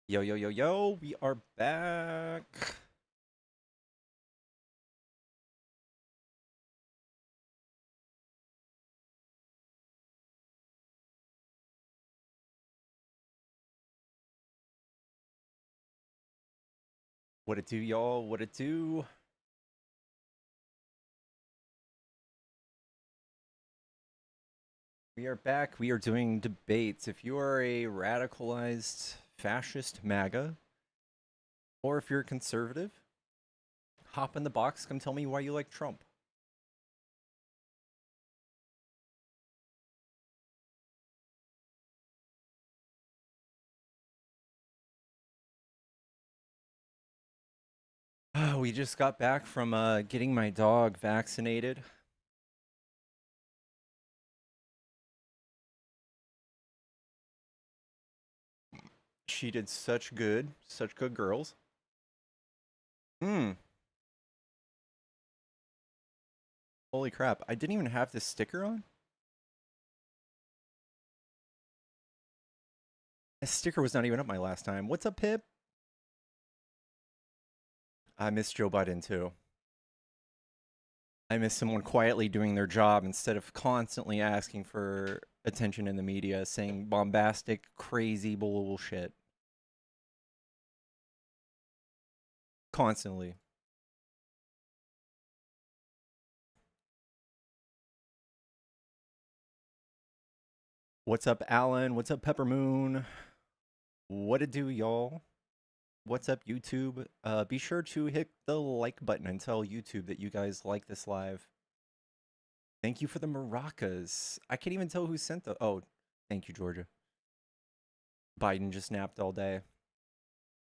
Yo, yo, yo, yo, we are back. What it do, y'all? What it do? We are back. We are doing debates. If you are a radicalized fascist MAGA, or if you're a conservative, hop in the box. Come tell me why you like Trump. We just got back from getting my dog vaccinated. She did such good girls. Hmm. Holy crap. I didn't even have this sticker on. This sticker was not even up my last time. What's up, Pip? I miss Joe Biden too. I miss someone quietly doing their job instead of constantly asking for attention in the media, saying bombastic, crazy bullshit. Constantly. What's up, Alan? What's up, Peppermoon? What it do, y'all? What's up, YouTube? Be sure to hit the like button and tell YouTube that you guys like this live. Thank you for the maracas. I can't even tell who sent the. Oh, thank you, Georgia. Biden just napped all day.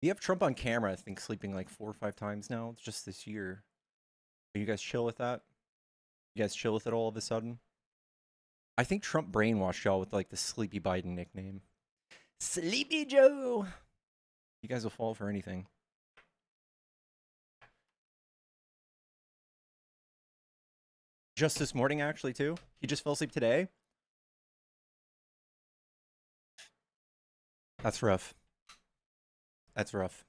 You have Trump on camera, I think, sleeping like 4 or 5 times now, just this year. Are you guys chill with that? You guys chill with it all of a sudden? I think Trump brainwashed y'all with like the Sleepy Biden nickname. Sleepy Joe! You guys will fall for anything. Just this morning, actually, too. He just fell asleep today. That's rough. That's rough.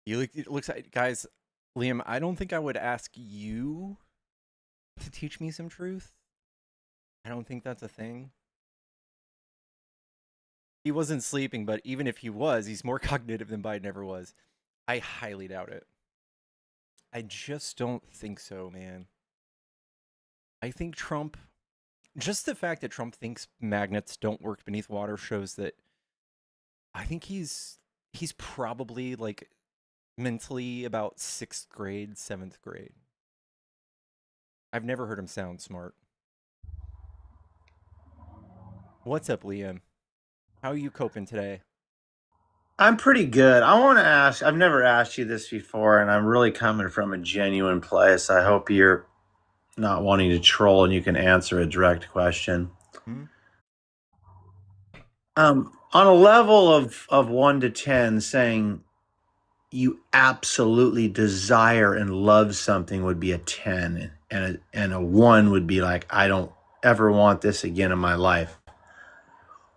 It looks like, guys, Liam, I don't think I would ask you to teach me some truth. I don't think that's a thing. He wasn't sleeping, but even if he was, he's more cognitive than Biden ever was. I highly doubt it. I just don't think so, man. I think Trump, just the fact that Trump thinks magnets don't work beneath water shows that I think he's probably like mentally about 6th grade, 7th grade. I've never heard him sound smart. What's up, Liam? How are you coping today? I'm pretty good. I want to ask, I've never asked you this before, and I'm really coming from a genuine place. I hope you're not wanting to troll and you can answer a direct question. Hmm? On a level of 1 to 10, saying you absolutely desire and love something would be a 10, and a 1 would be like, I don't ever want this again in my life.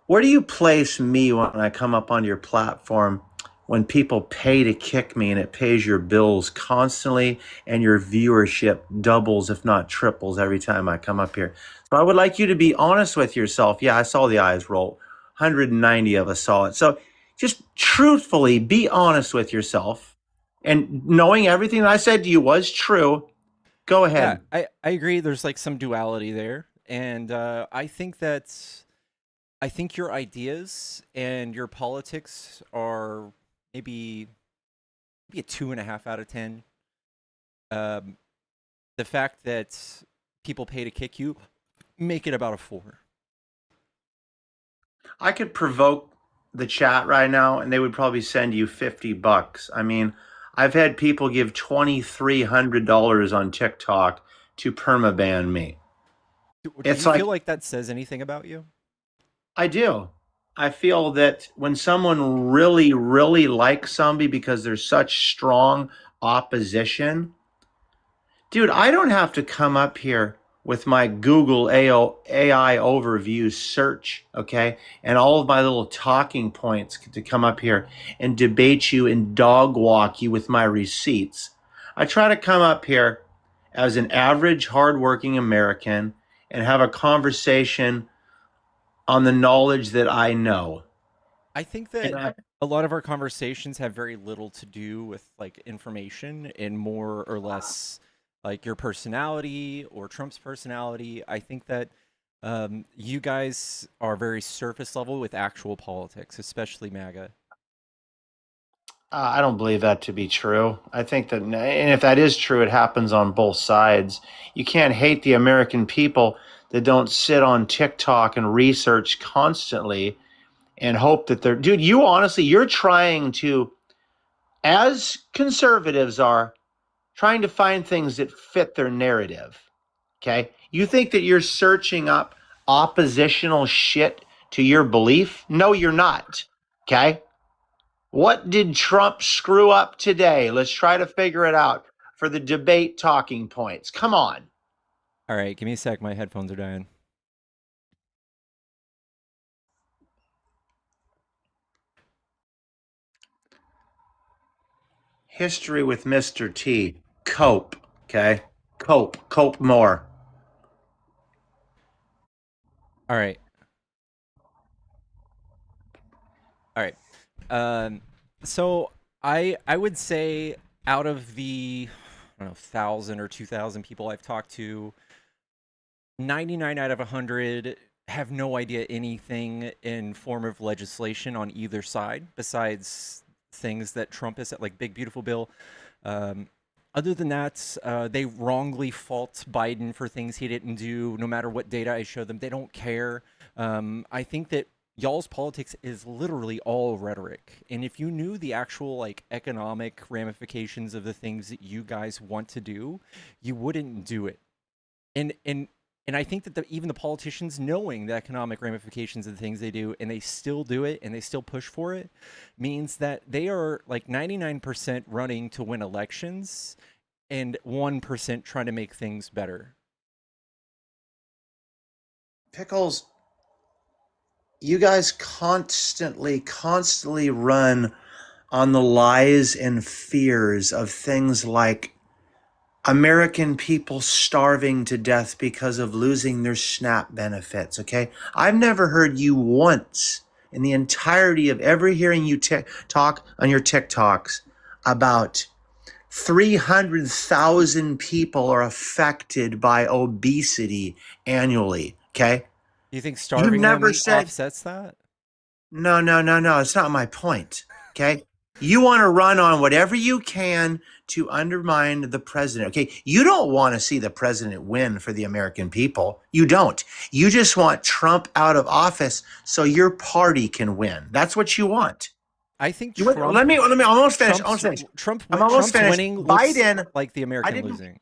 Where do you place me when I come up on your platform when people pay to kick me and it pays your bills constantly and your viewership doubles, if not triples, every time I come up here? So I would like you to be honest with yourself. Yeah, I saw the eyes roll. 190 of us saw it. So just truthfully be honest with yourself. And knowing everything that I said to you was true, go Yeah, ahead. I agree. There's like some duality there, and I think your ideas and your politics are maybe maybe a 2.5 out of 10. Um, the fact that people pay to kick you, make it about a 4. I could provoke the chat right now and they would probably send you $50. I mean, I've had people give $2,300 on TikTok to permaban me. Do It's you feel like like that says anything about you? I do. I feel that when someone really, really likes somebody because there's such strong opposition, Dude, I don't have to come up here with my Google AI overview search, okay, and all of my little talking points to come up here and debate you and dog walk you with my receipts. I try to come up here as an average, hardworking American and have a conversation on the knowledge that I know. I think And that a lot of our conversations have very little to do with like information and more or less like your personality or Trump's personality. I think that you guys are very surface level with actual politics, especially MAGA. I don't believe that to be true. I think that, and if that is true, it happens on both sides. You can't hate the American people that don't sit on TikTok and research constantly and hope that they're, dude, you honestly, you're trying to, as conservatives are, trying to find things that fit their narrative. Okay. You think that you're searching up oppositional shit to your belief? No, you're not. Okay. What did Trump screw up today? Let's try to figure it out for the debate talking points. Come on. All right, give me a sec. My headphones are dying. History with Mr. T. Cope. Okay. Cope. Cope more. All right. All right. Um, so I would say out of the I don't know 1,000 or 2,000 people I've talked to, 99 out of 100 have no idea anything in form of legislation on either side besides things that Trump has said, like Big Beautiful Bill. Um, Other than that, they wrongly fault Biden for things he didn't do, no matter what data I show them. They don't care. I think that y'all's politics is literally all rhetoric. And if you knew the actual like economic ramifications of the things that you guys want to do, you wouldn't do it. And I think that even the politicians knowing the economic ramifications of the things they do and they still do it and they still push for it means that they are like 99% running to win elections and 1% trying to make things better. Pickles, you guys constantly run on the lies and fears of things like American people starving to death because of losing their SNAP benefits. Okay. I've never heard you once in the entirety of ever hearing you talk on your TikToks about 300,000 people are affected by obesity annually. Okay. Do you think You've starving them never said, offsets that? no. It's not my point. Okay. You want to run on whatever you can to undermine the president. Okay. You don't want to see the president win for the American people. You don't. You just want Trump out of office so your party can win. That's what you want. I think You went, let me almost finish. Trump's I'm almost Trump's finished. winning looks Biden, like the I American didn't losing,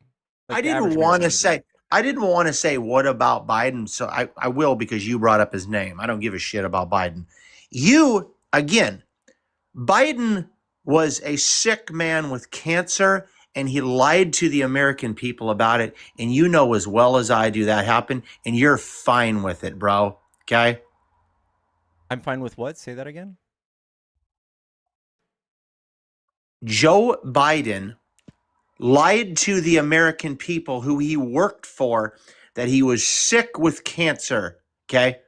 I like the didn't average want American to losing. say I didn't want to say what about Biden, so I will because you brought up his name. I don't give a shit about Biden. You again, Biden was a sick man with cancer and he lied to the American people about it. And you know as well as I do that happened, and you're fine with it, bro. Okay. I'm fine with what? Say that again. Joe Biden lied to the American people who he worked for that he was sick with cancer, okay,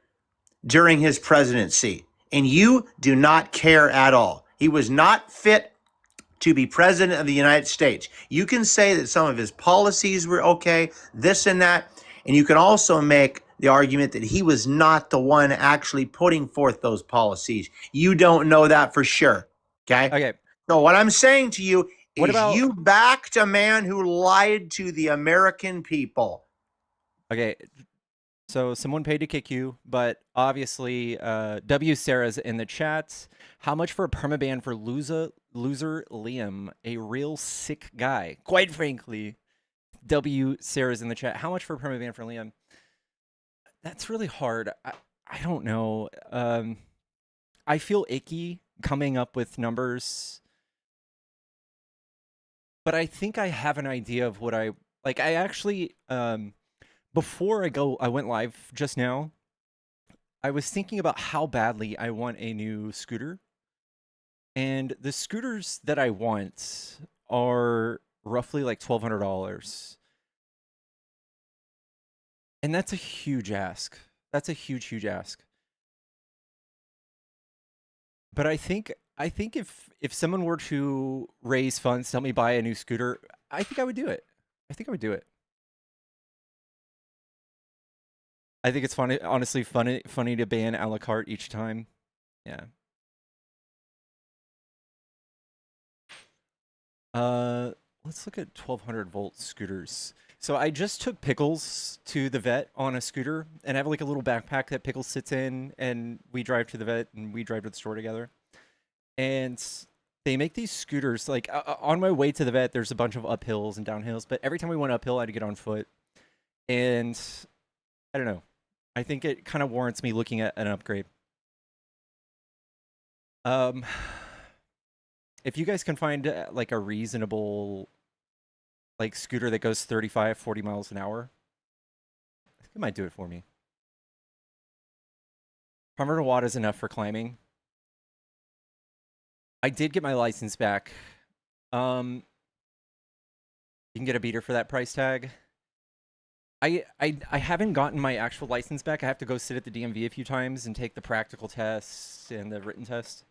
during his presidency. And you do not care at all. He was not fit to be president of the United States. You can say that some of his policies were okay, this and that, and you can also make the argument that he was not the one actually putting forth those policies. You don't know that for sure, okay? Okay. So what I'm saying to you What is about you backed a man who lied to the American people. okay? So someone paid to kick you, but obviously, W. Sarah's in the chat. How much for a permaban for loser Liam, a real sick guy? Quite frankly, W. Sarah's in the chat. How much for a permaban for Liam? That's really hard. I don't know. I feel icky coming up with numbers, but I think I have an idea of what I Like I actually before I went live just now, I was thinking about how badly I want a new scooter. And the scooters that I want are roughly like $1,200. And that's a huge ask. That's a huge ask. But I think if someone were to raise funds to help me buy a new scooter, I think I would do it. I think I would do it. I think it's funny, honestly, funny to ban a la carte each time. Yeah. Uh, let's look at 1200-volt scooters. So I just took Pickles to the vet on a scooter, and I have like a little backpack that Pickles sits in, and we drive to the vet and we drive to the store together. And they make these scooters like on my way to the vet. There's a bunch of uphills and downhills, but every time we went uphill, I had to get on foot, and I don't know. I think it kind of warrants me looking at an upgrade. Um, if you guys can find like a reasonable like scooter that goes 35, 40 miles an hour, I think it might do it for me. 100 watt is enough for climbing. I did get my license back. Um, you can get a beater for that price tag. I haven't gotten my actual license back. I have to go sit at the DMV a few times and take the practical tests and the written test.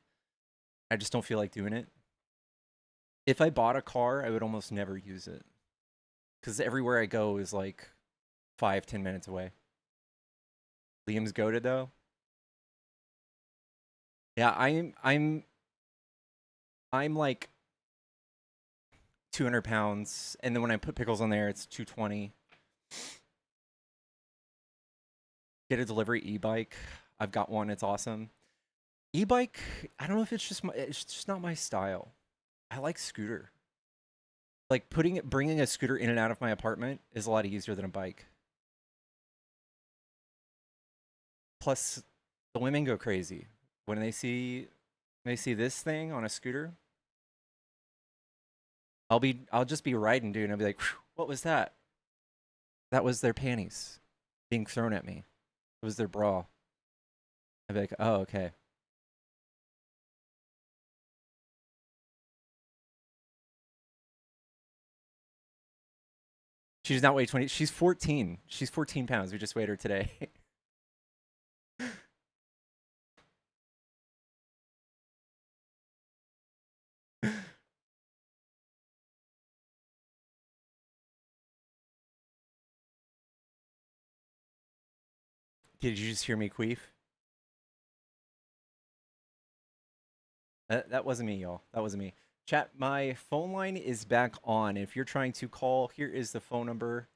I just don't feel like doing it. If I bought a car, I would almost never use it. Because everywhere I go is like 5-10 minutes away. Liam's goated though. Yeah, I'm like 200 pounds, and then when I put Pickles on there, it's 220. Get a delivery e-bike. I've got one. It's awesome. E-bike, I don't know if it's just not my style. I like scooter. Like bringing a scooter in and out of my apartment is a lot easier than a bike. Plus, the women go crazy when they see this thing on a scooter. I'll just be riding, dude, and I'll be like, what was that? That was their panties being thrown at me. It was their bra. I'd be like, oh, okay. She does not weigh 20. She's 14. She's 14 pounds. We just weighed her today. Did you just hear me queef? That wasn't me, y'all. That wasn't me. Chat, my phone line is back on. If you're trying to call, here is the phone number.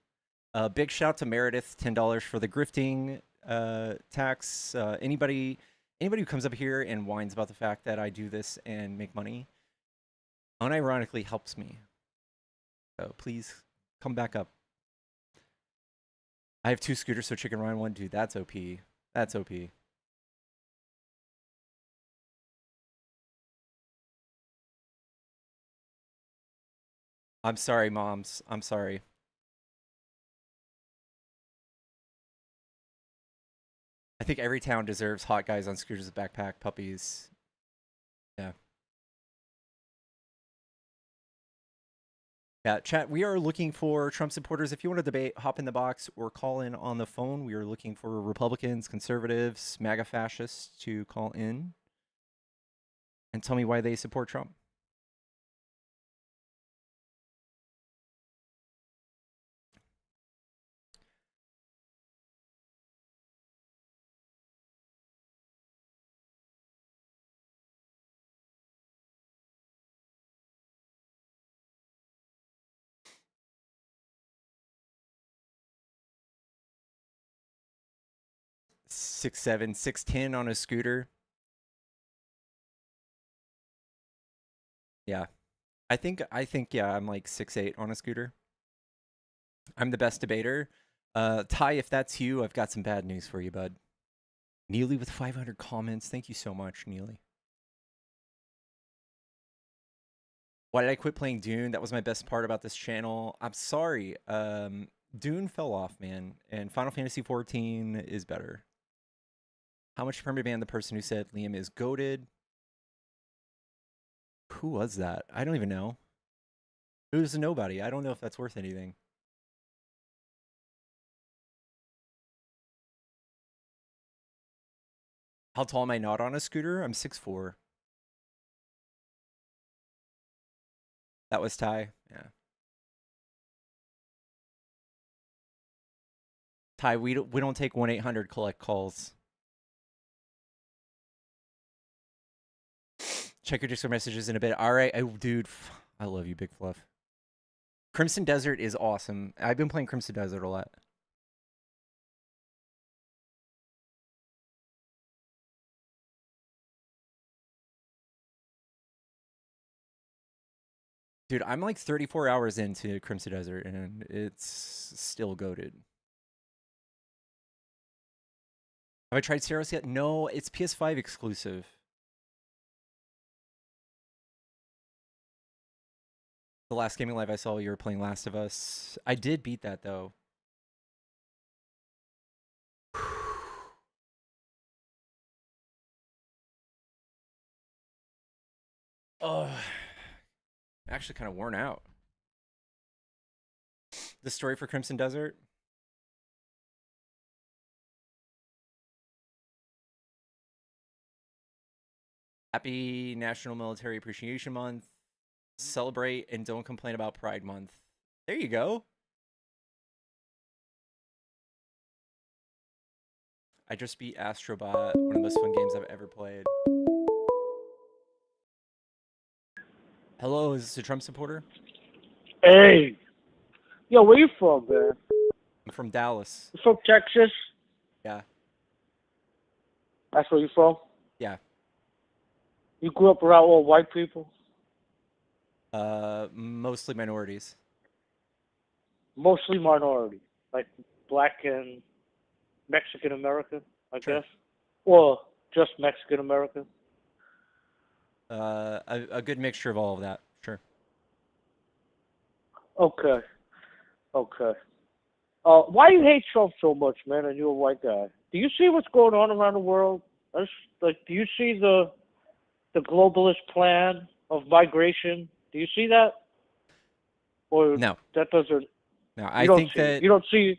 Big shout to Meredith, $10 for the grifting tax. Anybody who comes up here and whines about the fact that I do this and make money, unironically helps me. So please come back up. I have 2 scooters, so Chicken Ryan 1, dude. That's OP. That's OP. I'm sorry, moms. I'm sorry. I think every town deserves hot guys on scooters with backpack puppies. Yeah. Yeah, chat, we are looking for Trump supporters. If you want to debate, hop in the box or call in on the phone. We are looking for Republicans, conservatives, MAGA fascists to call in and tell me why they support Trump. Six seven, 6'10" on a scooter. Yeah. I think yeah, I'm like 6'8" on a scooter. I'm the best debater. Ty, if that's you, I've got some bad news for you, bud. Neely with 500 comments. Thank you so much, Neely. Why did I quit playing Dune? That was my best part about this channel. I'm sorry. Dune fell off, man, and Final Fantasy 14 is better. How much permanent ban the person who said Liam is goated? Who was that? I don't even know. Who's a nobody? I don't know if that's worth anything. How tall am I not on a scooter? I'm 6'4". That was Ty. Yeah. Ty, we don't take 1-800 collect calls. Check your Discord messages in a bit. All right, dude, I love you, Big Fluff. Crimson Desert is awesome. I've been playing Crimson Desert a lot. Dude, I'm like 34 hours into Crimson Desert, and it's still goated. Have I tried Ceros yet? No, it's PS5 exclusive. The last gaming live I saw, you were playing Last of Us. I did beat that, though. Oh, actually kind of worn out. The story for Crimson Desert? Happy National Military Appreciation Month. Celebrate and don't complain about Pride Month. There you go. I just beat Astrobot, one of the most fun games I've ever played. Hello, is this a Trump supporter? Hey. Yo, where you from, man? I'm from Dallas. You from Texas? Yeah. That's where you from? Yeah. You grew up around all white people? Mostly minorities. Mostly minority. Like black and Mexican American, I guess? Or just Mexican American? A good mixture of all of that. Sure. Okay. Okay. Why you hate Trump so much, man, and you're a white guy? Do you see what's going on around the world? Do you see the globalist plan of migration? Do you see that? Or No. that doesn't... No, I think that you don't see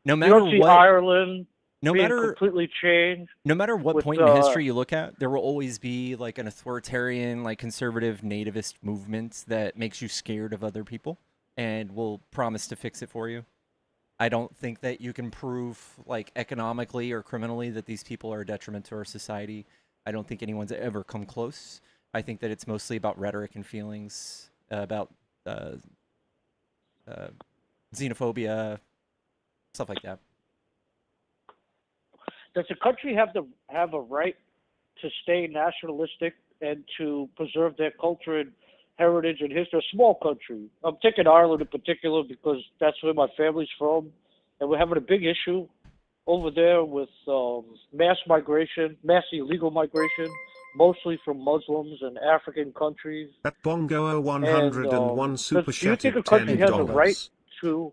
no you matter don't see what, Ireland no being matter completely changed. no matter what with point in history you look at, there will always be like an authoritarian, like conservative nativist movement that makes you scared of other people and will promise to fix it for you. I don't think that you can prove like economically or criminally that these people are a detriment to our society. I don't think anyone's ever come close. I think that it's mostly about rhetoric and feelings, about uh, uh, xenophobia, stuff like that. Does the country have a right to stay nationalistic and to preserve their culture and heritage and history? A small country. I'm taking Ireland in particular because that's where my family's from, and we're having a big issue over there with mass migration, mass illegal migration, mostly from Muslims and African countries. At Bongo And 101 super do you think a chatted country has a right $10. to?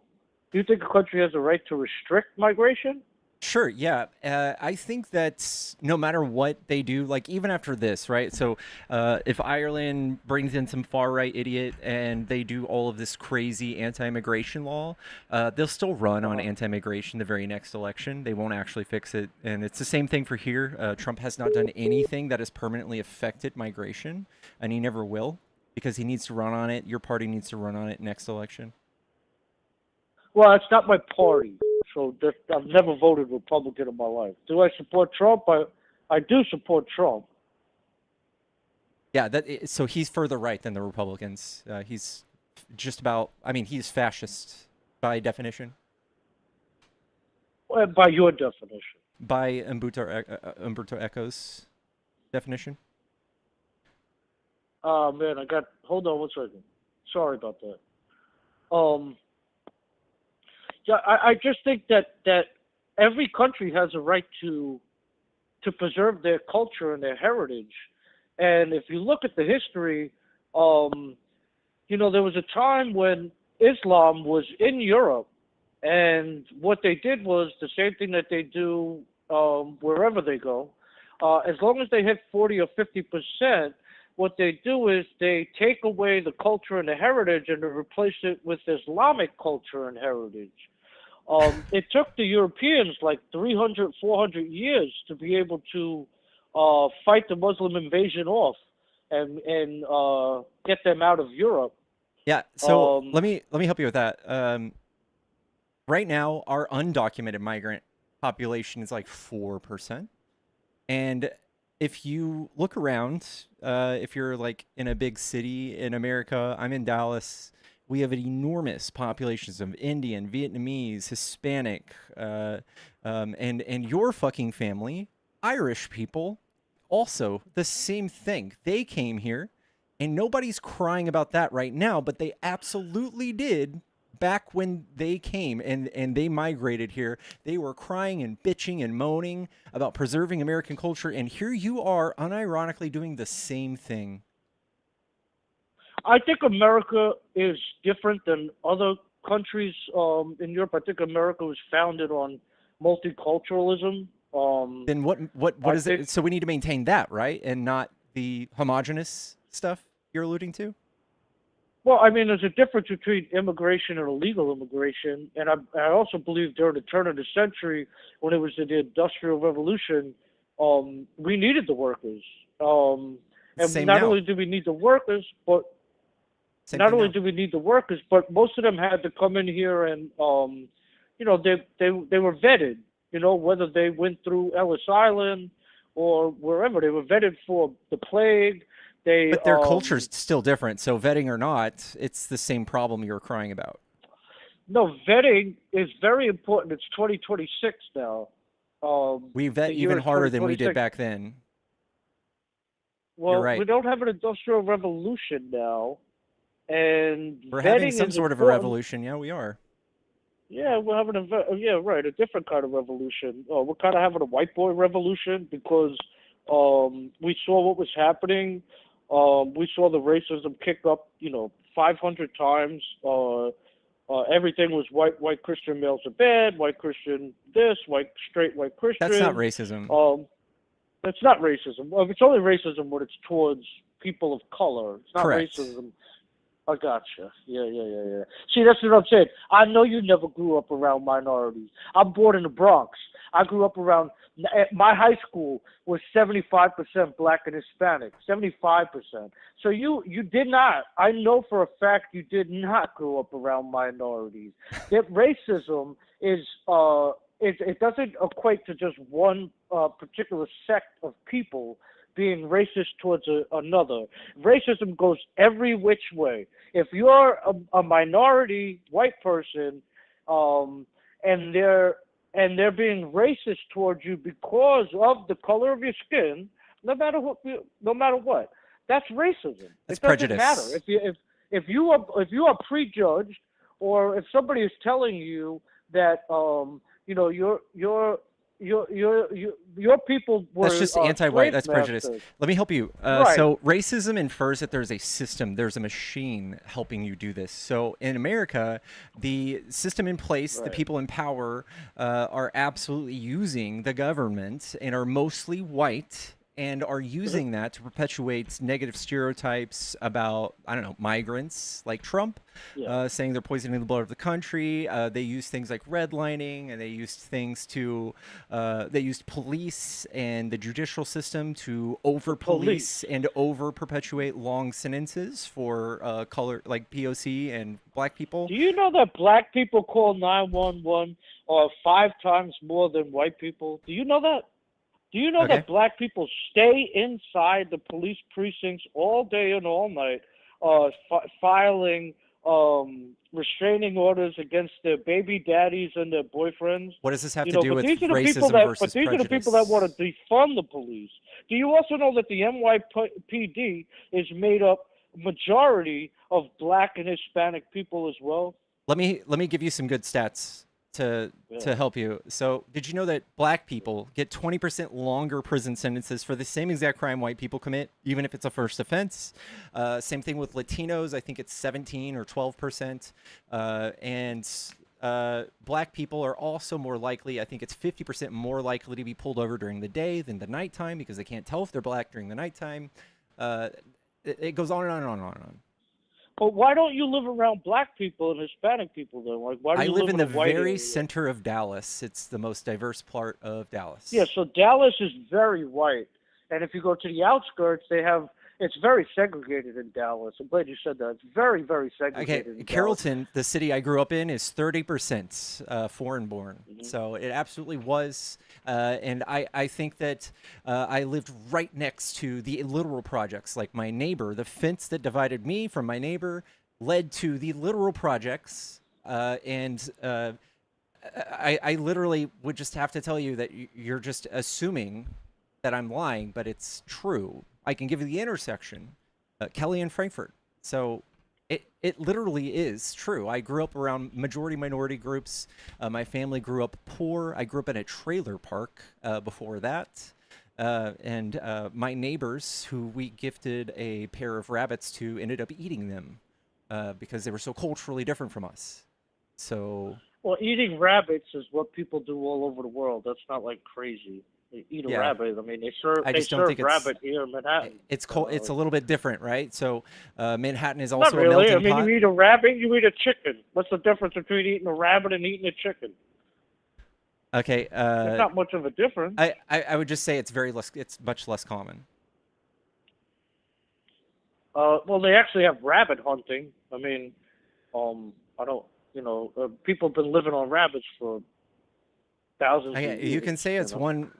Do you think a country has a right to restrict migration? Sure, yeah. I think that no matter what they do, like even after this, right? So if Ireland brings in some far right idiot and they do all of this crazy anti-immigration law, they'll still run on anti-immigration the very next election. They won't actually fix it. And it's the same thing for here. Trump has not done anything that has permanently affected migration, and he never will because he needs to run on it. Your party needs to run on it next election. Well, it's not my party, so I've never voted Republican in my life. Do I support Trump? I do support Trump. Yeah, so he's further right than the Republicans. He's just about. I mean, he's fascist by definition. Well, by your definition. By Umberto Eco's definition. Oh man, hold on one second. Sorry about that. Yeah, I just think that every country has a right to preserve their culture and their heritage. And if you look at the history, there was a time when Islam was in Europe, and what they did was the same thing that they do wherever they go. As long as they hit 40 or 50%, what they do is they take away the culture and the heritage and they replace it with Islamic culture and heritage. It took the Europeans like 300, 400 years to be able to fight the Muslim invasion off and get them out of Europe. Yeah, so Um, let me help you with that. Right now, our undocumented migrant population is like 4%. And if you look around, if you're like in a big city in America, I'm in Dallas. We have an enormous populations of Indian, Vietnamese, Hispanic, and your fucking family, Irish people, also the same thing. They came here, and nobody's crying about that right now, but they absolutely did back when they came and they migrated here. They were crying and bitching and moaning about preserving American culture, and here you are unironically doing the same thing. I think America is different than other countries in Europe. I think America was founded on multiculturalism. Then what I is think, it? So we need to maintain that, right? And not the homogenous stuff you're alluding to? well, I mean, there's a difference between immigration and illegal immigration, and I also believe during the turn of the century, when it was the Industrial Revolution, we needed the workers. And Same not now. only do we need the workers, but Same not thing only now. do we need the workers, but most of them had to come in here and they were vetted. Whether they went through Ellis Island or wherever, they were vetted for the plague. They But their culture's still different. So vetting or not, it's the same problem you're crying about. No, vetting is very important. It's 2026 now. We vet The year even is harder than we did 2026. back then. You're Well, we right. don't have an industrial revolution now, and We're having vetting some is sort of a important. revolution. Yeah, we are. Yeah, we're having yeah, right, a different kind of revolution. We're kind of having a white boy revolution because we saw what was happening. We saw the racism kick up, 500 times. Everything was white Christian males are bad, white Christian this, white That's not Christian. racism. Um, that's not racism. Well, it's only racism when it's towards people of color. It's not Correct. racism. I gotcha. Yeah. See, that's what I'm saying. I know you never grew up around minorities. I'm born in the Bronx. I grew up around. My high school was 75% black and Hispanic. 75%. So you did not. I know for a fact you did not grow up around minorities. That racism is it doesn't equate to just one particular sect of people being racist towards another. Racism goes every which way. If you're a minority white person, and they're being racist towards you because of the color of your skin, no matter what, that's racism. That's It doesn't matter prejudice. if you are prejudged, or if somebody is telling you that your people That's were just anti-white. slave That's prejudice. masters. Let me help you. Right. So racism infers that there's a system, there's a machine helping you do this. So in America, the system in place, the Right. people in power are absolutely using the government and are mostly white and are using that to perpetuate negative stereotypes about, I don't know, migrants like Trump, Yeah. saying they're poisoning the blood of the country. They use things like redlining, and they used things to, they used police and the judicial system to over police Police. and over perpetuate long sentences for color, like POC and black people. Do you know that black people call 911 five times more than white people? Do you know that? Do you know Okay. that black people stay inside the police precincts all day and all night, filing restraining orders against their baby daddies and their boyfriends? What does this have to do But with these are the people racism that, but versus these are the people that want prejudice? to defund the police. Do you also know that the NYPD is made up majority of black and Hispanic people as well? Let me give you some good stats. to Yeah. help you. So, did you know that black people get 20% longer prison sentences for the same exact crime white people commit, even if it's a first offense? Same thing with Latinos. I think it's 17 or 12%. And black people are also more likely, I think it's 50% more likely to be pulled over during the day than the nighttime because they can't tell if they're black during the nighttime. It goes on and on and on and on. But why don't you live around black people and Hispanic people then? Like, why do I you live in in the a white very area? center of Dallas. It's the most diverse part of Dallas. Yeah, so Dallas is very white, and if you go to the outskirts, it's very segregated in Dallas. I'm glad you said that. It's very, very segregated. Okay, in Carrollton, the city I grew up in, is 30% foreign born. Mhm. So it absolutely was. And I think that I lived right next to the literal projects. Like my neighbor, the fence that divided me from my neighbor led to the literal projects. I literally would just have to tell you that you're just assuming that I'm lying, but it's true. I can give you the intersection, Kelly and Frankfurt. So it literally is true. I grew up around majority minority groups. My family grew up poor. I grew up in a trailer park before that. And my neighbors, who we gifted a pair of rabbits to, ended up eating them because they were so culturally different from us. So Well, eating rabbits is what people do all over the world. That's not like crazy. They eat a yeah, rabbit. I mean, I they just don't serve think rabbit here in Manhattan. it's it's a little bit different, right? So Manhattan is Not also a really. I melting mean, pot. you eat a rabbit, you eat a chicken. What's the difference between eating a rabbit and eating a chicken? Okay, There's not much of a difference. I would just say it's very less. It's much less common. Well, they actually have rabbit hunting. I mean, I don't, people have been living on rabbits for thousands of years. You can say it's one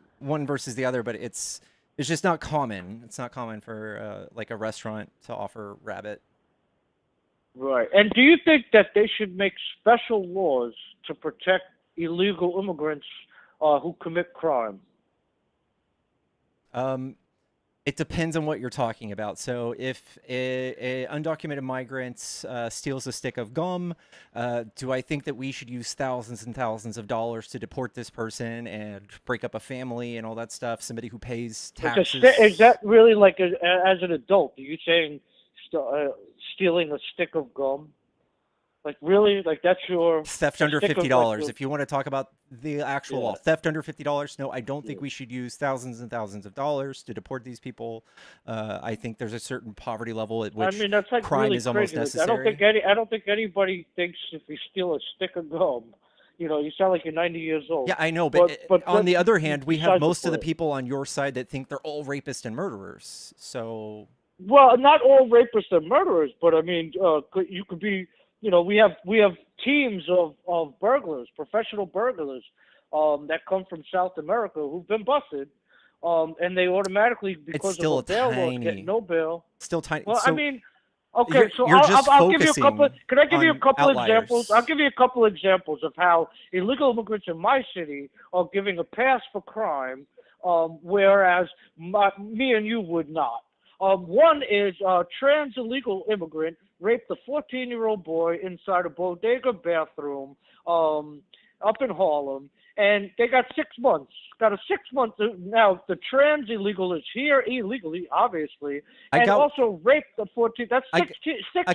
versus the other, but it's just not common. It's not common for like a restaurant to offer rabbit. Right. And do you think that they should make special laws to protect illegal immigrants who commit crime? It depends on what you're talking about. So if a undocumented migrant steals a stick of gum, do I think that we should use thousands and thousands of dollars to deport this person and break up a family and all that stuff? Somebody who pays taxes. Is that really like as an adult? Are you saying stealing a stick of gum? Like really? Like that's your theft under $50? If you want to talk about the actual law, theft under $50. No, I don't think we should use thousands and thousands of dollars to deport these people. I think there's a certain poverty level at which that's like crime really is almost crazy. necessary. I don't think anybody thinks if you steal a stick of gum, you sound like you're 90 years old. Yeah, I know, but on the other hand, we have most of the point. people on your side that think they're all rapists and murderers. So, well, not all rapists and murderers, but I mean, you could be. We have teams of burglars, professional burglars, that come from South America who've been busted, and they automatically because still of a bail law tiny. get no bail. Still tiny. Well, so I mean, okay, so you're just I'll give you a couple. Can I give you a on couple outliers. examples? I'll give you a couple examples of how illegal immigrants in my city are giving a pass for crime, whereas me and you would not. One is a trans illegal immigrant raped a 14-year-old boy inside a bodega bathroom up in Harlem, and they got 6 months. Got a 6 month. Now, the trans illegal is here illegally, obviously, and also raped the 14. That's 6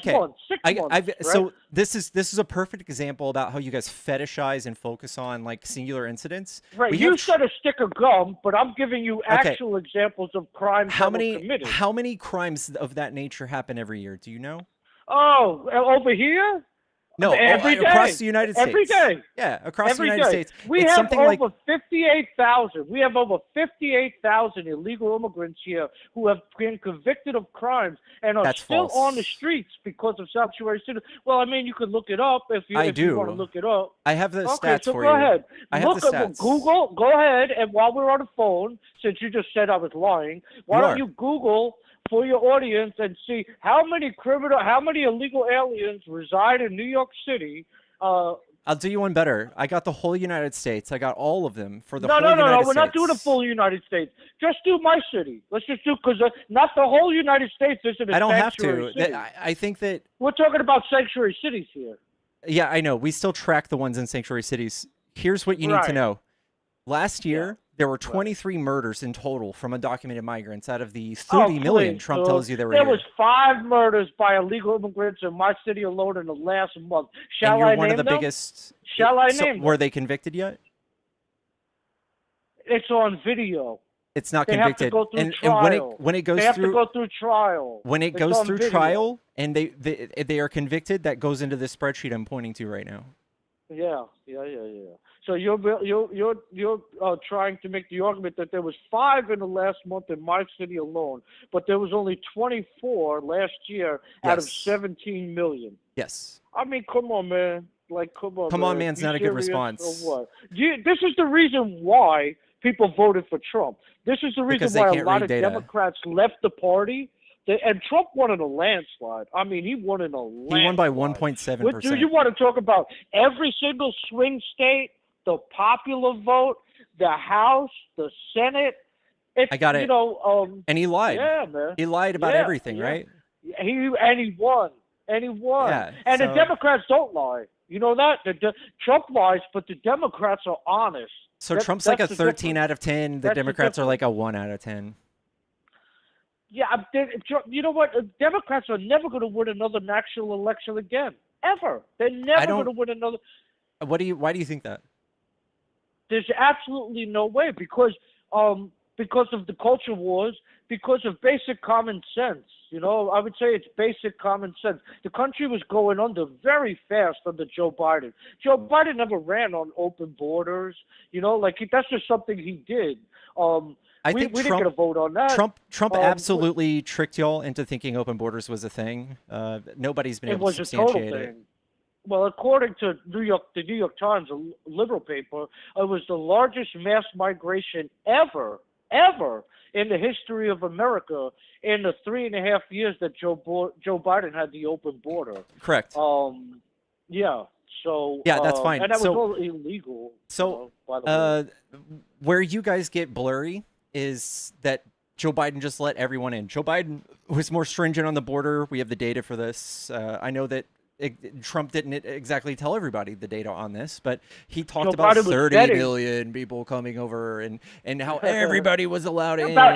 months. 6 months. Right? So this is a perfect example about how you guys fetishize and focus on like singular incidents. Right. You said a stick of gum, but I'm giving you actual examples of crimes that were committed. How many crimes of that nature happen every year? Do you know? Oh, over here? No, every day. Across the United States. Every day. Yeah, across every the United day. States. We it's have something over 58,000. We have over 58,000 illegal immigrants here who have been convicted of crimes and are still on the streets because of sanctuary cities. Well, I mean, you could look it up if you want to look it up. I have the stats so for go you. ahead. I have the stats. Google. Go ahead, and while we're on the phone, since you just said I was lying, why don't you Google for your audience and see how many illegal aliens reside in New York City. I'll do you one better. I got the whole United States. I got all of them for the whole United States. No, we're not doing the full United States. Just do my city. Let's just do, because not the whole United States isn't a sanctuary city. I think that we're talking about sanctuary cities here. Yeah, I know. We still track the ones in sanctuary cities. Here's what you need to Right. know. Last Yeah. year, there were Right. 23 murders in total from undocumented migrants out of the Oh, 30 million please, Trump dude. tells you they were There was here. 5 murders by illegal immigrants in my city alone in the last month. And Shall you're I one of name the them? biggest. Shall I So name were them? they convicted yet? It's on video. It's not They have to convicted. go through And trial. when it They goes have to through go through trial. when it It's goes on through video. trial and they are convicted, that goes into the spreadsheet I'm pointing to right now. Yeah. So you're trying to make the argument that there was 5 in the last month in my city alone, but there was only 24 last year out of Yes. 17 million. Yes. I mean, come on, man. Like, come on, Come man. on, man's You not a good serious response. or what? This is the reason why people voted for Trump. This is the reason Because they why a can't lot read of data. Democrats left the party. And Trump won in a landslide. I mean, he won in a landslide. He won by What, do 1.7%. you want to talk about every single swing state, the popular vote, the House, the Senate? It's, I got it. you know, And he lied. yeah, man. He lied about Yeah, everything, yeah. right? He won. And he won. Yeah, And so- the Democrats don't lie. You know that? Trump lies, but the Democrats are honest. So Trump's that's like a the 13 difference. out of 10. The That's the Democrats are difference. like a 1 out of 10. Yeah, you know what? Democrats are never going to win another national election again. Ever. They're never don't- going to win another. Why do you think that? There's absolutely no way because of the culture wars, because of basic common sense. You know, I would say it's basic common sense. The country was going under very fast under Joe Biden. Joe Biden never ran on open borders. You know, like that's just something he did. I we think didn't get a vote on that. Trump absolutely tricked y'all into thinking open borders was a thing. Nobody's been It able to was a total substantiate it. thing. Well, according to the New York Times, a liberal paper, it was the largest mass migration ever in the history of America in the 3.5 years that Joe Biden had the open border. Correct. Yeah. So Yeah, that's fine. And that So- was all illegal. So, by the way. where you guys get blurry is that Joe Biden just let everyone in. Joe Biden was more stringent on the border. We have the data for this. I know that Trump didn't exactly tell everybody the data on this, but he talked Joe about Biden was 30 betting. million people coming over and how everybody was allowed in. About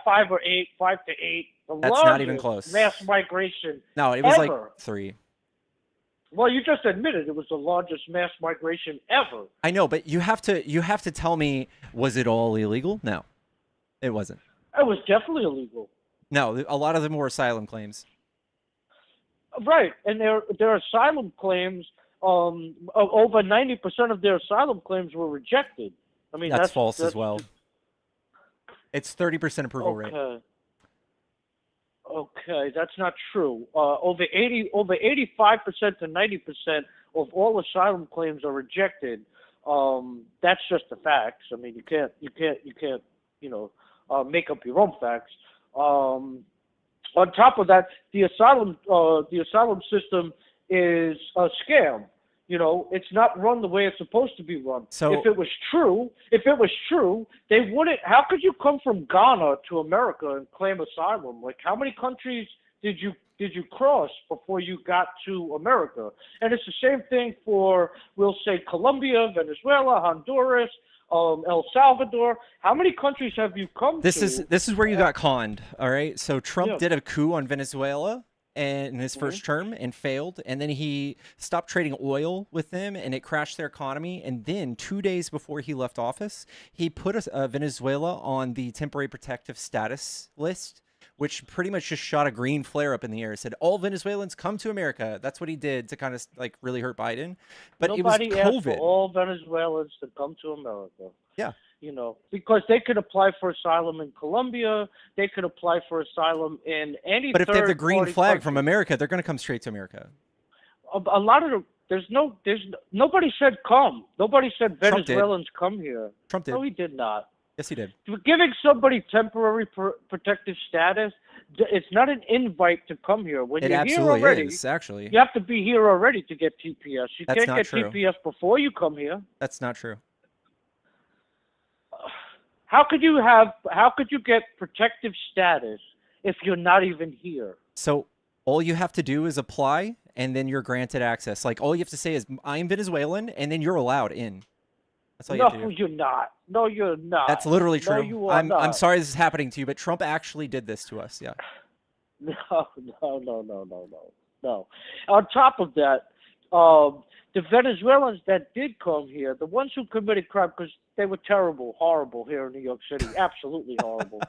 5 to 8. The That's not even largest close. Mass migration. No, it was like ever. 3. Well, you just admitted it was the largest mass migration ever. I know, but you have to tell me, was it all illegal? No, it wasn't. It was definitely illegal. No, a lot of them were asylum claims. Right, and their asylum claims, over 90% of their asylum claims were rejected. I mean, That's false as well. It's 30% approval rate. Okay, that's not true. Over 85% to 90% of all asylum claims are rejected. That's just the facts. I mean, you can't, make up your own facts. On top of that, the asylum system is a scam. You know, it's not run the way it's supposed to be run. So- if it was true, they wouldn't. How could you come from Ghana to America and claim asylum? Like, how many countries did you cross before you got to America? And it's the same thing for, we'll say, Colombia, Venezuela, Honduras, El Salvador. How many countries have you come This to? is where you got conned. All right. So Trump Yeah. did a coup on Venezuela in his first term and failed, and then he stopped trading oil with them, and it crashed their economy. And then 2 days before he left office, he put Venezuela on the temporary protective status list, which pretty much just shot a green flare up in the air. It said all Venezuelans come to America. That's what he did to kind of like really hurt Biden. But Nobody it was asked for COVID. all Venezuelans to come to America. Yeah. You know, because they could apply for asylum in Colombia, they could apply for asylum in any. But if they have the green third-party flag country. from America, they're going to come straight to America. A lot of nobody said come. Nobody said Trump did. Venezuelans come here. Trump did. No, he did not. Yes, he did. Giving somebody temporary protective status, it's not an invite to come here. When It you're here absolutely already, is, actually. you have to be here already to get TPS. You That's can't not get true. TPS before you come here. That's not true. How could you get protective status if you're not even here? So all you have to do is apply, and then you're granted access. Like all you have to say is I'm Venezuelan, and then you're allowed in. That's all you have to No, do. you're not. No, you're not. That's literally No, true. you are I'm not. sorry this is happening to you, but Trump actually did this to us. Yeah. No, no, no, no, no, no, no. On top of that, the Venezuelans that did come here, the ones who committed crime, because they were terrible, horrible here in New York City, absolutely horrible.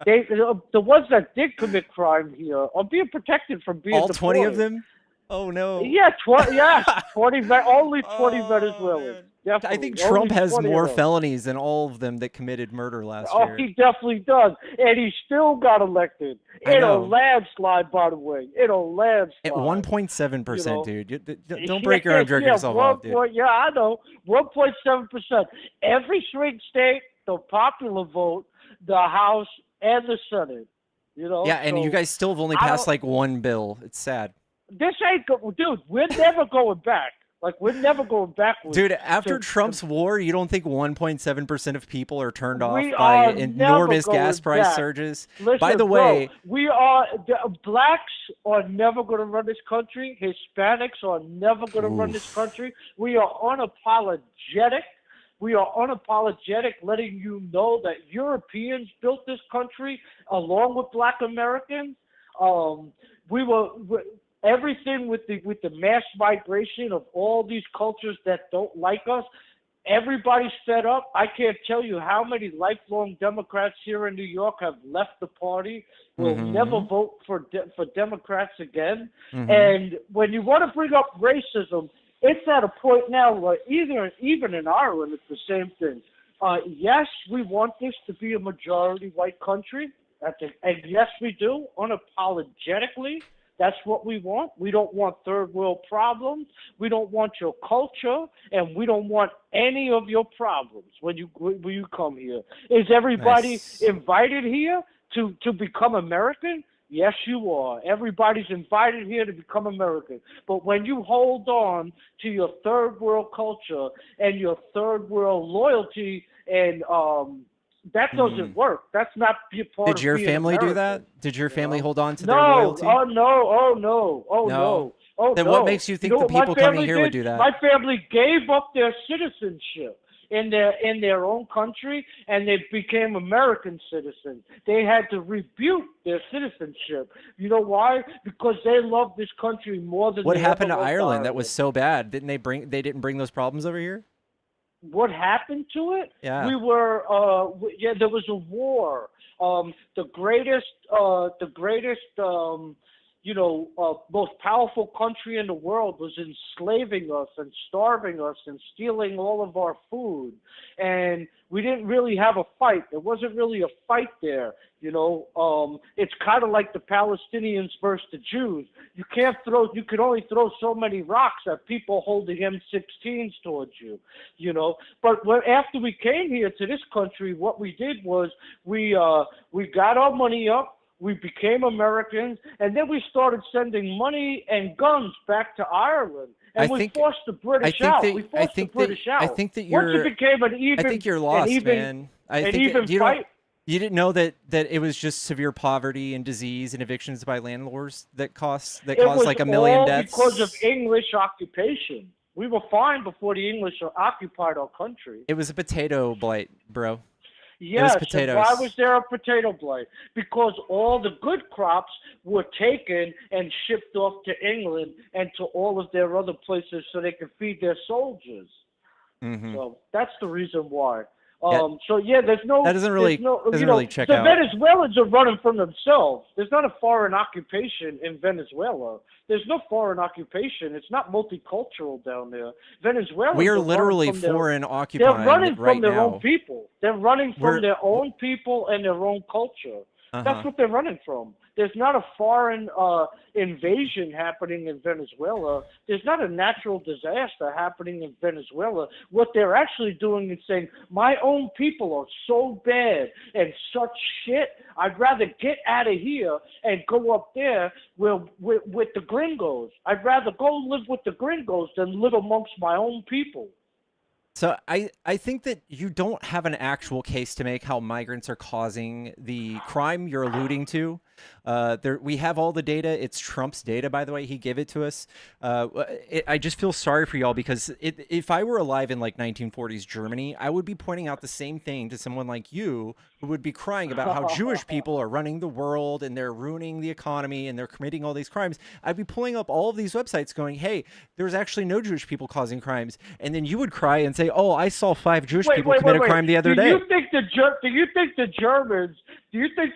The ones that did commit crime here are being protected from being All 20 of deported. them? Oh no. Yeah, 20. Yes, 20. Only 20 Oh, Venezuelans. man. Definitely. I think Only Trump has 20 of more them. felonies than all of them that committed murder last Oh, year. he definitely does, and he still got elected I in a know. landslide. By the way, in a landslide. At 1.7%, You know? dude. Don't break your arm, jerk yourself off, dude. Yeah, I know. 1.7%. Every swing state, the popular vote, the House, and the Senate. You know. Yeah, and so you guys still have only I passed don't- like one bill. It's sad. This ain't go, dude. We're never going back. Like we're never going backwards. Dude, after to- Trump's war, you don't think 1.7% of people are turned off We by are enormous never gas going price back. surges? Listen, By the way, blacks are never going to run this country. Hispanics are never going to run this country. We are unapologetic. We are unapologetic, letting you know that Europeans built this country along with Black Americans. Everything with the mass migration of all these cultures that don't like us. Everybody's fed up. I can't tell you how many lifelong Democrats here in New York have left the party, will never vote for Democrats again. And when you want to bring up racism, it's at a point now where even in Ireland, it's the same thing. Yes, we want this to be a majority white country, and yes, we do, unapologetically. That's what we want. We don't want third world problems. We don't want your culture, and we don't want any of your problems when you come here. Is everybody invited here to become American? Yes, you are. Everybody's invited here to become American. But when you hold on to your third world culture and your third world loyalty, and that doesn't work. That's not part of did your being family do American. that? Did your family hold on to their No. loyalty? Oh no. Oh no. Oh no. Oh Then no. what makes you think the what my people coming family here would do that? My family gave up their citizenship in their own country, and they became American citizens. They had to rebuke their citizenship. You know why? Because they love this country more than What they happened ever to loved Ireland that was so bad? They didn't bring those problems over here? What happened to it? Yeah. We were, there was a war. The greatest, most powerful country in the world was enslaving us and starving us and stealing all of our food. And we didn't really have a fight. There wasn't really a fight there. It's kind of like the Palestinians versus the Jews. You could only throw so many rocks at people holding M16s towards you, But after we came here to this country, what we did was we got our money up, we became Americans, and then we started sending money and guns back to Ireland. And we forced the British out. We forced the British out. I think that once it became an even, I think you're lost, man. I think fight. You didn't know that it was just severe poverty and disease and evictions by landlords that caused like $1 million deaths? Because of English occupation. We were fine before the English occupied our country. It was a potato blight, bro. Yes, potatoes. and why was there a potato blight? Because all the good crops were taken and shipped off to England and to all of their other places so they could feed their soldiers. So that's the reason why. There's no. That doesn't really check the out. Venezuelans are running from themselves. There's not a foreign occupation in Venezuela. There's no foreign occupation. It's not multicultural down there. Venezuela. We are literally foreign occupying. They're running right from their now. own people. They're running from their own people and their own culture. That's what they're running from. There's not a foreign invasion happening in Venezuela. There's not a natural disaster happening in Venezuela. What they're actually doing is saying, my own people are so bad and such shit, I'd rather get out of here and go up there with the gringos. I'd rather go live with the gringos than live amongst my own people. So I think that you don't have an actual case to make how migrants are causing the crime you're alluding to. We have all the data. It's Trump's data, by the way. He gave it to us. I just feel sorry for y'all because if I were alive in like 1940s Germany, I would be pointing out the same thing to someone like you who would be crying about how Jewish people are running the world and they're ruining the economy and they're committing all these crimes. I'd be pulling up all of these websites going, hey, there's actually no Jewish people causing crimes. And then you would cry and say, oh, I saw 5 Jewish people commit a crime the other day. Do you think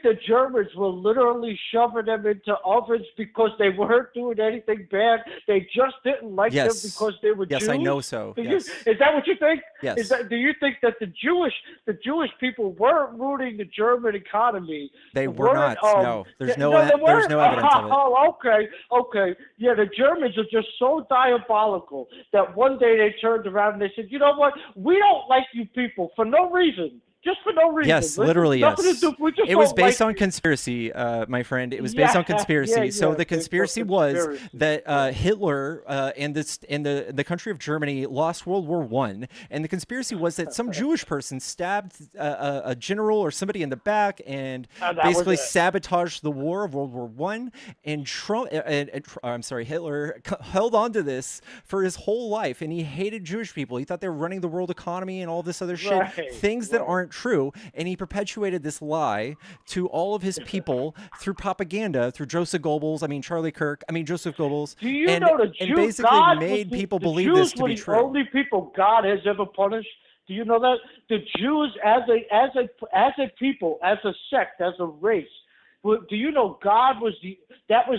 the Germans were literally shoving them into ovens because they weren't doing anything bad? They just didn't like them because they were Jews? Yes, I know so. Yes. Is that what you think? Yes. Do you think that the Jewish people weren't ruining the German economy? They were not. No, there's no evidence of it. Oh, okay. Yeah, the Germans are just so diabolical that one day they turned around and they said, you know what? We don't like you people for no reason. Just for no reason. Yes, literally, yes. It was based on you. conspiracy, my friend. It was based on conspiracy. So the conspiracy was that Hitler and the country of Germany lost World War I, and the conspiracy was that some Jewish person stabbed a general or somebody in the back and basically sabotaged the war of World War I. And Hitler held on to this for his whole life, and he hated Jewish people. He thought they were running the world economy and all this other shit, things that aren't true, and he perpetuated this lie to all of his people through propaganda, through Joseph Goebbels, Joseph Goebbels, Do you know the Jews, and basically God made people the believe Jews this to be true. The only people God has ever punished. Do you know that the Jews, as a people, as a sect, as a race, do you know that was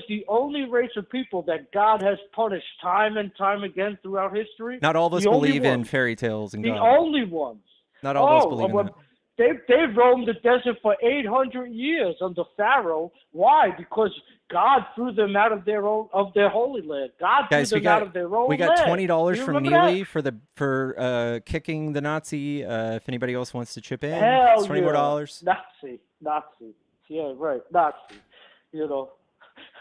the only race of people that God has punished time and time again throughout history? Not all of us believe in fairy tales and God. The only ones. Not all of us believe in that. They roamed the desert for 800 years under Pharaoh. Why? Because God threw them out of their holy land. God threw them out of their own land. We got $20 from Neely for kicking the Nazi. If anybody else wants to chip in, Hell it's $20 more. Nazi. Yeah, right. Nazi. You know.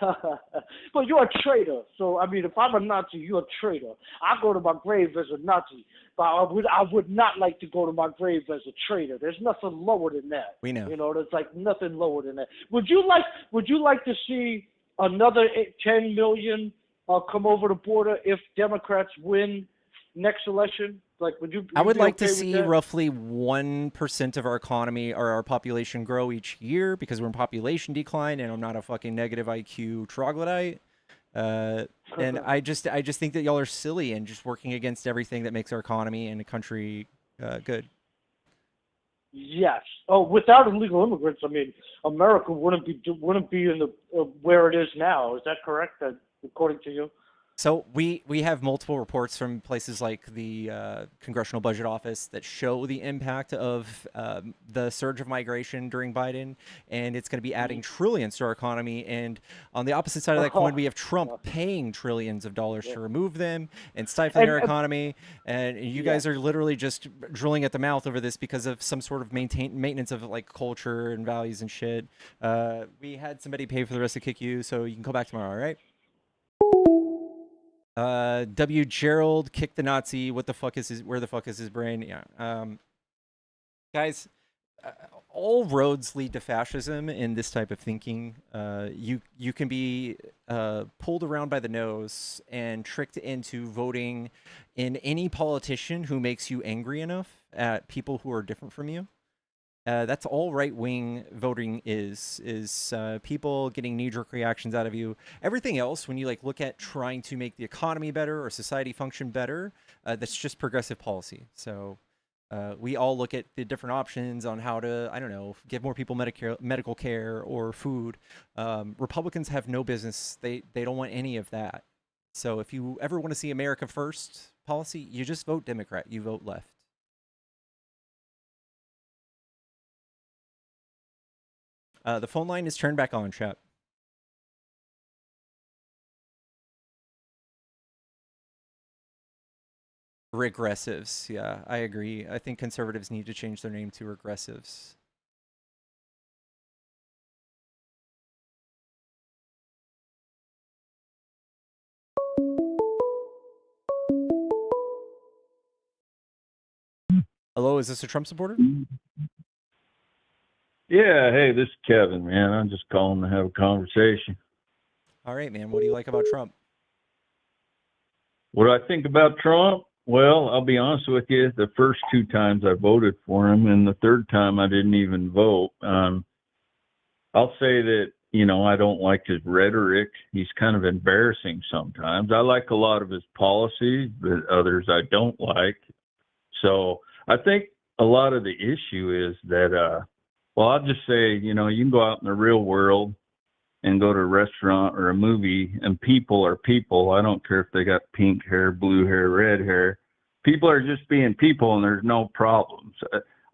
But you're a traitor. So, I mean, if I'm a Nazi, you're a traitor. I go to my grave as a Nazi, but I would not like to go to my grave as a traitor. There's nothing lower than that. We know. You know, there's like nothing lower than that. Would you like to see another 10 million come over the border if Democrats win next election? Like, I would like to see roughly 1% of our economy or our population grow each year because we're in population decline, and I'm not a fucking negative IQ troglodyte. And I just think that y'all are silly and just working against everything that makes our economy and the country good. Yes. Oh, without illegal immigrants, I mean, America wouldn't be in the where it is now. Is that correct? According to you? So we have multiple reports from places like the Congressional Budget Office that show the impact of the surge of migration during Biden, and it's going to be adding trillions to our economy. And on the opposite side of that coin, we have Trump paying trillions of dollars to remove them and stifling our economy. And you guys are literally just drilling at the mouth over this because of some sort of maintenance of like culture and values and shit. We had somebody pay for the rest of Kick You, so you can go back tomorrow, all right? W. Gerald, kick the Nazi. Where the fuck is his brain? Yeah. Guys, all roads lead to fascism in this type of thinking. You can be pulled around by the nose and tricked into voting in any politician who makes you angry enough at people who are different from you. That's all right-wing voting is people getting knee-jerk reactions out of you. Everything else, when you like look at trying to make the economy better or society function better, that's just progressive policy. So we all look at the different options on how to, I don't know, give more people medical care or food. Republicans have no business. They don't want any of that. So if you ever want to see America first policy, you just vote Democrat. You vote left. The phone line is turned back on, chat. Regressives. Yeah, I agree. I think conservatives need to change their name to regressives. Hello, is this a Trump supporter? Yeah, hey, this is Kevin, man. I'm just calling to have a conversation. All right, man. What do you like about Trump? What do I think about Trump? Well, I'll be honest with you. The first two times I voted for him, and the third time I didn't even vote. I'll say that, I don't like his rhetoric. He's kind of embarrassing sometimes. I like a lot of his policies, but others I don't like. So I think a lot of the issue is that, well, I'll just say, you can go out in the real world and go to a restaurant or a movie, and people are people. I don't care if they got pink hair, blue hair, red hair. People are just being people, and there's no problems.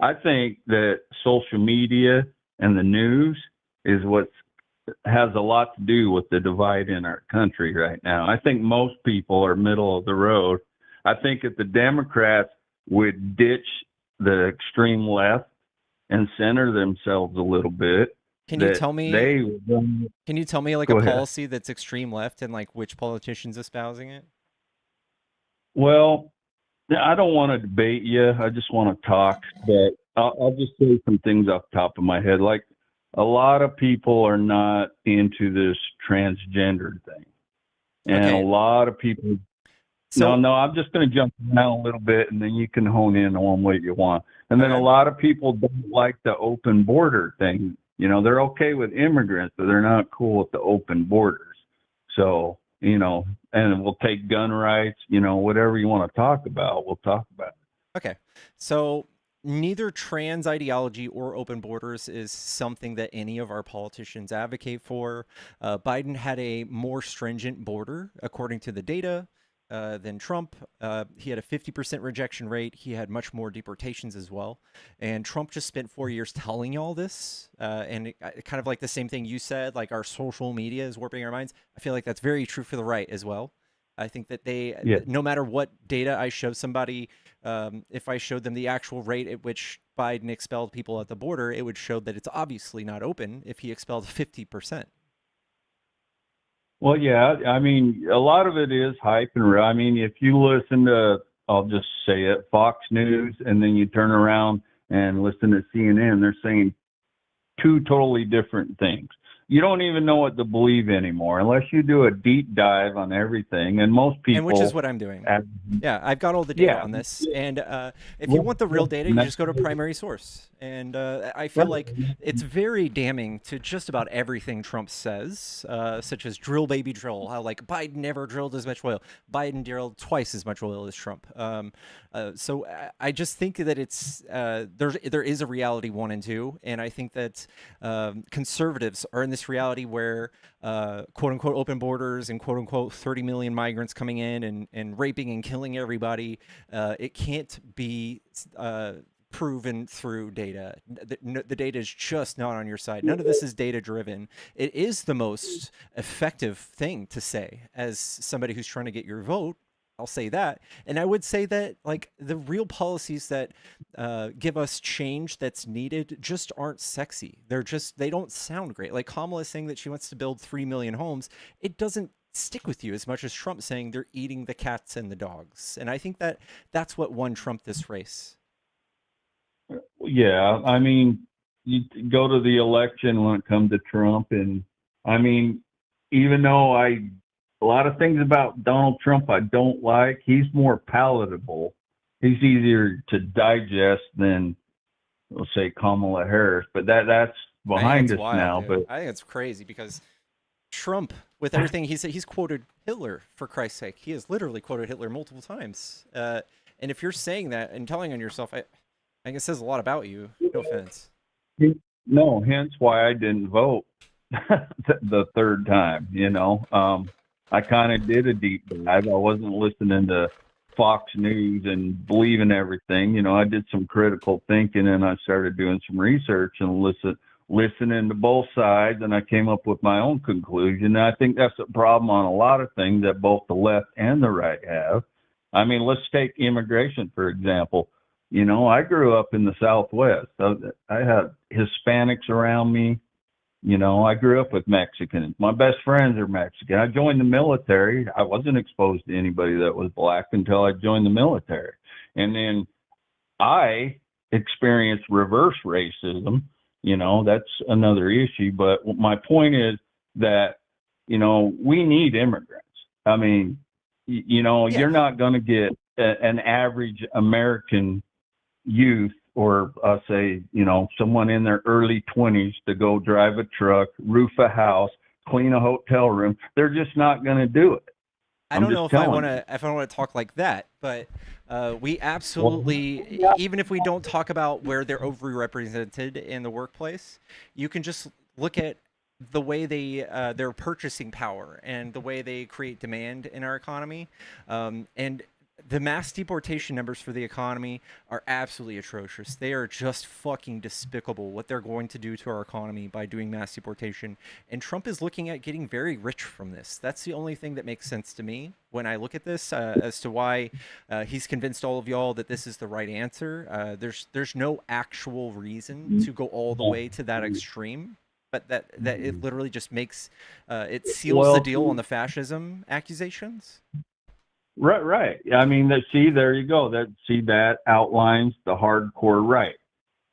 I think that social media and the news is what has a lot to do with the divide in our country right now. I think most people are middle of the road. I think if the Democrats would ditch the extreme left and center themselves a little bit, Can you that tell me? they Can you tell me like a go ahead. policy that's extreme left and like which politicians espousing it? Well, I don't want to debate you. I just want to talk, but I'll just say some things off the top of my head. Like a lot of people are not into this transgender thing, and a Okay, lot of people. No, so no, I'm just going to jump around a little bit, and then you can hone in on what you want. And then a okay, lot of people don't like the open border thing. They're okay with immigrants, but they're not cool with the open borders. So, and we'll take gun rights, whatever you want to talk about, we'll talk about it. okay. So neither trans ideology or open borders is something that any of our politicians advocate for. Biden had a more stringent border, according to the data, than Trump. He had a 50% rejection rate. He had much more deportations as well. And Trump just spent 4 years telling you all this. Kind of like the same thing you said, like our social media is warping our minds. I feel like that's very true for the right as well. I think that Yeah. no matter what data I show somebody, if I showed them the actual rate at which Biden expelled people at the border, it would show that it's obviously not open if he expelled 50%. Well, yeah, I mean, a lot of it is hype I mean, if you listen to, I'll just say it, Fox News, and then you turn around and listen to CNN, they're saying two totally different things. You don't even know what to believe anymore unless you do a deep dive on everything. And most And which is people, what I'm doing. have, Yeah, I've got all the data yeah, on this. And if you well, want the real data, and you that's just go to primary source. And I feel right. like it's very damning to just about everything Trump says, such as drill baby drill. How like Biden never drilled as much oil. Biden drilled twice as much oil as Trump. So I just think that it's there is a reality one and two, and I think that conservatives are in this reality where quote unquote open borders and quote unquote 30 million migrants coming in and raping and killing everybody. It can't be proven through data. The data is just not on your side. None of this is data driven. It is the most effective thing to say as somebody who's trying to get your vote. I'll say that. And I would say that like the real policies that give us change that's needed just aren't sexy. They don't sound great. Like Kamala saying that she wants to build 3 million homes. It doesn't stick with you as much as Trump saying they're eating the cats and the dogs. And I think that that's what won Trump this race. Yeah, I mean, you go to the election when it comes to Trump, and I mean, even though a lot of things about Donald Trump I don't like, he's more palatable. He's easier to digest than, let's say, Kamala Harris, but that's I think behind it's us wild, now. dude. But I think it's crazy because Trump, with everything he said, he's quoted Hitler for Christ's sake. He has literally quoted Hitler multiple times. And if you're saying that and telling on yourself, I think it says a lot about you. No offense. no, hence why I didn't vote the third time. I kind of did a deep dive. I wasn't listening to Fox News and believing everything. I did some critical thinking and I started doing some research and listening to both sides, and I came up with my own conclusion. And I think that's a problem on a lot of things that both the left and the right have. I mean, let's take immigration, for example. I grew up in the Southwest. So I had Hispanics around me. I grew up with Mexicans. My best friends are Mexican. I joined the military. I wasn't exposed to anybody that was black until I joined the military. And then I experienced reverse racism, That's another issue. But my point is that, we need immigrants. I mean, Yeah. you're not going to get an average American youth or say, someone in their early 20s to go drive a truck, roof a house, clean a hotel room. They're just not going to do it. I don't know if I want to talk like that, but we absolutely, even if we don't talk about where they're overrepresented in the workplace, you can just look at the way their purchasing power and the way they create demand in our economy, and the mass deportation numbers for the economy are absolutely atrocious. They are just fucking despicable what they're going to do to our economy by doing mass deportation. And Trump is looking at getting very rich from this. That's the only thing that makes sense to me when I look at this, as to why he's convinced all of y'all that this is the right answer. There's no actual reason to go all the way to that extreme. But that it literally just makes it seals the deal on the fascism accusations. Right. I mean, there you go. That outlines the hardcore right.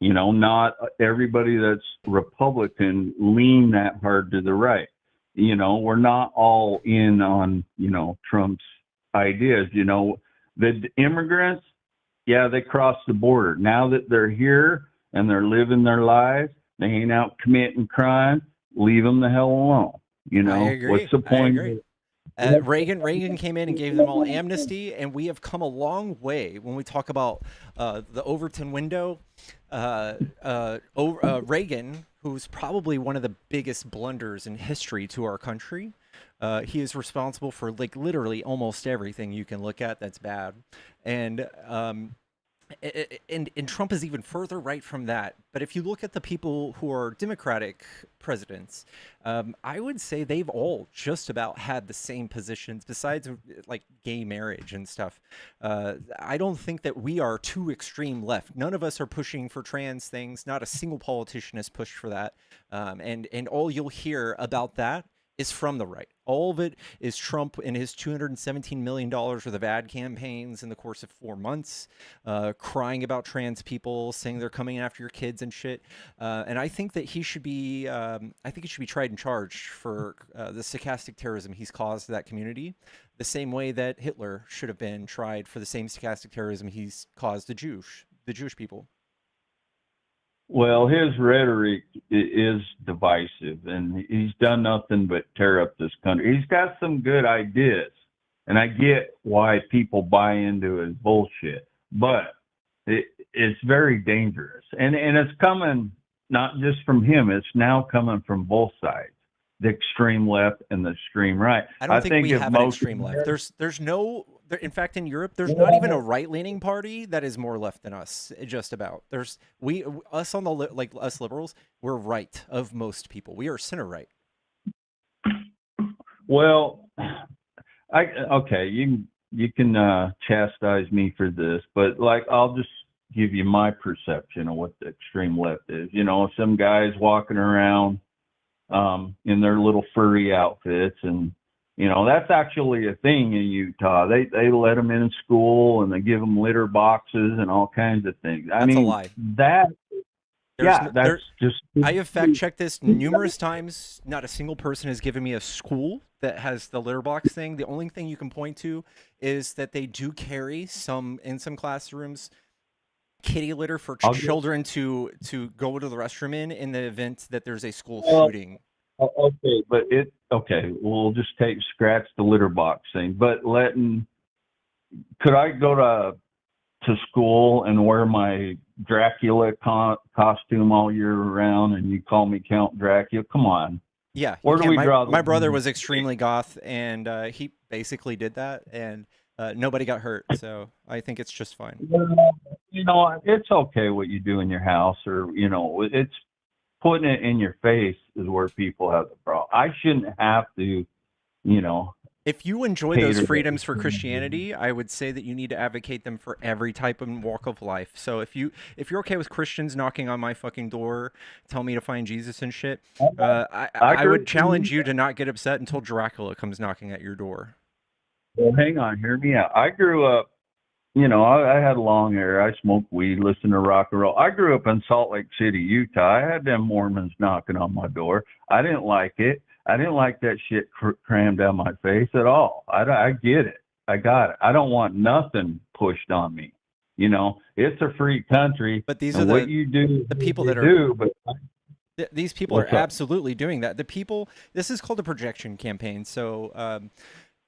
Not everybody that's Republican lean that hard to the right. We're not all in on, Trump's ideas. The immigrants, yeah, they cross the border. Now that they're here and they're living their lives, they ain't out committing crime, leave them the hell alone. I agree. What's the point? I agree. Reagan came in and gave them all amnesty, and we have come a long way when we talk about the Overton window. Reagan, who's probably one of the biggest blunders in history to our country, he is responsible for literally almost everything you can look at that's bad, and Trump is even further right from that. But if you look at the people who are Democratic presidents, I would say they've all just about had the same positions, besides like gay marriage and stuff. I don't think that we are too extreme left. None of us are pushing for trans things. Not a single politician has pushed for that. And all you'll hear about that is from the right. All of it is Trump and his $217 million worth of ad campaigns in the course of 4 months, crying about trans people, saying they're coming after your kids and shit. And I think that he should be, tried and charged for the stochastic terrorism he's caused to that community, the same way that Hitler should have been tried for the same stochastic terrorism he's caused the Jewish people. Well, his rhetoric is divisive, and he's done nothing but tear up this country. He's got some good ideas, and I get why people buy into his bullshit, but it's very dangerous. And it's coming not just from him, it's now coming from both sides, the extreme left and the extreme right. I don't think we have an extreme left. There's no... In fact, in Europe, there's not even a right-leaning party that is more left than us. Just about. Us on the us liberals, we're right of most people. We are center right. Well, okay, you can chastise me for this, but I'll just give you my perception of what the extreme left is. Some guys walking around in their little furry outfits, and that's actually a thing in Utah. They let them in school, and they give them litter boxes and all kinds of things. That's a lie. That's just... I have fact-checked this numerous times. Not a single person has given me a school that has the litter box thing. The only thing you can point to is that they do carry in some classrooms kitty litter for children to go to the restroom in the event that there's a school shooting. Okay, but we'll just scratch the litter box thing. But could I go to school and wear my Dracula costume all year round, and you call me Count Dracula? Come on. Yeah. Where do we draw? My brother was extremely goth, and he basically did that, and nobody got hurt. So I think it's just fine. It's okay what you do in your house, or it's putting it in your face is where people have the problem. I shouldn't have to, If you enjoy those freedoms for Christianity, I would say that you need to advocate them for every type and walk of life. So if you're okay with Christians knocking on my fucking door, tell me to find Jesus and shit, I would challenge you to not get upset until Dracula comes knocking at your door. Well, hang on, hear me out. I grew up I had long hair. I smoked weed, listened to rock and roll. I grew up in Salt Lake City, Utah. I had them Mormons knocking on my door. I didn't like it. I didn't like that shit crammed down my face at all. I get it. I got it. I don't want nothing pushed on me. It's a free country, But these are and what you do, the is people you that are do. But these people are what's up? absolutely doing that. The people, this is called a projection campaign. So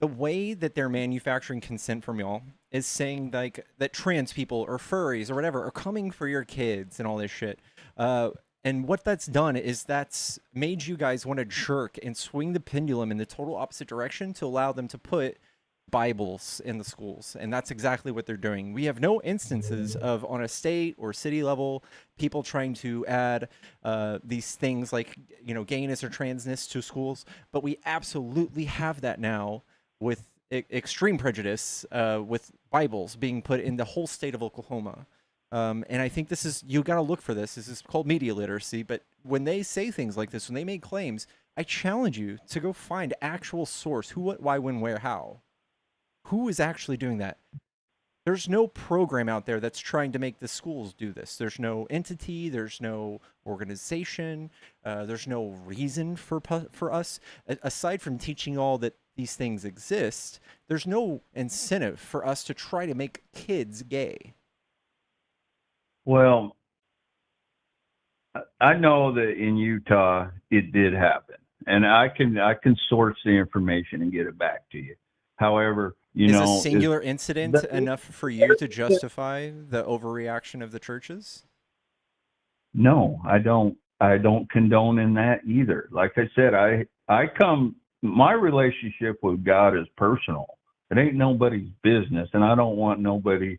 the way that they're manufacturing consent from y'all is saying like that trans people or furries or whatever are coming for your kids and all this shit. And what that's done is that's made you guys want to jerk and swing the pendulum in the total opposite direction to allow them to put Bibles in the schools. And that's exactly what they're doing. We have no instances of on a state or city level people trying to add these things like, gayness or transness to schools. But we absolutely have that now with extreme prejudice with Bibles being put in the whole state of Oklahoma. And I think you got to look for this. This is called media literacy. But when they say things like this, when they make claims, I challenge you to go find actual source, who, what, why, when, where, how. Who is actually doing that? There's no program out there that's trying to make the schools do this. There's no entity. There's no organization. There's no reason for us. Aside from teaching all that these things exist, there's no incentive for us to try to make kids gay. Well, I know that in Utah it did happen, and I can source the information and get it back to you. However, Is a singular incident enough for you to justify the overreaction of the churches? No, I don't. I don't condone in that either. Like I said, my relationship with God is personal. It ain't nobody's business, and I don't want nobody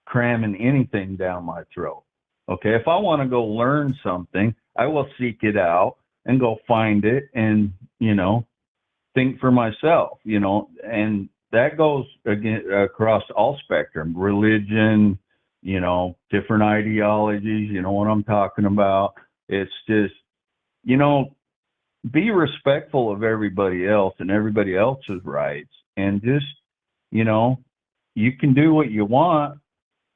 cramming anything down my throat. Okay, if I want to go learn something, I will seek it out and go find it and, think for myself, and that goes again across all spectrum, religion, different ideologies, you know what I'm talking about. It's just, be respectful of everybody else and everybody else's rights, and just, you can do what you want.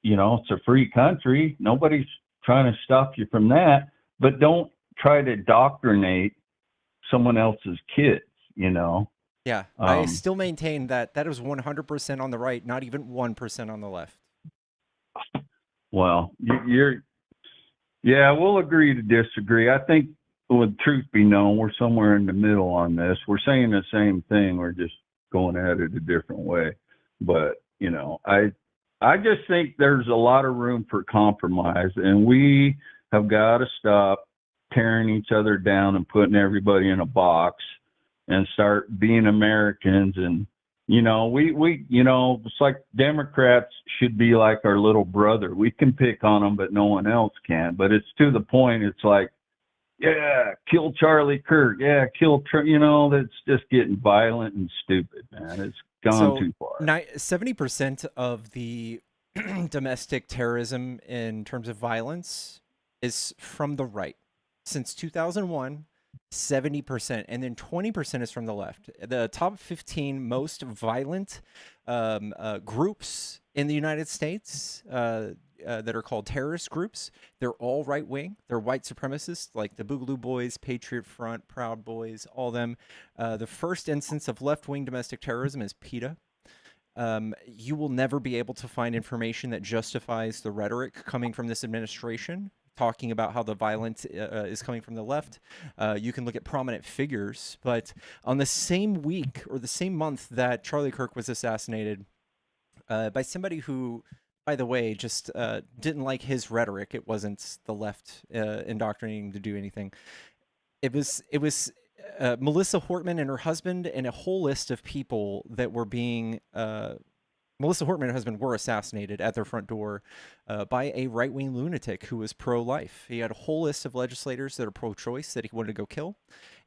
It's a free country. Nobody's trying to stop you from that, but don't try to indoctrinate someone else's kids, Yeah, I still maintain that is 100% on the right, not even 1% on the left. Well, yeah, we'll agree to disagree. I think, with truth be known, we're somewhere in the middle on this. We're saying the same thing. We're just going at it a different way. But, I just think there's a lot of room for compromise, and we have got to stop tearing each other down and putting everybody in a box and start being Americans. And, it's like Democrats should be like our little brother. We can pick on them, but no one else can. But it's to the point, it's like, yeah, kill Charlie Kirk. Yeah, that's just getting violent and stupid, man. It's gone too far. 70% of the domestic terrorism in terms of violence is from the right. Since 2001, 70%, and then 20% is from the left. The top 15 most violent groups in the United States that are called terrorist groups, they're all right wing. They're white supremacists, like the Boogaloo Boys, Patriot Front, Proud Boys, all them. The first instance of left wing domestic terrorism is PETA. You will never be able to find information that justifies the rhetoric coming from this administration, talking about how the violence is coming from the left. You can look at prominent figures, but on the same week or the same month that Charlie Kirk was assassinated by somebody who, by the way, just didn't like his rhetoric. It wasn't the left indoctrinating to do anything. It was Melissa Hortman and her husband and a whole list of people that were being Melissa Hortman and her husband were assassinated at their front door by a right-wing lunatic who was pro-life. He had a whole list of legislators that are pro-choice that he wanted to go kill.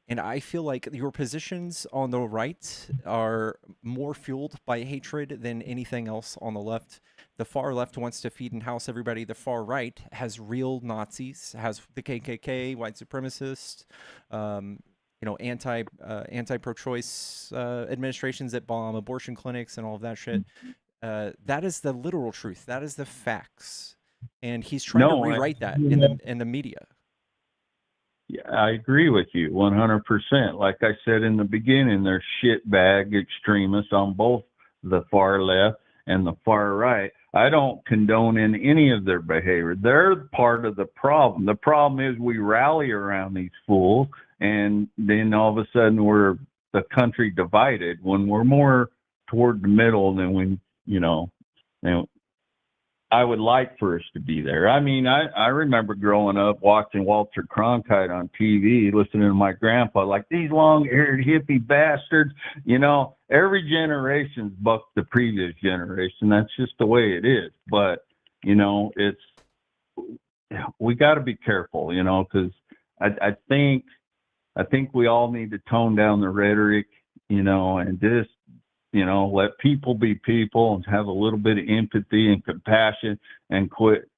And I feel like your positions on the right are more fueled by hatred than anything else on the left. The far left wants to feed and house everybody. The far right has real Nazis, has the KKK, white supremacists, anti-pro-choice administrations that bomb abortion clinics and all of that shit. That is the literal truth. That is the facts, and he's trying to No, rewrite that in the media. yeah, I agree with you 100%. Like I said in the beginning, there's shitbag extremists on both the far left and the far right. I don't condone in any of their behavior. They're part of the problem. The problem is we rally around these fools, and then all of a sudden we're the country divided when we're more toward the middle than when, I would like for us to be there. I mean, I remember growing up watching Walter Cronkite on TV, listening to my grandpa, like these long-haired hippie bastards. Every generation's bucked the previous generation. That's just the way it is. But, we got to be careful, because I think we all need to tone down the rhetoric, and just let people be people and have a little bit of empathy and compassion and quit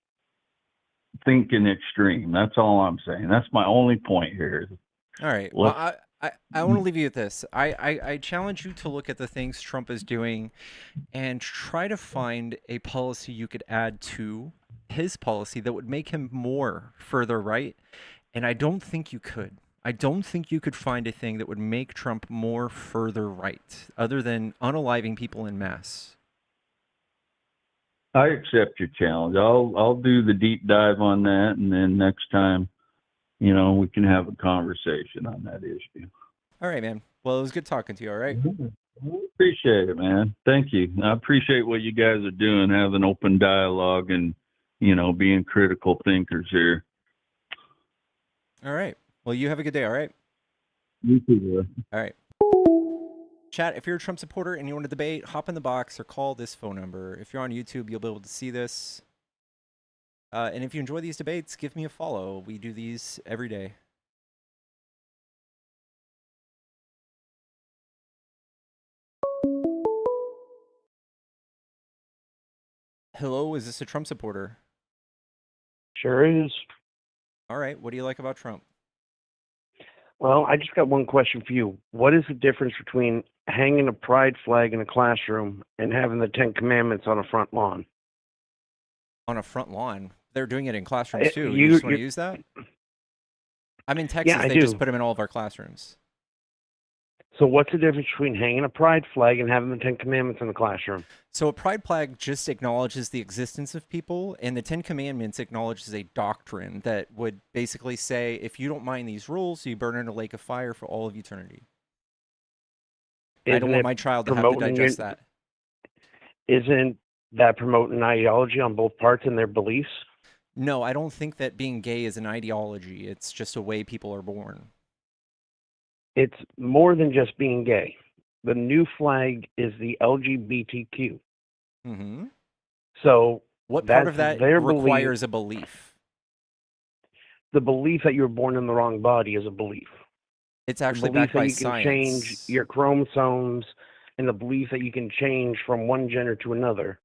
thinking extreme. That's all I'm saying. That's my only point here. All right. Well, I want to leave you with this. I challenge you to look at the things Trump is doing and try to find a policy you could add to his policy that would make him more further right. And I don't think you could. I don't think you could find a thing that would make Trump more further right, other than unaliving people in mass. I accept your challenge. I'll do the deep dive on that, and then next time, we can have a conversation on that issue. All right, man. Well, it was good talking to you. All right. Appreciate it, man. Thank you. I appreciate what you guys are doing, having open dialogue and, being critical thinkers here. All right. Well, you have a good day. All right. You too, bro. All right. Chat, if you're a Trump supporter and you want to debate, hop in the box or call this phone number. If you're on YouTube, you'll be able to see this. And if you enjoy these debates, give me a follow. We do these every day. Hello, is this a Trump supporter? Sure is. All right. What do you like about Trump? Well, I just got one question for you. What is the difference between hanging a pride flag in a classroom and having the 10 Commandments on a front lawn? On a front lawn? They're doing it in classrooms too. You You just want to use that? I'm in Texas. Yeah, I they do. just put them in all of our classrooms. So what's the difference between hanging a pride flag and having the 10 Commandments in the classroom? So a pride flag just acknowledges the existence of people, and the 10 Commandments acknowledges a doctrine that would basically say, if you don't mind these rules, you burn in a lake of fire for all of eternity. I don't want my child to have to digest that. Isn't that promoting an ideology on both parts and their beliefs? No, I don't think that being gay is an ideology. It's just a way people are born. It's more than just being gay. The new flag is the LGBTQ. Mm-hmm. So what part of that requires a belief? The belief that you were born in the wrong body is a belief. It's actually backed by science. The belief that you can change your chromosomes, and the belief that you can change from one gender to another.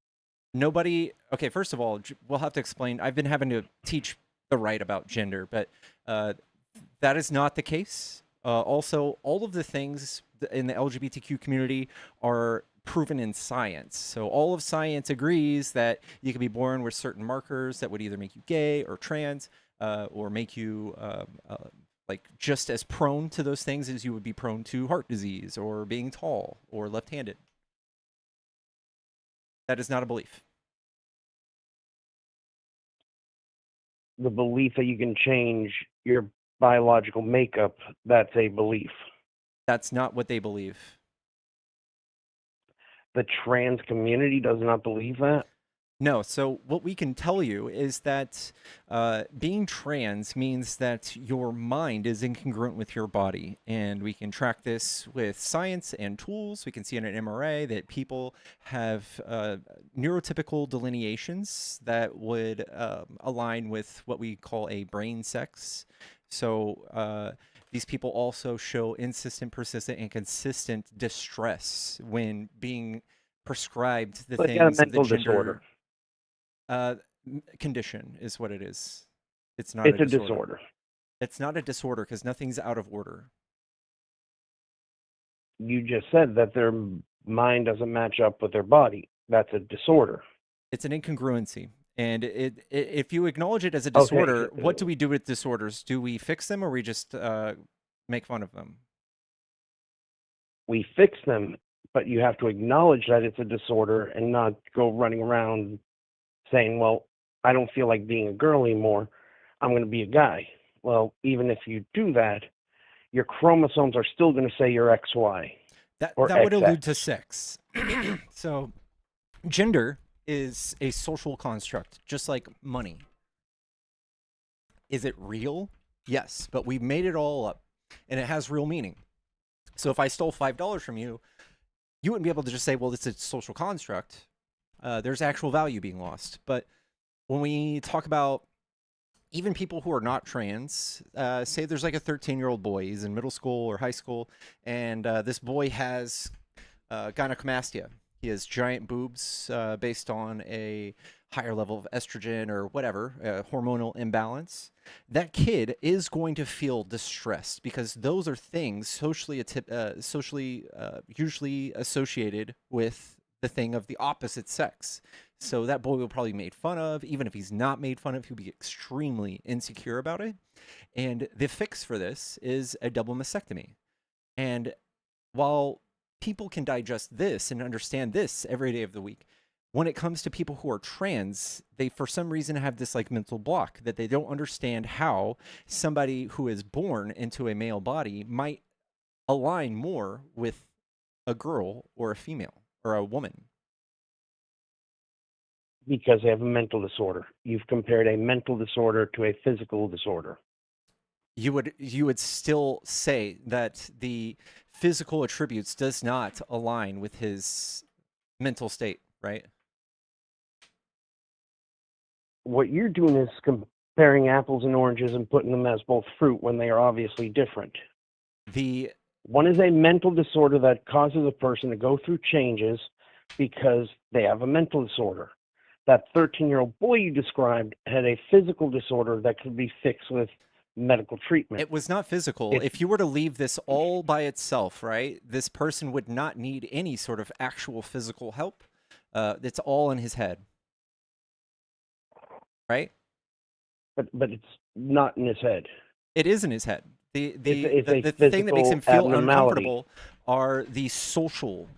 Nobody. Okay, first of all, we'll have to explain. I've been having to teach the right about gender, but that is not the case. Also, all of the things in the LGBTQ community are proven in science. So all of science agrees that you can be born with certain markers that would either make you gay or trans, or make you like just as prone to those things as you would be prone to heart disease or being tall or left-handed. That is not a belief. The belief that you can change your biological makeup, that's a belief. That's not what they believe. The trans community does not believe that? No. So what we can tell you is that being trans means that your mind is incongruent with your body. And we can track this with science and tools. We can see in an MRI that people have neurotypical delineations that would align with what we call a brain sex. So these people also show insistent, persistent, and consistent distress when being prescribed the things of the gender disorder. Condition is what it is. It's not. It's a disorder. It's not a disorder because nothing's out of order. You just said that their mind doesn't match up with their body. That's a disorder. It's an incongruency. And if you acknowledge it as a Okay, disorder, what do we do with disorders? Do we fix them or we just make fun of them? we fix them, but you have to acknowledge that it's a disorder and not go running around saying, well, I don't feel like being a girl anymore. I'm going to be a guy. Well, even if you do that, your chromosomes are still going to say you're XY That or would allude to XX. sex. So gender is a social construct, just like money. Is it real? Yes, but we made it all up, and it has real meaning. So if I stole $5 from you, you wouldn't be able to just say, well, it's a social construct. There's actual value being lost. But when we talk about even people who are not trans, say there's like a 13-year-old boy, he's in middle school or high school, and this boy has gynecomastia. He has giant boobs based on a higher level of estrogen or whatever, hormonal imbalance. That kid is going to feel distressed because those are things socially usually associated with the thing of the opposite sex. So that boy will probably be made fun of. Even if he's not made fun of, he'll be extremely insecure about it. And the fix for this is a double mastectomy. And while people can digest this and understand this every day of the week, when it comes to people who are trans, they for some reason have this like mental block that they don't understand how somebody who is born into a male body might align more with a girl or a female or a woman. Because they have a mental disorder. You've compared a mental disorder to a physical disorder. You would still say that the physical attributes does not align with his mental state, right? What you're doing is comparing apples and oranges and putting them as both fruit when they are obviously different. The One is a mental disorder that causes a person to go through changes because they have a mental disorder. That 13-year-old boy you described had a physical disorder that could be fixed with medical treatment. It was not physical. If you were to leave this all by itself, right, this person would not need any sort of actual physical help. It's all in his head, right? But it's not in his head. It is in his head. It's The thing that makes him feel abnormality. uncomfortable are the social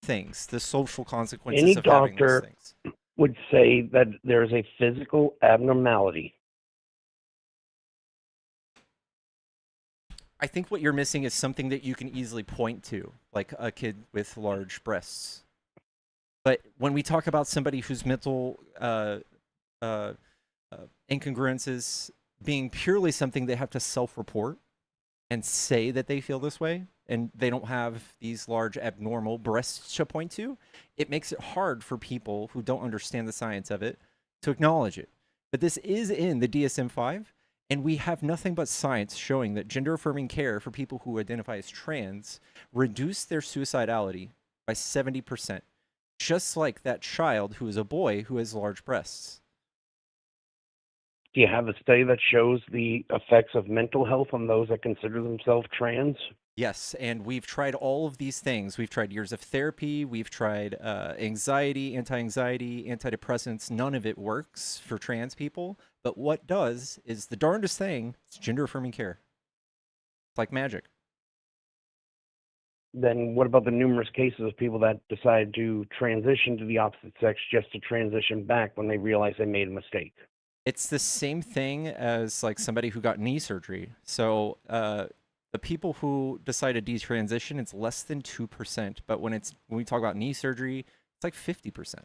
things, the social consequences Any of having those doctor things. would say that there's a physical abnormality. I think what you're missing is something that you can easily point to, like a kid with large breasts. But when we talk about somebody whose mental incongruences being purely something they have to self-report and say that they feel this way, and they don't have these large abnormal breasts to point to, it makes it hard for people who don't understand the science of it to acknowledge it. But this is in the DSM-5, and we have nothing but science showing that gender-affirming care for people who identify as trans reduce their suicidality by 70%, just like that child who is a boy who has large breasts. Do you have a study that shows the effects of mental health on those that consider themselves trans? Yes, and we've tried all of these things. We've tried years of therapy. We've tried anxiety, anti-anxiety, antidepressants. None of it works for trans people. But what does is the darndest thing. It's gender-affirming care. It's like magic. Then what about the numerous cases of people that decide to transition to the opposite sex just to transition back when they realize they made a mistake? It's the same thing as like somebody who got knee surgery. So the people who decide to detransition, it's less than 2%. But when we talk about knee surgery, it's like 50%.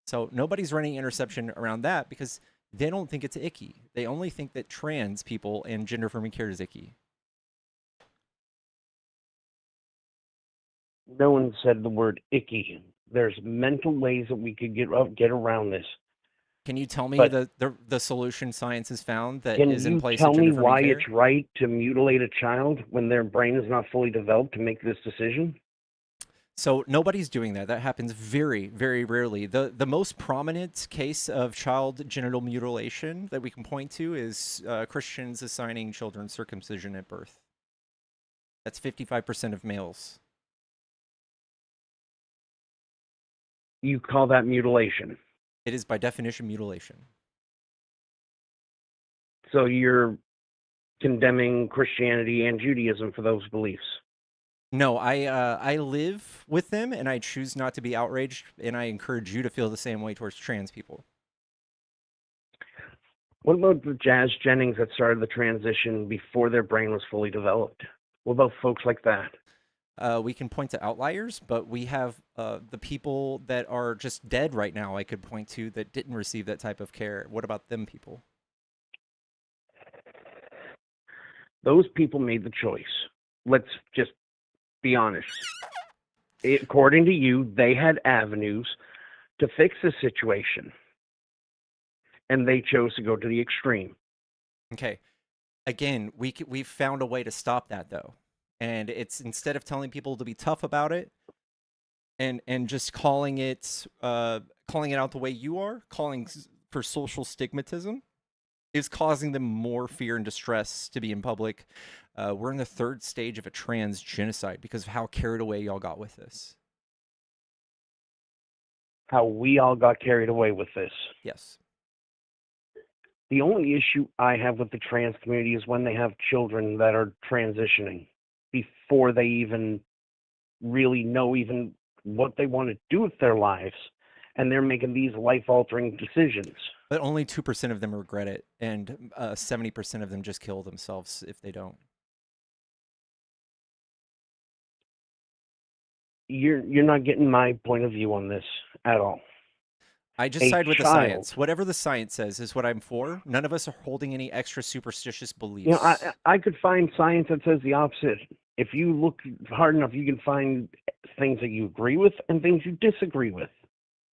So nobody's running interception around that because they don't think it's icky. They only think that trans people and gender affirming care is icky. No one said the word icky. There's mental ways that we could get around this. Can you tell me But the solution science has found that can is in you place tell at me gender why affirming care? it's right to mutilate a child when their brain is not fully developed to make this decision? So nobody's doing that. That happens very, very rarely. The most prominent case of child genital mutilation that we can point to is Christians assigning children circumcision at birth. That's 55% of males. You call that mutilation. It is by definition mutilation. So you're condemning Christianity and Judaism for those beliefs. No, I live with them, and I choose not to be outraged, and I encourage you to feel the same way towards trans people. What about the Jazz Jennings that started the transition before their brain was fully developed? What about folks like that? We can point to outliers, but we have the people that are just dead right now I could point to that didn't receive that type of care. What about them people? Those people made the choice. Let's just be honest. According to you, they had avenues to fix the situation, and they chose to go to the extreme. Okay. Again, we've found a way to stop that, though. And it's instead of telling people to be tough about it and just calling it out the way you are, calling for social stigmatism, is causing them more fear and distress to be in public. We're in the third stage of a trans genocide because of how carried away y'all got with this. How we all got carried away with this. Yes. The only issue I have with the trans community is when they have children that are transitioning before they even really know even what they want to do with their lives, and they're making these life-altering decisions. But only 2% of them regret it, and 70% of them just kill themselves if they don't. You're not getting my point of view on this at all. I just A side with the child. science. Whatever the science says is what I'm for. None of us are holding any extra superstitious beliefs. You know, I could find science that says the opposite. If you look hard enough, you can find things that you agree with and things you disagree with.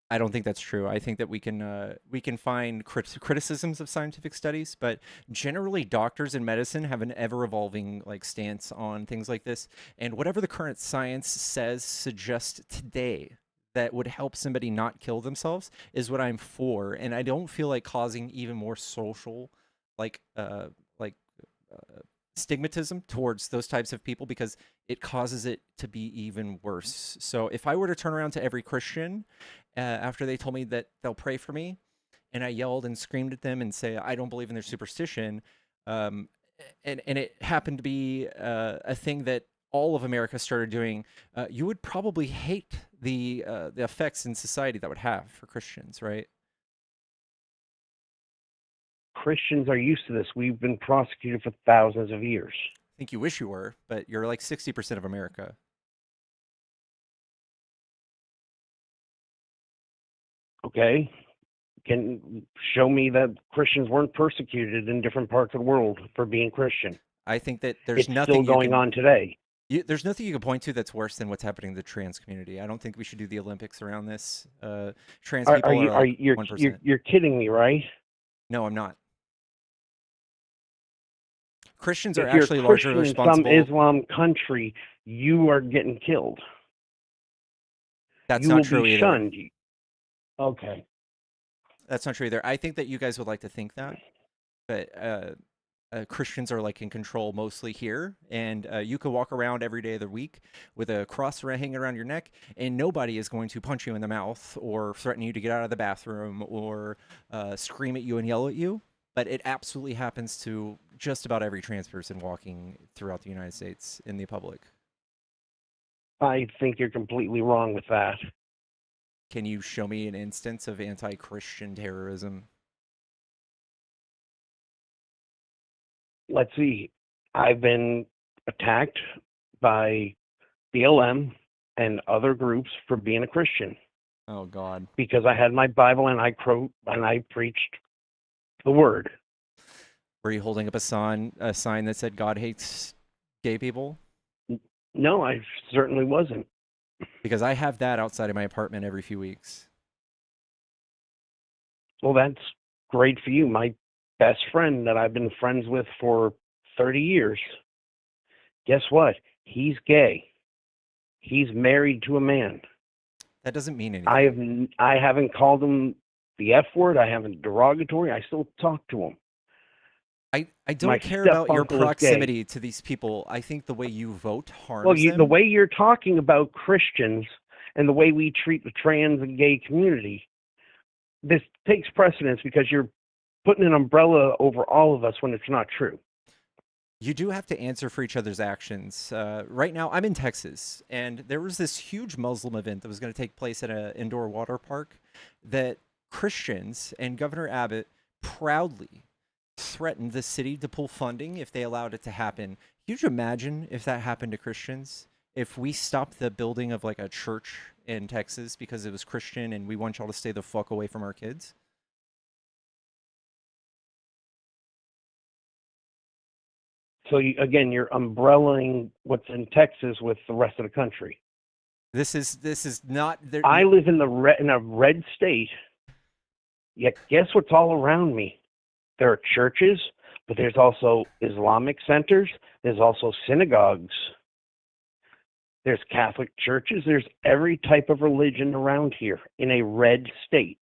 I don't think that's true. I think that we can find criticisms of scientific studies, but generally doctors in medicine have an ever-evolving like stance on things like this. And whatever the current science says suggests today that would help somebody not kill themselves is what I'm for. And I don't feel like causing even more social stigmatism towards those types of people because it causes it to be even worse. So if I were to turn around to every Christian after they told me that they'll pray for me, and I yelled and screamed at them and say I don't believe in their superstition, and it happened to be a thing that all of America started doing, you would probably hate the effects in society that would have for Christians, right? Christians are used to this. We've been prosecuted for thousands of years. I think you wish you were, but you're like 60% of America. Okay? Can show me that Christians weren't persecuted in different parts of the world for being Christian. I think that there's It's nothing still going on today. There's nothing you can point to that's worse than what's happening in the trans community. I don't think we should do the Olympics around this. Trans people are like 1%. You're kidding me, right? No, I'm not. Christians are If you're actually Christian largely in some responsible. Islam country, you are getting killed. That's you not will true be either. shunned. Okay. That's not true either. I think that you guys would like to think that, but Christians are like in control mostly here, and you could walk around every day of the week with a cross hanging around your neck, and nobody is going to punch you in the mouth or threaten you to get out of the bathroom or scream at you and yell at you. But it absolutely happens to just about every trans person walking throughout the United States in the public. I think you're completely wrong with that. Can you show me an instance of anti-Christian terrorism? Let's see. I've been attacked by BLM and other groups for being a Christian Oh God. because I had my Bible and I preached the word. Were you holding up a sign that said God hates gay people? No, I certainly wasn't. Because I have that outside of my apartment every few weeks. Well, that's great for you. My best friend that I've been friends with for 30 years, guess what? He's gay. He's married to a man. That doesn't mean anything. I haven't called him the F word. I haven't derogatory. I still talk to him. I don't My care about your step-uncle is gay. proximity to these people. I think the way you vote harms Well, them. the way you're talking about Christians and the way we treat the trans and gay community, this takes precedence because you're putting an umbrella over all of us when it's not true. You do have to answer for each other's actions. Right now, I'm in Texas, and there was this huge Muslim event that was going to take place at an indoor water park that Christians and Governor Abbott proudly threatened the city to pull funding if they allowed it to happen. Can you imagine if that happened to Christians? If we stopped the building of like a church in Texas because it was Christian and we want y'all to stay the fuck away from our kids? So again, you're umbrellaing what's in Texas with the rest of the country. This is not. I live in a red state. Yet guess what's all around me? There are churches, but there's also Islamic centers. There's also synagogues. There's Catholic churches. There's every type of religion around here in a red state.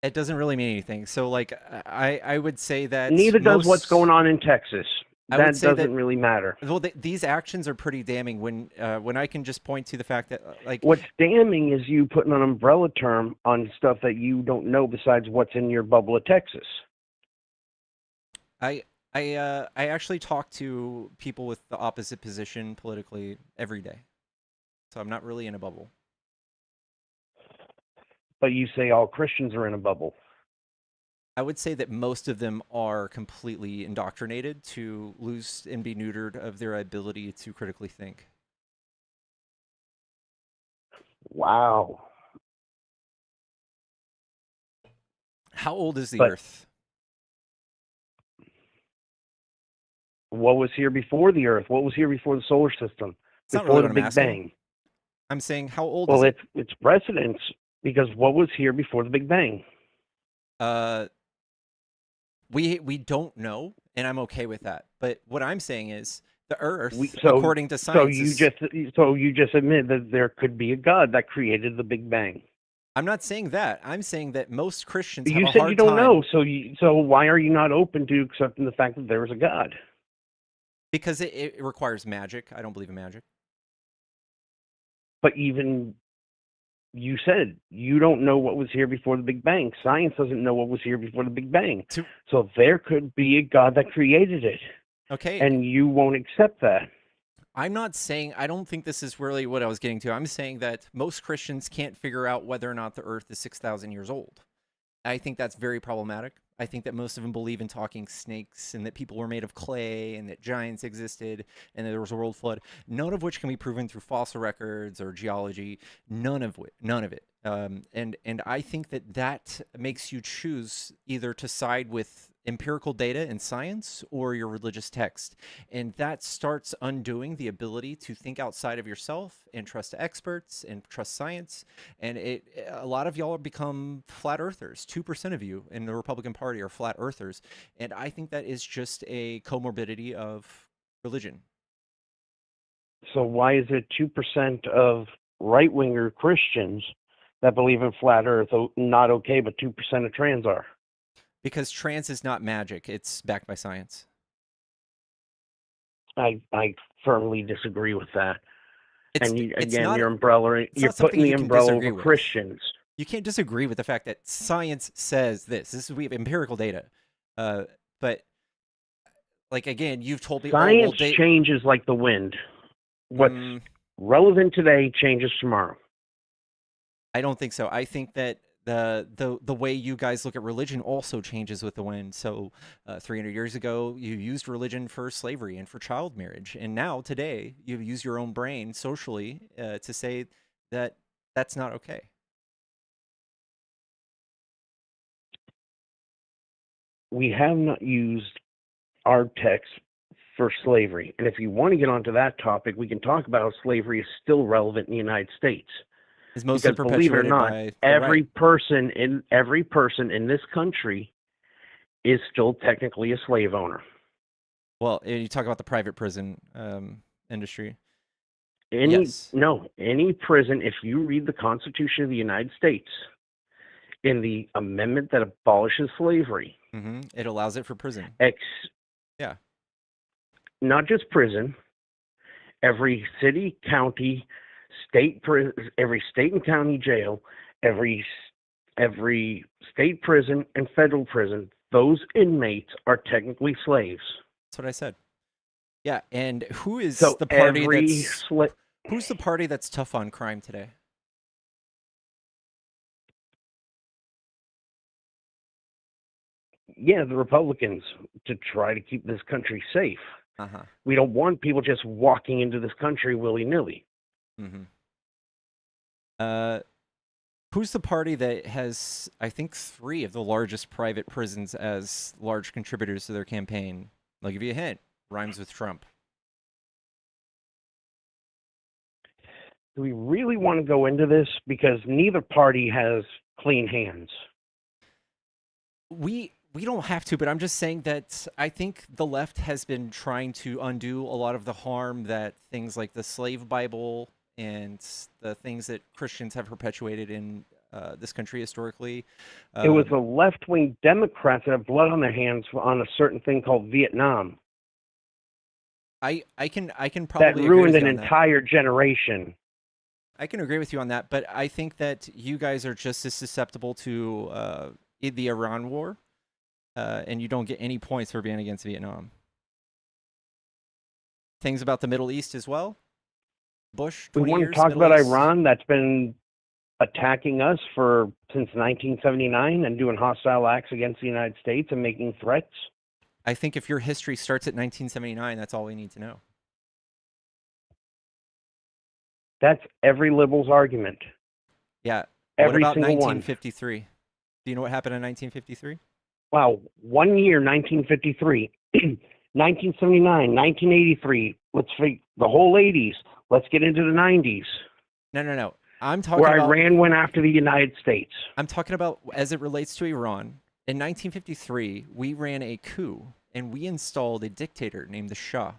It doesn't really mean anything. So, like, I would say that neither does what's going on in Texas. That doesn't really matter. Well, these actions are pretty damning when I can just point to the fact that, like, what's damning is you putting an umbrella term on stuff that you don't know besides what's in your bubble of Texas. I actually talk to people with the opposite position politically every day, so I'm not really in a bubble. But you say all Christians are in a bubble. I would say that most of them are completely indoctrinated to lose and be neutered of their ability to critically think. Wow. How old is the Earth? What was here before the Earth? What was here before the solar system? It's not before really the what I'm Big asking. Bang? I'm saying how old is it? Well, it's precedence because what was here before the Big Bang? We don't know, and I'm okay with that. But what I'm saying is the Earth, according to science, so you just admit that there could be a God that created the Big Bang. I'm not saying that. I'm saying that most Christians have you a said hard you don't time. know, so why are you not open to accepting the fact that there is a God? Because it requires magic. I don't believe in magic. But even you said you don't know what was here before the Big Bang. Science doesn't know what was here before the Big Bang. So there could be a God that created it. Okay. And you won't accept that. I'm not saying, I don't think this is really what I was getting to. I'm saying that most Christians can't figure out whether or not the Earth is 6,000 years old. I think that's very problematic. I think that most of them believe in talking snakes and that people were made of clay and that giants existed and that there was a world flood, none of which can be proven through fossil records or geology, none of it. And I think that makes you choose either to side with empirical data and science or your religious text. And that starts undoing the ability to think outside of yourself and trust experts and trust science. And a lot of y'all become flat earthers. 2% of you in the Republican Party are flat earthers. And I think that is just a comorbidity of religion. So why is it 2% of right-winger Christians that believe in flat earth not okay, but 2% of trans are? Because trans is not magic. It's backed by science. I firmly disagree with that. You're putting the umbrella over Christians. You can't disagree with the fact that science says this. We have empirical data. But, like, again, you've told me... Science changes like the wind. What's relevant today changes tomorrow. I don't think so. I think that the way you guys look at religion also changes with the wind. So 300 years ago, you used religion for slavery and for child marriage. And now, today, you use your own brain socially to say that that's not okay. We have not used our text for slavery. And if you want to get onto that topic, we can talk about how slavery is still relevant in the United States. Is mostly because believe it or not, every right. person in this country is still technically a slave owner. Well, you talk about the private prison industry. Any prison, if you read the Constitution of the United States, in the amendment that abolishes slavery, it allows it for prison. Not just prison, every city, county, every state and county jail, every state prison and federal prison, those inmates are technically slaves. That's what I said. Yeah, and who is So the party every who's the party that's tough on crime today? the Republicans, to try to keep this country safe. Uh-huh. We don't want people just walking into this country willy-nilly. Mm-hmm. Who's the party that has, I think, 3 of the largest private prisons as large contributors to their campaign? I'll give you a hint. Rhymes with Trump. Do we really want to go into this? Because neither party has clean hands. We don't have to, but I'm just saying that I think the left has been trying to undo a lot of the harm that things like the slave Bible and the things that Christians have perpetuated in this country historically. It was the left-wing Democrats that have blood on their hands on a certain thing called Vietnam. I can probably that ruined an agree with you on entire generation. I can agree with you on that, but I think that you guys are just as susceptible to the Iran war, and you don't get any points for being against Vietnam. Things about the Middle East as well. Bush, 20 We want years, to talk Middle about East. Iran that's been attacking us since 1979 and doing hostile acts against the United States and making threats. I think if your history starts at 1979, that's all we need to know. That's every liberal's argument. Yeah. Every what about single 1953? Do you know what happened in 1953? Wow, 1 year, 1953, 1979, 1983. Let's figure the whole 80s. Let's get into the 90s. No. I'm talking where about Iran went after the United States. I'm talking about as it relates to Iran. In 1953, we ran a coup and we installed a dictator named the Shah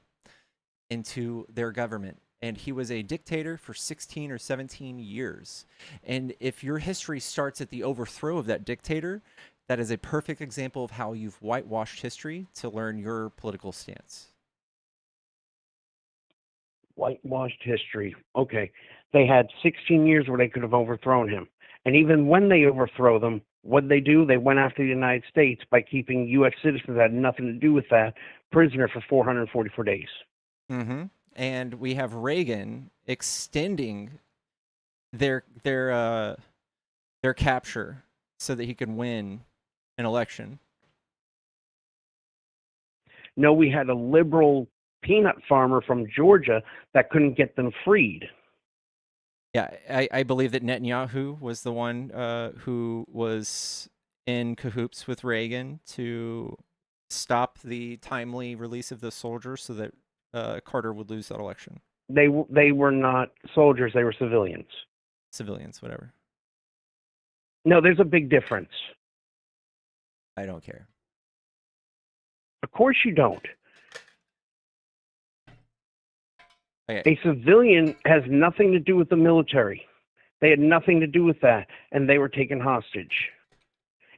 into their government. And he was a dictator for 16 or 17 years. And if your history starts at the overthrow of that dictator, that is a perfect example of how you've whitewashed history to learn your political stance. Whitewashed history. Okay. They had 16 years where they could have overthrown him. And even when they overthrow them, what they do? They went after the United States by keeping U.S. citizens that had nothing to do with that prisoner for 444 days. Mm-hmm. And we have Reagan extending their capture so that he could win an election. No, we had a liberal peanut farmer from Georgia that couldn't get them freed. Yeah, I believe that Netanyahu was the one who was in cahoots with Reagan to stop the timely release of the soldiers so that Carter would lose that election. They were not soldiers, they were civilians. Civilians, whatever. No, there's a big difference. I don't care. Of course you don't. Okay. A civilian has nothing to do with the military. They had nothing to do with that, and they were taken hostage.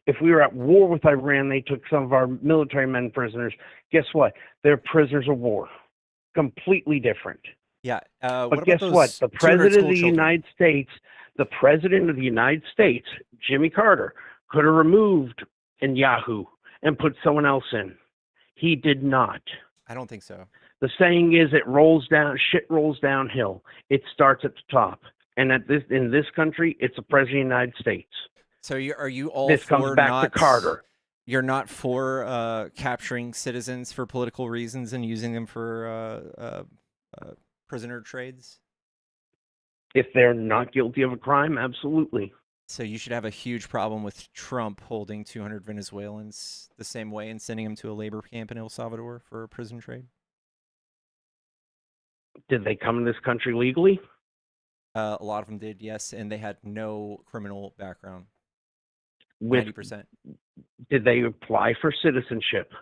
If we were at war with Iran, they took some of our military men prisoners. Guess what? They're prisoners of war. Completely different. Yeah. But guess what? The president of the United States, Jimmy Carter, could have removed Yahoo and put someone else in. He did not. I don't think so. The saying is, shit rolls downhill. It starts at the top. And in this country, it's the president of the United States. So are you all this for comes back to Carter? You're not for capturing citizens for political reasons and using them for prisoner trades? If they're not guilty of a crime, absolutely. So you should have a huge problem with Trump holding 200 Venezuelans the same way and sending them to a labor camp in El Salvador for a prison trade? Did they come to this country legally? A lot of them did, yes, and they had no criminal background. 90%. Did they apply for citizenship?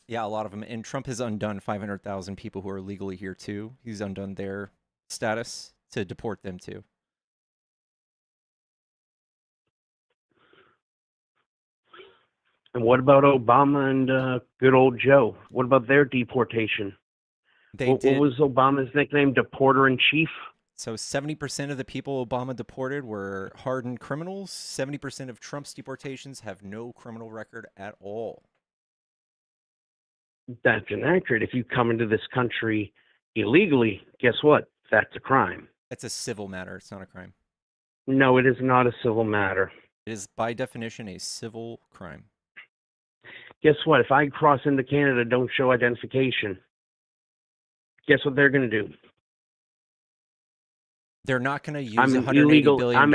Yeah, a lot of them. And Trump has undone 500,000 people who are legally here too. He's undone their status to deport them too. And what about Obama and good old Joe? What about their deportation? What was Obama's nickname? Deporter in chief? So 70% of the people Obama deported were hardened criminals. 70% of Trump's deportations have no criminal record at all. That's inaccurate. If you come into this country illegally, guess what? That's a crime. It's a civil matter. It's not a crime. No, it is not a civil matter. It is by definition a civil crime. Guess what? If I cross into Canada, don't show identification, guess what they're going to do? They're not going to use I'm an $180 illegal. billion. I'm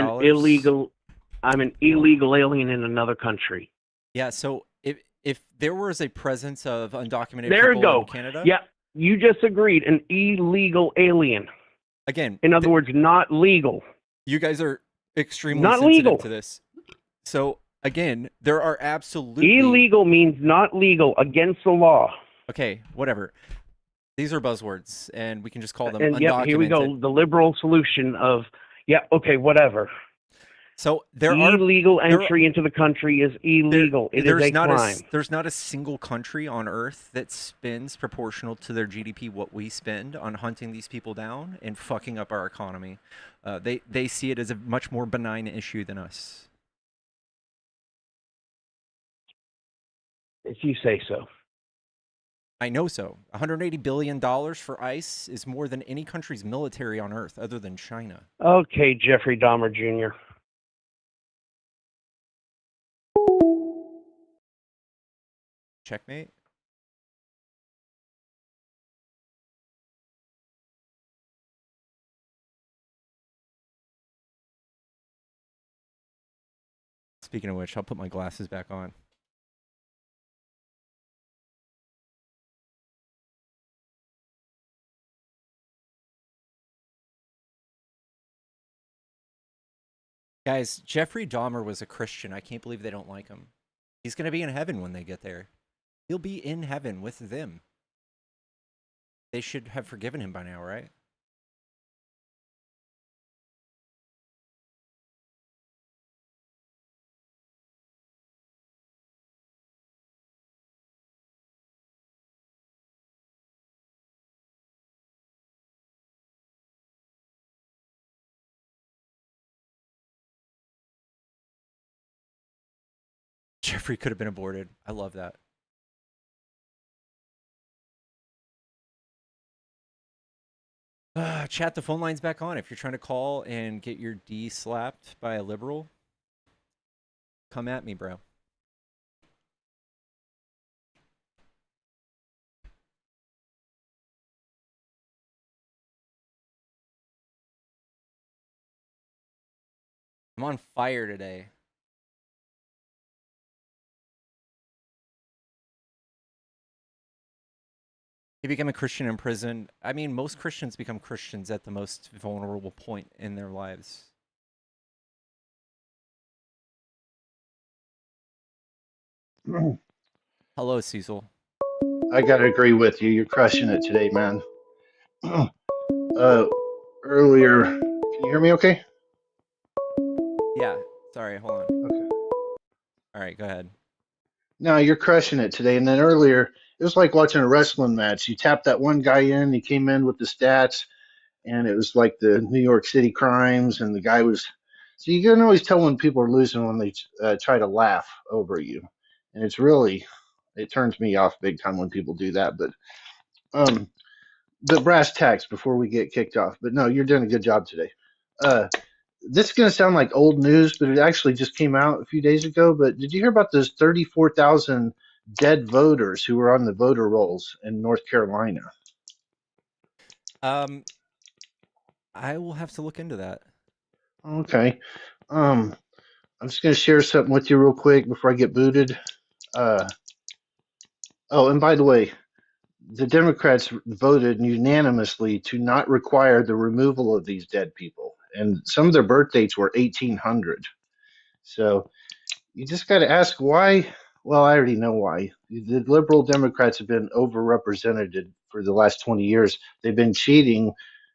an illegal alien in another country. Yeah. So if there was a presence of undocumented There people you go. in Canada, Yeah, you just agreed. An illegal alien. again, In other words, not legal. you guys are extremely Not sensitive legal. to this. So again, there are absolutely Illegal means not legal, against the law. Okay, whatever. These are buzzwords, and we can just call them And undocumented. yep, here we go. The liberal solution of, yeah, okay, whatever. So there Illegal entry into the country is illegal. It is a crime. There's not a single country on earth that spends proportional to their GDP what we spend on hunting these people down and fucking up our economy. They see it as a much more benign issue than us. If you say so. I know so. $180 billion for ICE is more than any country's military on earth other than China. Okay, Jeffrey Dahmer Jr. Checkmate. Speaking of which, I'll put my glasses back on. Guys, Jeffrey Dahmer was a Christian. I can't believe they don't like him. He's going to be in heaven when they get there. He'll be in heaven with them. They should have forgiven him by now, right? Jeffrey could have been aborted. I love that. Chat, the phone line's back on. If you're trying to call and get your D slapped by a liberal, come at me, bro. I'm on fire today. He became a Christian in prison. I mean, most Christians become Christians at the most vulnerable point in their lives. Hello, Cecil. I gotta agree with you. You're crushing it today, man. Earlier, can you hear me okay? Yeah, sorry, hold on. Okay. All right, go ahead. No, you're crushing it today. And then earlier, it was like watching a wrestling match. You tapped that one guy in, he came in with the stats, and it was like the New York City crimes, and the guy was. So you can always tell when people are losing when they try to laugh over you, and it turns me off big time when people do that. But the brass tacks before we get kicked off. But no, you're doing a good job today. This is going to sound like old news, but it actually just came out a few days ago. But did you hear about those 34,000 dead voters who were on the voter rolls in North Carolina? I will have to look into that. Okay. I'm just going to share something with you real quick before I get booted. And by the way, the Democrats voted unanimously to not require the removal of these dead people. And some of their birth dates were 1800. So you just got to ask why. Well, I already know why. The liberal Democrats have been overrepresented for the last 20 years. They've been cheating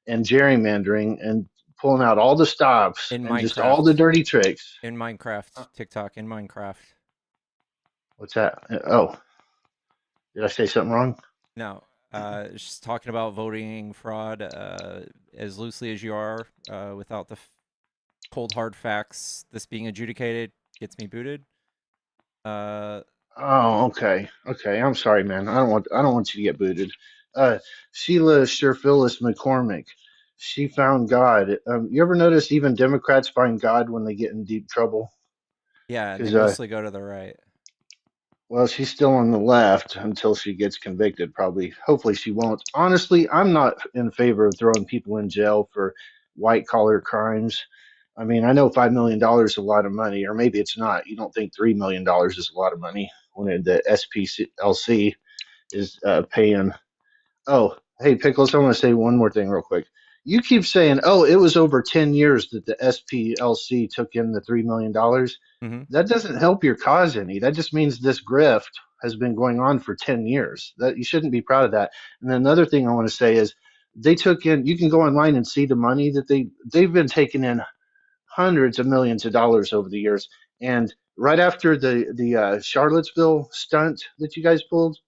and gerrymandering and pulling out all the stops In and just Minecraft. all the dirty tricks. In Minecraft, TikTok, in Minecraft. What's that? Oh, did I say something wrong? No, Just talking about voting fraud as loosely as you are, without the cold hard facts. This being adjudicated gets me booted. Oh, okay. Okay. I'm sorry, man. I don't want you to get booted. Sheila Sherphyllis McCormick. She found God. You ever notice even Democrats find God when they get in deep trouble? Yeah, and they Because mostly go to the right. well, she's still on the left until she gets convicted, probably. Hopefully, she won't. Honestly, I'm not in favor of throwing people in jail for white collar crimes. I mean, I know $5 million is a lot of money, or maybe it's not. You don't think $3 million is a lot of money when the SPLC is paying. Oh, hey, Pickles, I want to say one more thing real quick. You keep saying, oh, it was over 10 years that the SPLC took in the $3 million. Mm-hmm. That doesn't help your cause any. That just means this grift has been going on for 10 years. That you shouldn't be proud of that. And then another thing I want to say is they took in, you can go online and see the money that they've been taking in hundreds of millions of dollars over the years. And right after the Charlottesville stunt that you guys pulled,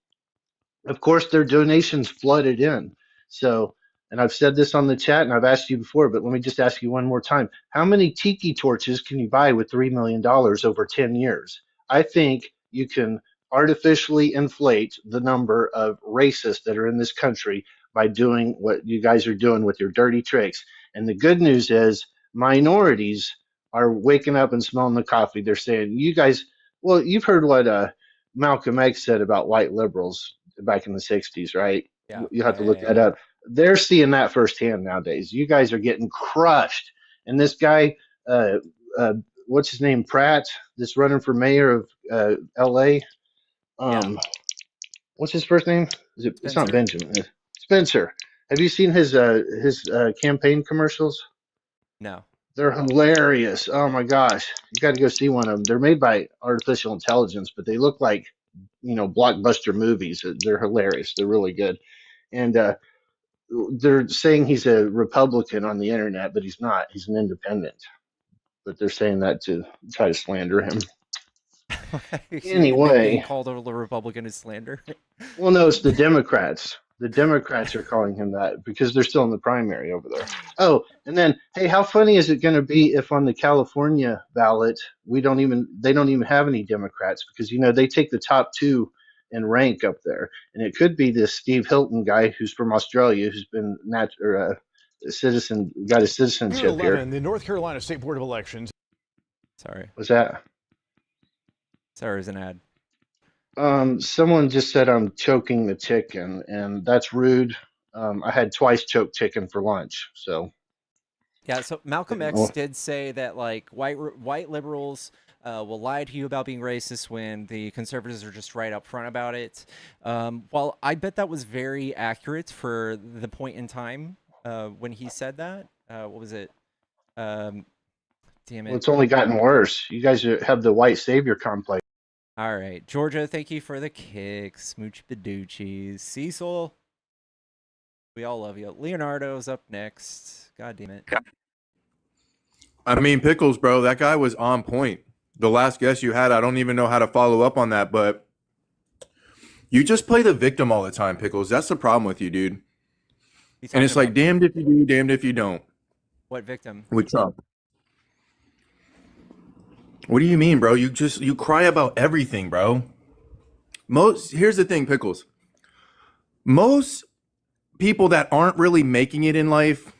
of course, their donations flooded in. So, and I've said this on the chat and I've asked you before, but let me just ask you one more time. How many tiki torches can you buy with $3 million over 10 years? I think you can artificially inflate the number of racists that are in this country by doing what you guys are doing with your dirty tricks. And the good news is minorities are waking up and smelling the coffee. They're saying, you guys, well, you've heard what Malcolm X said about white liberals back in the 60s, right? Yeah. You have to look that Yeah. up. They're seeing that firsthand nowadays. You guys are getting crushed. And this guy, uh, uh, what's his name, Pratt, that's running for mayor of LA. What's his first name? It's not Spencer? Benjamin. Spencer. Have you seen his campaign commercials? No. They're hilarious. Oh my gosh, you got to go see one of them. They're made by artificial intelligence, but they look like blockbuster movies. They're hilarious. They're really good. And they're saying he's a Republican on the internet, but he's not. He's an independent. But they're saying that to try to slander him. Being Anyway, called a Republican is slander. well, no, it's the Democrats. The Democrats are calling him that because they're still in the primary over there. Oh, and then, hey, how funny is it going to be if on the California ballot they don't even have any Democrats because they take the top two in rank up there, and it could be this Steve Hilton guy who's from Australia who's been a citizen, got his Here at citizenship 11, here. the North Carolina State Board of Elections. Sorry. Was that? Sorry, is an ad. Someone just said I'm choking the chicken, and that's rude. I had twice choked chicken for lunch, so. Yeah, so Malcolm X Well, did say that like white liberals will lie to you about being racist when the conservatives are just right up front about it. Well, I bet that was very accurate for the point in time when he said that. What was it? Damn well, it. it's only gotten worse. You guys have the white savior complex. All right, Georgia, thank you for the kick. Smooch Badoochies. Cecil, we all love you. Leonardo's up next. God damn it. I mean, Pickles, bro, that guy was on point. The last guest you had, I don't even know how to follow up on that, but you just play the victim all the time, Pickles. That's the problem with you, dude. And it's like, damned if you do, damned if you don't. What victim? With Trump. What do you mean, bro? You cry about everything, bro. Here's the thing, Pickles. Most people that aren't really making it in life,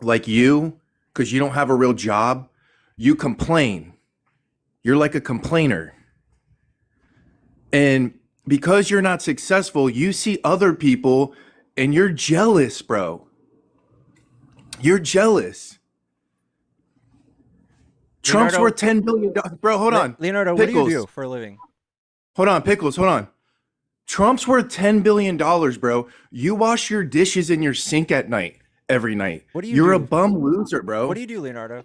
like you, because you don't have a real job, you complain. You're like a complainer. And because you're not successful, you see other people and you're jealous, bro. You're jealous. Trump's Leonardo, worth $10 billion. Bro, hold on. Leonardo, Pickles. what do you do for a living? Hold on, Pickles, hold on. Trump's worth $10 billion, bro. You wash your dishes in your sink at night, every night. What do you You're do? a bum loser, bro. What do you do, Leonardo?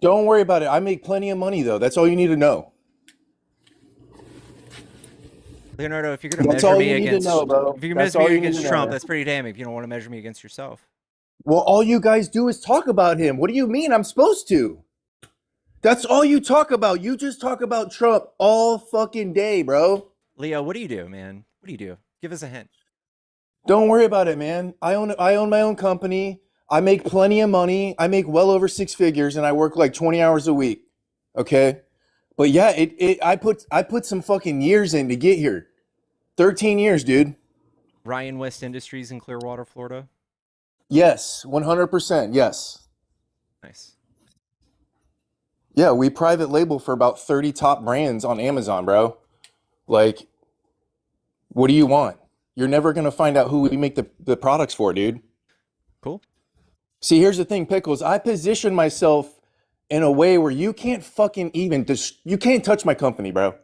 Don't worry about it. I make plenty of money, though. That's all you need to know. Leonardo, if you're going to That's measure all me you need to against know, bro. if you That's measure all me you need against to Trump, know. that's pretty damning. If you don't want to measure me against yourself. Well, all you guys do is talk about him. What do you mean I'm supposed to? That's all you talk about. You just talk about Trump all fucking day, bro. Leo, what do you do, man? What do you do? Give us a hint. Don't worry about it, man. I own my own company. I make plenty of money. I make well over 6 figures, and I work like 20 hours a week. Okay, but yeah, I put some fucking years in to get here. 13 years, dude. Ryan West Industries in Clearwater, Florida. Yes, 100%. Yes. Nice. Yeah, we private label for about 30 top brands on Amazon, bro. Like, what do you want? You're never gonna find out who we make the products for, dude. Cool. See, here's the thing, Pickles. I position myself in a way where you can't fucking you can't touch my company, bro.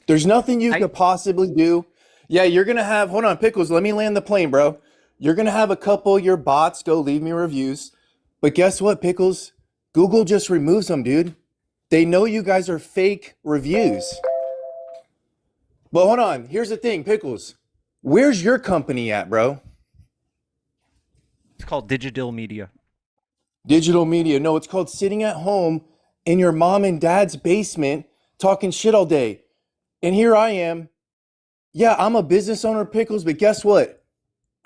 There's nothing you could possibly do. Yeah, you're gonna have, hold on, Pickles, let me land the plane, bro. You're gonna have a couple of your bots go leave me reviews. But guess what, Pickles? Google just removes them, dude. They know you guys are fake reviews. But hold on, here's the thing, Pickles. Where's your company at, bro? It's called Digital Media. Digital media. No, it's called sitting at home in your mom and dad's basement talking shit all day. And here I am. Yeah, I'm a business owner, Pickles, but guess what?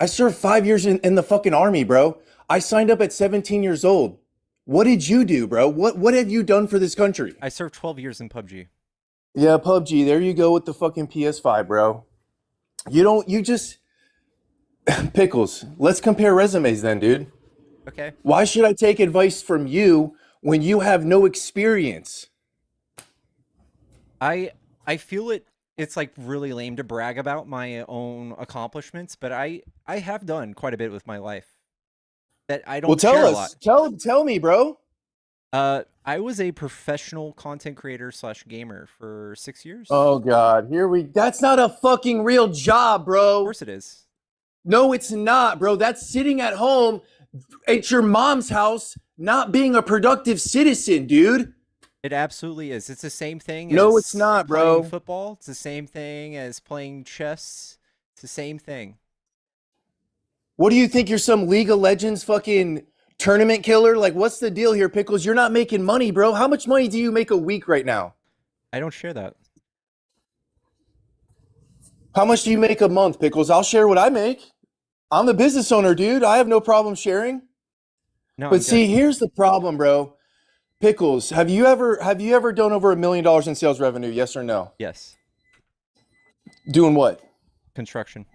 I served 5 years in the fucking army, bro. I signed up at 17 years old. What did you do, bro? What have you done for this country? I served 12 years in PUBG. Yeah, PUBG. There you go with the fucking PS5, bro. You just Pickles. Let's compare resumes then, dude. Okay. Why should I take advice from you when you have no experience? I feel it's like really lame to brag about my own accomplishments, but I have done quite a bit with my life that I don't Well, share a lot. tell me, bro. I was a professional content creator / gamer for 6 years. Oh God, that's not a fucking real job, Of bro. course it is. No, it's not, bro. That's sitting at home at your mom's house, not being a productive citizen, dude. It absolutely is. It's the same thing No, as it's not, playing bro. football. It's the same thing as playing chess. It's the same thing. What do you think? You're some League of Legends fucking tournament killer? Like, what's the deal here, Pickles? You're not making money, bro. How much money do you make a week right now? I don't share that. How much do you make a month, Pickles? I'll share what I make. I'm the business owner, dude. I have no problem sharing. No, But see, here's the problem, bro. Pickles, have you ever done over $1 million in sales revenue? Yes or no? yes. Doing what? Construction.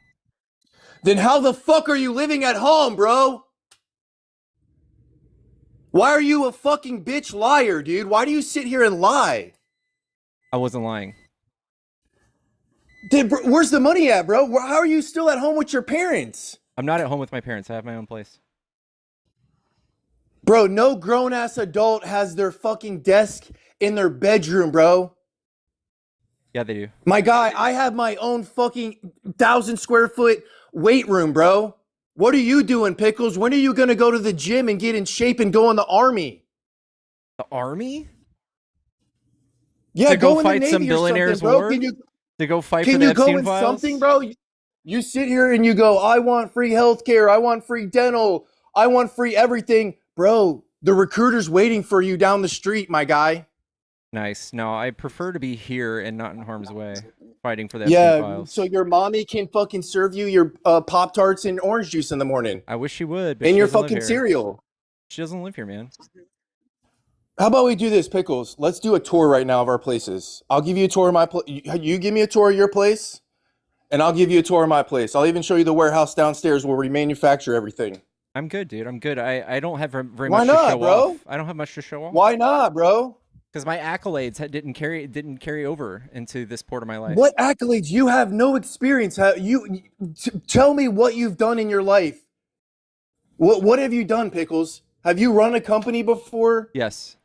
Then how the fuck are you living at home, bro? Why are you a fucking bitch liar, dude? Why do you sit here and lie? I wasn't lying. Where's the money at, bro? How are you still at home with your parents? I'm not at home with my parents. I have my own place. Bro, no grown-ass adult has their fucking desk in their bedroom, bro. Yeah, they do. My guy, I have my own fucking 1,000 square foot weight room, bro. What are you doing, Pickles? When are you going to go to the gym and get in shape and go in the army? The army? Yeah, To go in the fight Navy some or billionaires' something, bro. war? To go fight Can for the you go Epstein in files? something, bro? You sit here and you go, I want free healthcare. I want free dental. I want free everything. Bro, the recruiter's waiting for you down the street, my guy. Nice. No, I prefer to be here and not in harm's way, fighting for the Yeah, Epstein files. so your mommy can fucking serve you your Pop-Tarts and orange juice in the morning. I wish she would, but And she your doesn't live fucking here. cereal. She doesn't live here, man. How about we do this, Pickles? Let's do a tour right now of our places. I'll give you a tour of my place. You give me a tour of your place, and I'll give you a tour of my place. I'll even show you the warehouse downstairs where we manufacture everything. I'm good, dude. I'm good. I don't have very Why much not, to show bro? off. I don't have much to show off. Why not, bro? Because my accolades didn't carry over into this part of my life. What accolades? You have no experience. Tell me what you've done in your life. What have you done, Pickles? Have you run a company before? Yes.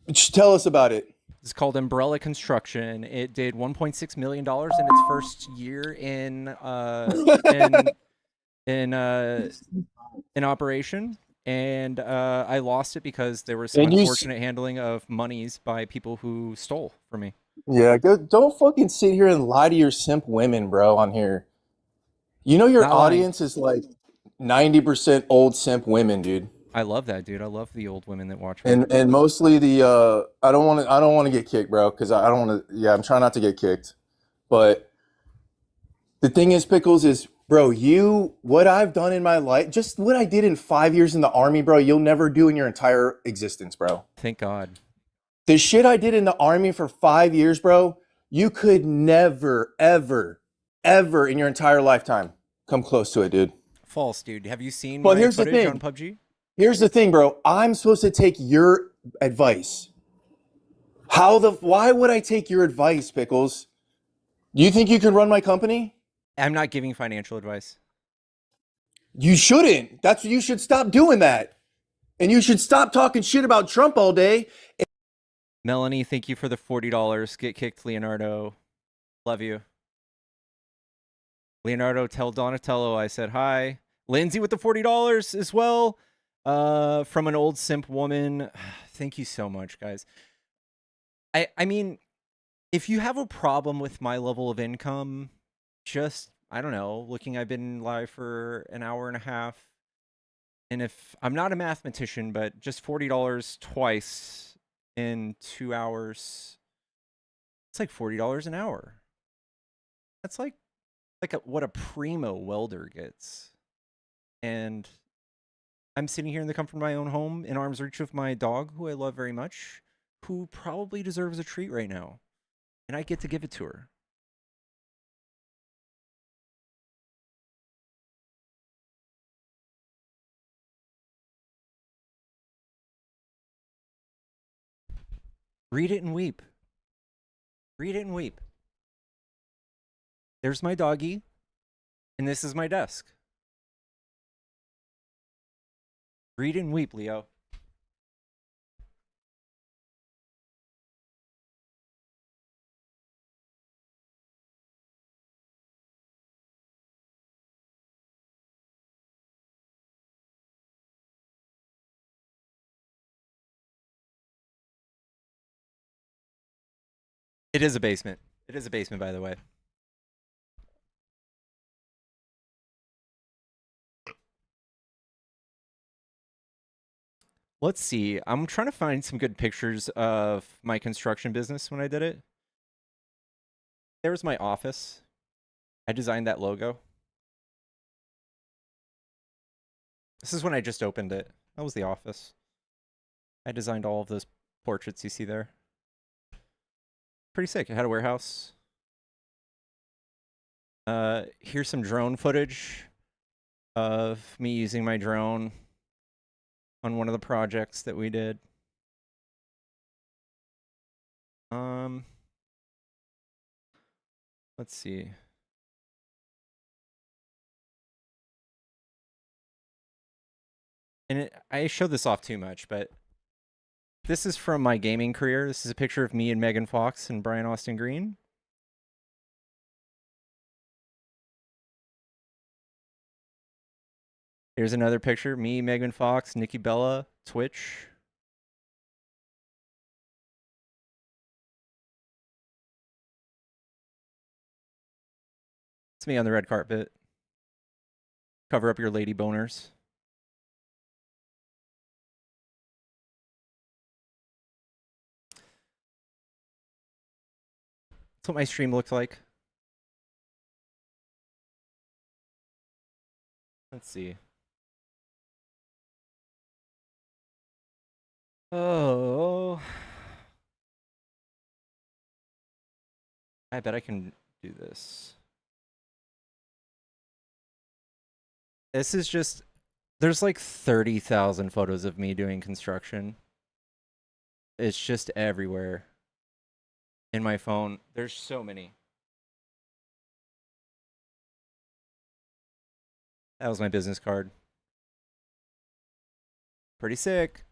Just tell us about it. It's called Umbrella Construction. It did $1.6 million in its first year in operation, and I lost it because there was some unfortunate handling of monies by people who stole from me. Yeah, don't fucking sit here and lie to your simp women, bro, on here. You know your Not lying. audience is like 90% old simp women, dude. I love that, dude. I love the old women that watch me. And mostly the I don't want to get kicked, bro, because I don't want to. Yeah, I'm trying not to get kicked, but The thing is, Pickles, is, bro, what I've done in my life, just what I did in 5 years in the army, bro, you'll never do in your entire existence, bro. Thank God. The shit I did in the army for 5 years, bro, you could never, ever, ever in your entire lifetime come close to it, dude. False, dude. Have you seen But my here's the footage on thing. PUBG? Here's the thing, bro. I'm supposed to take your advice. Why would I take your advice, Pickles? Do you think you can run my company? I'm not giving financial advice. You shouldn't. You should stop doing that. And you should stop talking shit about Trump all day. Melanie, thank you for the $40. Get kicked, Leonardo. Love you. Leonardo, tell Donatello I said hi. Lindsay with the $40 as well. From an old simp woman. Thank you so much, guys. I mean, if you have a problem with my level of income, just, I don't know, I've been live for an hour and a half. And if I'm not a mathematician, but just $40 twice in 2 hours, it's like $40 an hour. That's like what a primo welder gets. And I'm sitting here in the comfort of my own home in arm's reach of my dog, who I love very much, who probably deserves a treat right now. And I get to give it to her. Read it and weep. Read it and weep. There's my doggy, and this is my desk. Read it and weep, Leo. It is a basement. It is a basement, by the way. Let's see. I'm trying to find some good pictures of my construction business when I did it. There's my office. I designed that logo. This is when I just opened it. That was the office. I designed all of those portraits you see there. Pretty sick. I had a warehouse. Here's some drone footage of me using my drone on one of the projects that we did. Let's see. And I show this off too much, but this is from my gaming career. This is a picture of me and Megan Fox and Brian Austin Green. Here's another picture. Me, Megan Fox, Nikki Bella, Twitch. It's me on the red carpet. Cover up your lady boners. That's what my stream looks like. Let's see. Oh. I bet I can do this. This is just, there's like 30,000 photos of me doing construction. It's just everywhere. In my phone, there's so many. That was my business card. Pretty sick.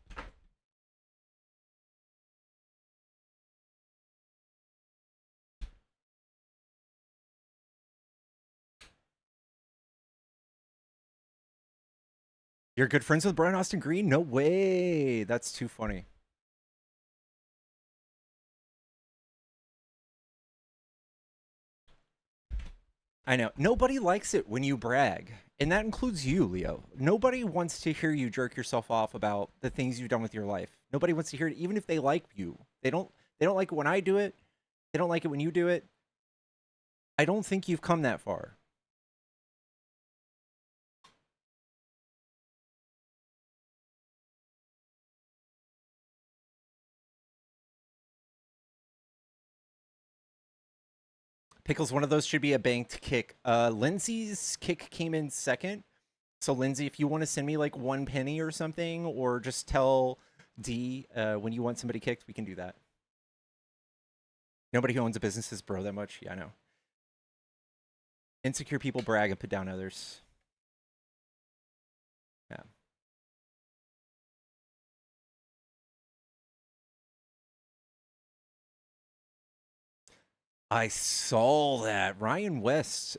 You're good friends with Brian Austin Green? No way. That's too funny. I know. Nobody likes it when you brag. And that includes you, Leo. Nobody wants to hear you jerk yourself off about the things you've done with your life. Nobody wants to hear it, even if they like you. They don't like it when I do it. They don't like it when you do it. I don't think you've come that far. Pickles, one of those should be a banked kick. Lindsay's kick came in second. So Lindsay, if you want to send me like 1 penny or something, or just tell D when you want somebody kicked, we can do that. Nobody who owns a business is bro that much. Yeah, I know. Insecure people brag and put down others. Yeah. I saw that Ryan West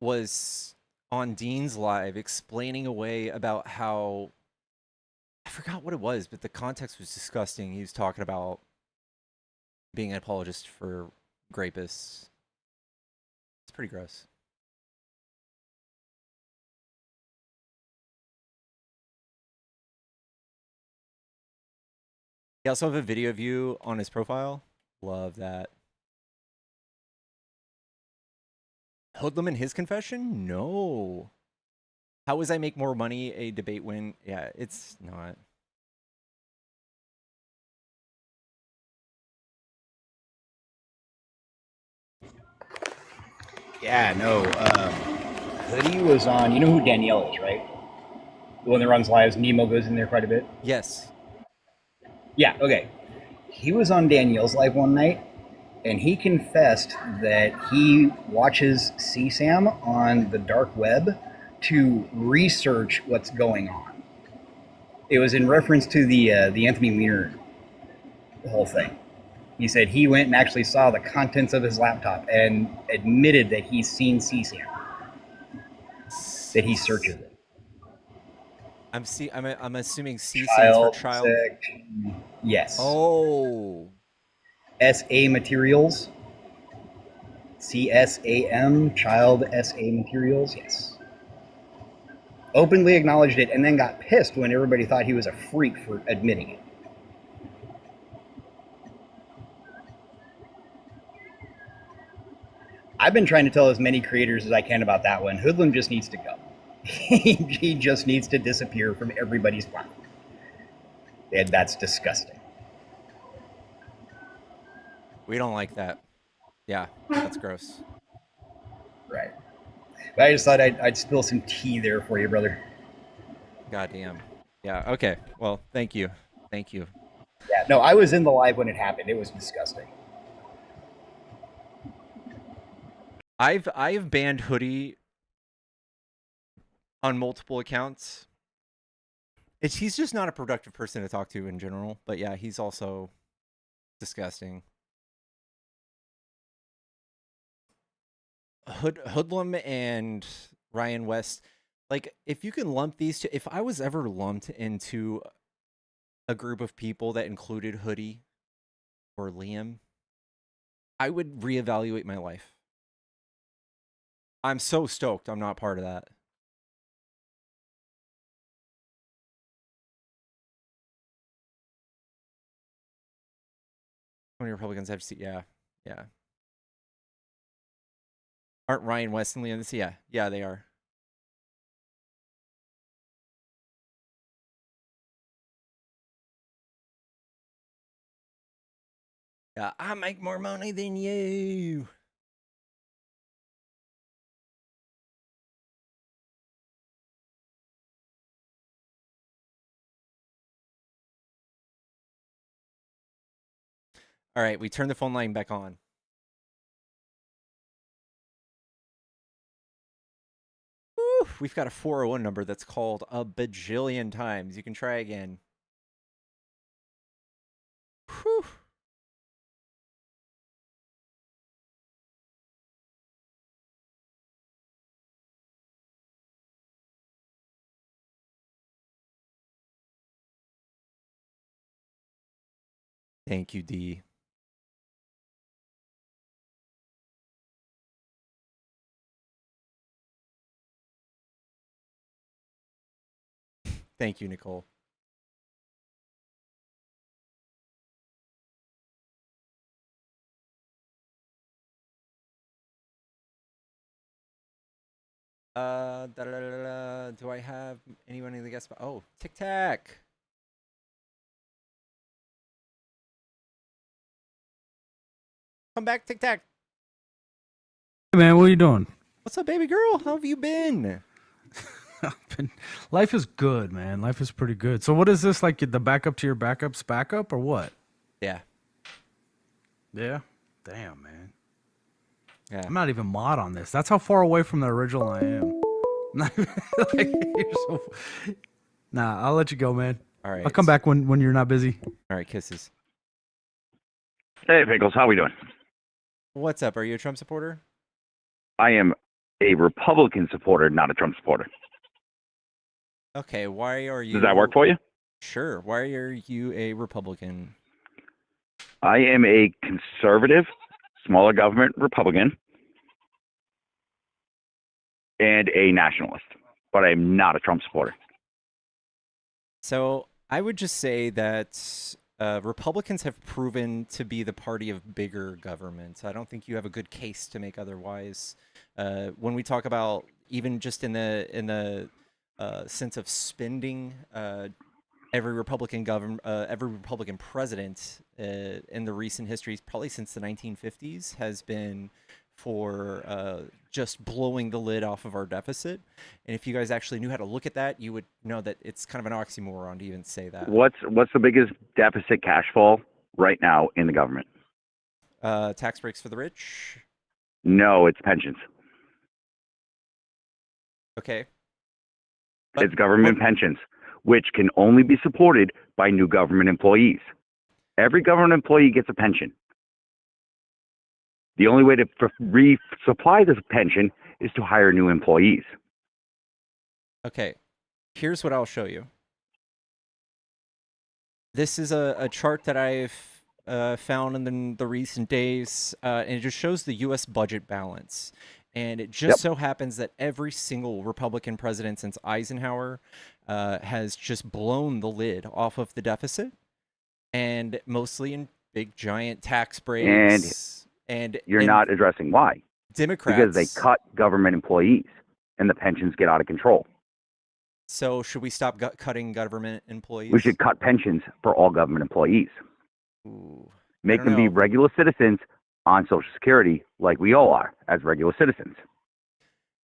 was on Dean's Live explaining away about how, I forgot what it was, but the context was disgusting. He was talking about being an apologist for rapists. It's pretty gross. He also have a video of you on his profile. Love that. Hoodlum in his confession? No. How was I make more money a debate win? Yeah, it's not. Yeah, no. Hoodie was on. You know who Danielle is, right? The one that runs lives. Nemo goes in there quite a bit. Yes. Yeah. Okay. He was on Danielle's live one night, and he confessed that he watches CSAM on the dark web to research what's going on. It was in reference to the Anthony Weiner whole thing. He said he went and actually saw the contents of his laptop and admitted that he's seen CSAM. That he searches it. I'm assuming C stands for child. Section, yes. Oh. SA materials. CSAM, child SA materials, yes. Openly acknowledged it and then got pissed when everybody thought he was a freak for admitting it. I've been trying to tell as many creators as I can about that one. Hoodlum just needs to go. He just needs to disappear from everybody's platform. And that's disgusting. We don't like that. Yeah, that's gross. Right. But I just thought I'd spill some tea there for you, brother. Goddamn. Yeah, okay. Well, thank you. Thank you. Yeah, no, I was in the live when it happened. It was disgusting. I've banned Hoodie on multiple accounts. He's just not a productive person to talk to in general, but yeah, he's also disgusting. Hoodlum and Ryan West, like, if you can lump these two, if I was ever lumped into a group of people that included Hoodie or Liam, I would reevaluate my life. I'm so stoked I'm not part of that. How many Republicans have seen? Yeah, yeah. Aren't Ryan West and Liam this? Yeah, yeah, they are. Yeah, I make more money than you. All right, we turn the phone line back on. Woo, we've got a 401 number that's called a bajillion times. You can try again. Whew. Thank you, D. Thank you, Nicole. Do I have anyone in the guest spot? Oh, Tic Tac. Come back, Tic Tac. Hey man, what are you doing? What's up, baby girl? How have you been? Life is good, man. Life is pretty good. So what is this, like the backup to your backup's backup or what? Yeah. Yeah? Damn, man. Yeah. I'm not even mod on this. That's how far away from the original I am. Nah, I'll let you go, man. All right. I'll come back when you're not busy. All right, kisses. Hey, Pickles, how we doing? What's up? Are you a Trump supporter? I am a Republican supporter, not a Trump supporter. Okay, why are you... Does that work for you? Sure. Why are you a Republican? I am a conservative, smaller government Republican, and a nationalist, but I am not a Trump supporter. So I would just say that Republicans have proven to be the party of bigger government. I don't think you have a good case to make otherwise. When we talk about even just in the sense of spending, every Republican president in the recent history, probably since the 1950s, has been for just blowing the lid off of our deficit. And if you guys actually knew how to look at that, you would know that it's kind of an oxymoron to even say that. What's the biggest deficit cash fall right now in the government? Tax breaks for the rich? No, it's pensions. Okay. It's government pensions, which can only be supported by new government employees. Every government employee gets a pension. The only way to resupply this pension is to hire new employees. Okay, here's what I'll show you. This is a chart that I've found in the recent days, and it just shows the U.S. budget balance. And it just so happens that every single Republican president since Eisenhower has just blown the lid off of the deficit, and mostly in big, giant tax breaks. And you're not addressing why. Democrats, because they cut government employees and the pensions get out of control. So should we stop cutting government employees? We should cut pensions for all government employees. Ooh, Make them be regular citizens on Social Security like we all are as regular citizens.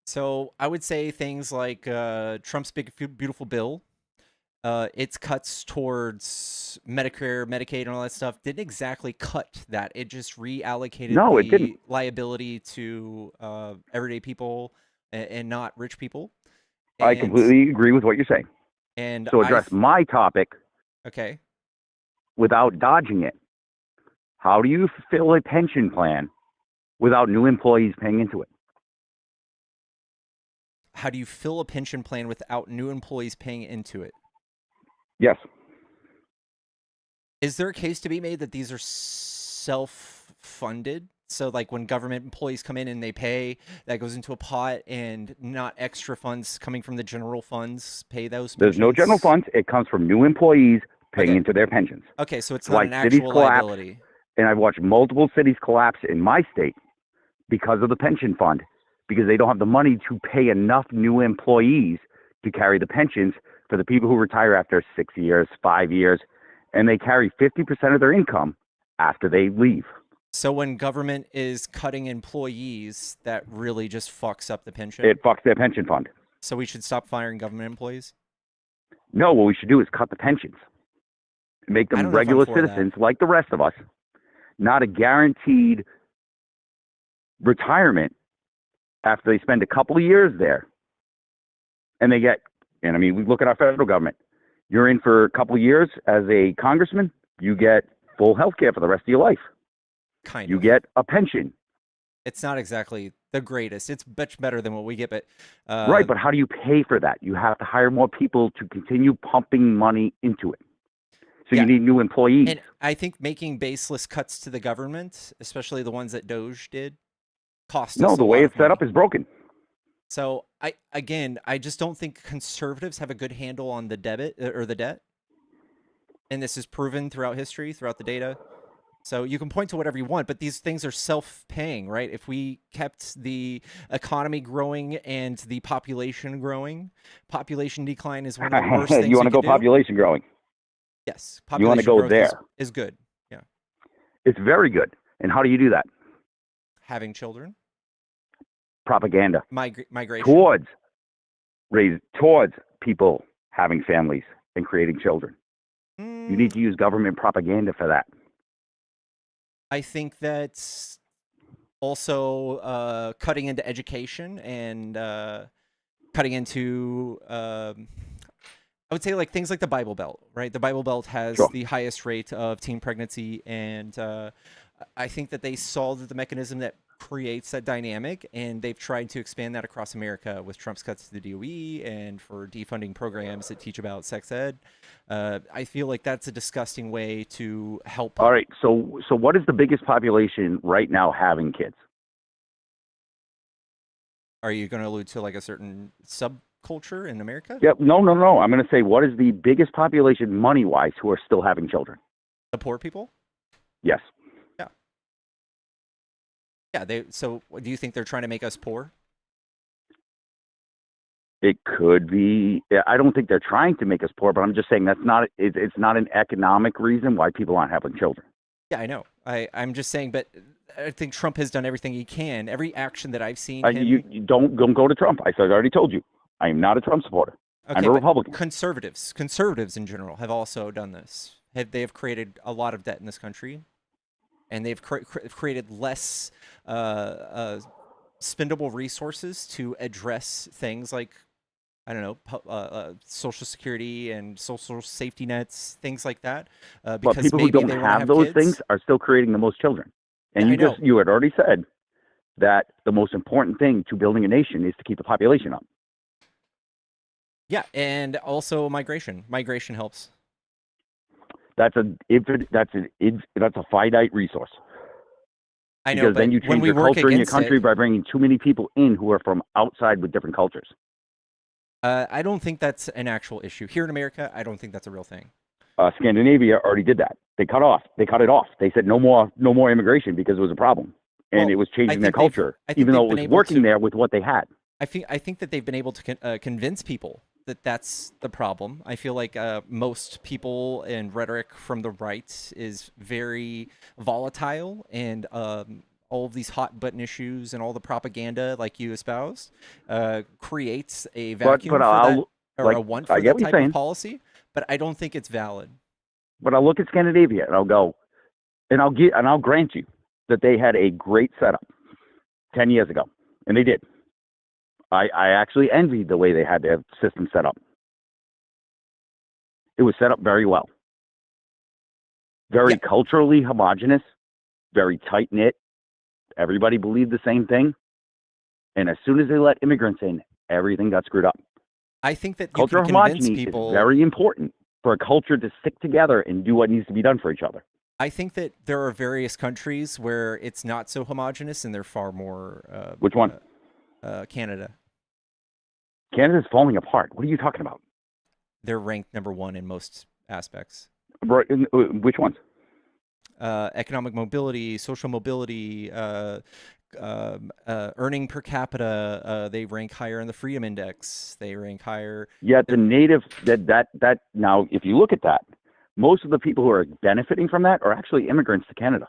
So I would say things like Trump's big, beautiful bill, its cuts towards Medicare, Medicaid, and all that stuff didn't exactly cut that. It just reallocated the liability to everyday people and not rich people. I completely agree with what you're saying. And so address my topic without dodging it. How do you fill a pension plan without new employees paying into it? How do you fill a pension plan without new employees paying into it? Yes. Is there a case to be made that these are self-funded? So like when government employees come in and they pay, that goes into a pot and not extra funds coming from the general funds pay those pensions? There's no general funds. It comes from new employees paying into their pensions. Okay, so it's not an actual liability. And I've watched multiple cities collapse in my state because of the pension fund, because they don't have the money to pay enough new employees to carry the pensions for the people who retire after 6 years, 5 years, and they carry 50% of their income after they leave. So when government is cutting employees, that really just fucks up the pension? It fucks their pension fund. So we should stop firing government employees? No, what we should do is cut the pensions. Make them regular citizens like the rest of us, not a guaranteed retirement after they spend a couple of years there. And they get, and I mean, we look at our federal government. You're in for a couple of years as a congressman, you get full health care for the rest of your life. You get a pension. It's not exactly the greatest. It's much better than what we get, but... right, but how do you pay for that? You have to hire more people to continue pumping money into it. So you need new employees. And I think making baseless cuts to the government, especially the ones that Doge did, cost us No, the way it's set up is broken. So I just don't think conservatives have a good handle on the debit or the debt. And this is proven throughout history, throughout the data. So you can point to whatever you want, but these things are self-paying, right? If we kept the economy growing and the population growing, population decline is one of the worst things you want to go population growing? Yes. You want to go there. Is good. Yeah. It's very good. And how do you do that? having children, Propaganda migration. towards people having families and creating children. You need to use government propaganda for that. I think that's also cutting into education and cutting into I would say like things like the Bible Belt, right? The Bible Belt has Sure. the highest rate of teen pregnancy, and I think that they solved the mechanism that creates that dynamic, and they've tried to expand that across America with Trump's cuts to the DOE and for defunding programs that teach about sex ed. I feel like that's a disgusting way to help. All right. So what is the biggest population right now having kids? Are you going to allude to like a certain subculture in America? Yep. No. I'm going to say, what is the biggest population money-wise who are still having children? The poor people? Yes. Yeah. So do you think they're trying to make us poor? It could be. I don't think they're trying to make us poor, but I'm just saying that's not. It's not an economic reason why people aren't having children. Yeah, I know. I'm just saying, but I think Trump has done everything he can. Every action that I've seen him. You don't go to Trump. I already told you. I am not a Trump supporter. Okay, I'm a Republican. Conservatives in general have also done this. They have created a lot of debt in this country, and they've created less spendable resources to address things like, I don't know, Social Security and social safety nets, things like that. Because but people who maybe don't they wanna have those kids. things are still creating the most children. And Yeah, you had already said that the most important thing to building a nation is to keep the population up. Yeah, and also migration. Migration helps. That's a finite resource. I know, because but then you when change we your work culture in your against country it, by bringing too many people in who are from outside with different cultures. I don't think that's an actual issue here in America. I don't think that's a real thing. Scandinavia already did that. They cut it off. They said no more immigration because it was a problem, and it was changing their culture, even though it was working there with what they had. I think that they've been able to convince people that that's the problem. I feel like most people and rhetoric from the right is very volatile, and all of these hot button issues and all the propaganda like you espoused creates a vacuum for that, or a want for that type of policy. But I don't think it's valid. But I'll look at Scandinavia and I'll go, and I'll grant you that they had a great setup 10 years ago, and they did. I actually envied the way they had their system set up. It was set up very well. Very culturally homogenous, very tight-knit. Everybody believed the same thing. And as soon as they let immigrants in, everything got screwed up. I think that cultural homogeny is very important for a culture to stick together and do what needs to be done for each other. I think that there are various countries where it's not so homogenous, and they're far more. Which one? Canada. Canada's falling apart. What are you talking about? They're ranked #1 in most aspects. Right. Which ones? Economic mobility, social mobility, earning per capita. They rank higher in the Freedom Index. They rank higher. Yeah, the native that now, if you look at that, most of the people who are benefiting from that are actually immigrants to Canada.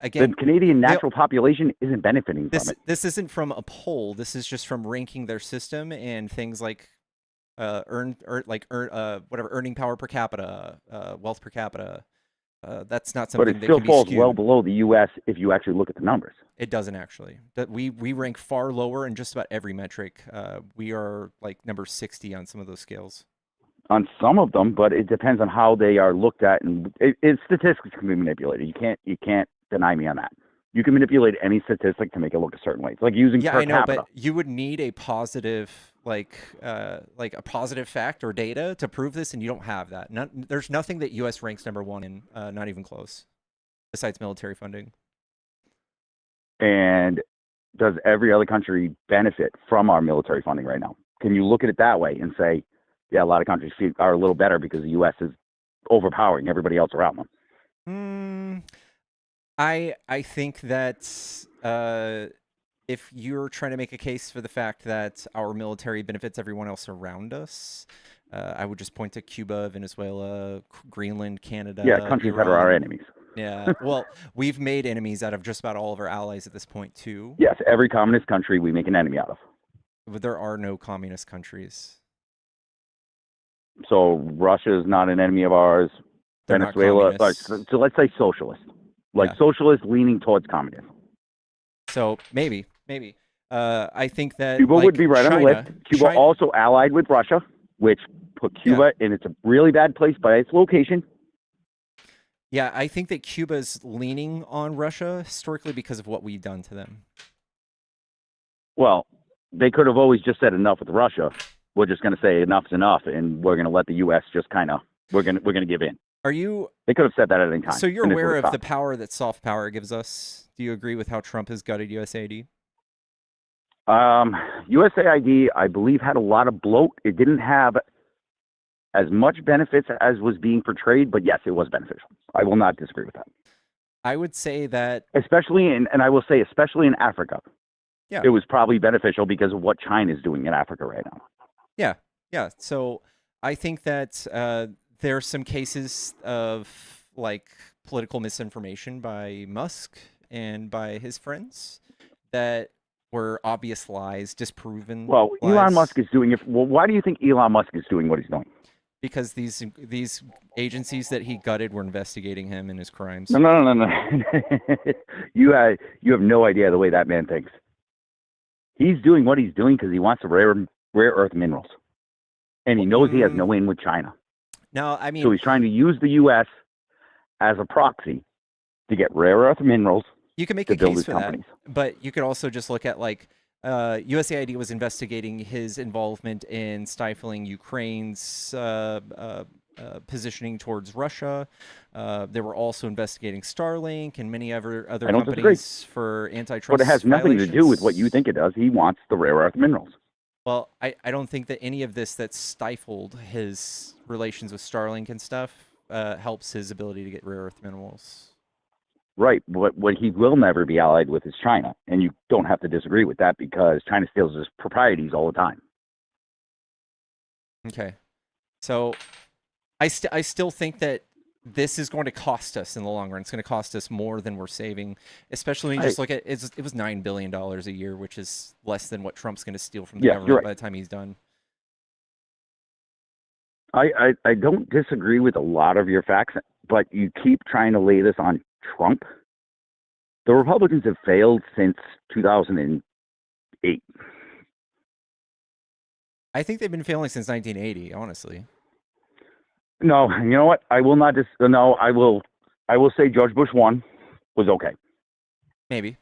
Again, the Canadian natural population isn't benefiting from it. This isn't from a poll. This is just from ranking their system and things like earning power per capita, wealth per capita. That's not something. But it still falls well below the U.S. if you actually look at the numbers. It doesn't actually. That we rank far lower in just about every metric. We are like number 60 on some of those scales. On some of them, but it depends on how they are looked at, and statistics can be manipulated. You can't deny me on that. You can manipulate any statistic to make it look a certain way. It's like using per capita. But you would need a positive, like a positive fact or data to prove this, and you don't have that. There's nothing that U.S. ranks #1 in, not even close, besides military funding. And does every other country benefit from our military funding right now? Can you look at it that way and say, yeah, a lot of countries are a little better because the U.S. is overpowering everybody else around them? I think that if you're trying to make a case for the fact that our military benefits everyone else around us, I would just point to Cuba, Venezuela, Greenland, Canada. Yeah, countries Iran. that are our enemies. Yeah. Well, we've made enemies out of just about all of our allies at this point too. Yes, every communist country we make an enemy out of. But there are no communist countries. So Russia is not an enemy of ours. They're not Venezuela, communists. so let's say socialist, like Yeah. socialist leaning towards communism. So maybe. I think that Cuba like, would be right on the list. Cuba also allied with Russia, which put Cuba in it's a really bad place by its location. Yeah, I think that Cuba's leaning on Russia historically because of what we've done to them. Well, they could have always just said enough with Russia. We're just going to say enough's enough, and we're going to let the U.S. just kind of we're going to give in. Are you? They could have said that at any time. So you're aware of the power that soft power gives us? Do you agree with how Trump has gutted USAID? USAID, I believe, had a lot of bloat. It didn't have as much benefits as was being portrayed, but yes, it was beneficial. I will not disagree with that. I would say that, especially I will say especially in Africa. Yeah, it was probably beneficial because of what China is doing in Africa right now. Yeah. So I think that there are some cases of like political misinformation by Musk and by his friends that were obvious lies, disproven. Well, lies. Elon Musk is doing it. Well, why do you think Elon Musk is doing what he's doing? Because these agencies that he gutted were investigating him and his crimes. No. You have no idea the way that man thinks. He's doing what he's doing because he wants the rare earth minerals, and he knows he has no in with China. No, I mean, so he's trying to use the U.S. as a proxy to get rare earth minerals. You can make a case for that, but you could also just look at like USAID was investigating his involvement in stifling Ukraine's positioning towards Russia. They were also investigating Starlink and many other companies for antitrust. But it has nothing to do with what you think it does. He wants the rare earth minerals. Well, I don't think that any of this that stifled his relations with Starlink and stuff helps his ability to get rare earth minerals. Right, but what he will never be allied with is China, and you don't have to disagree with that because China steals his proprieties all the time. Okay, so I still think that this is going to cost us in the long run. It's going to cost us more than we're saving, especially when you just look at it was $9 billion a year, which is less than what Trump's going to steal from the government by the time he's done. I don't disagree with a lot of your facts, but you keep trying to lay this on Trump. The Republicans have failed since 2008. I think they've been failing since 1980, honestly. No, you know what? I will not no, I will say George Bush 1 was okay. Maybe.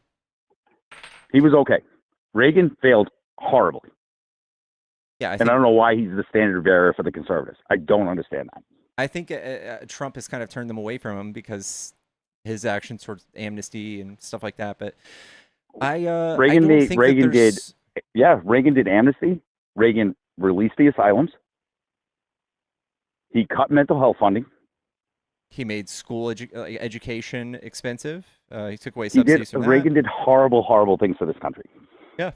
He was okay. Reagan failed horribly. Yeah, and I don't know why he's the standard bearer for the conservatives. I don't understand that. I think Trump has kind of turned them away from him because his actions towards amnesty and stuff like that. But Reagan did amnesty. Reagan released the asylums. He cut mental health funding. He made school education expensive. He took away subsidies from that. Reagan did horrible things for this country. Yeah,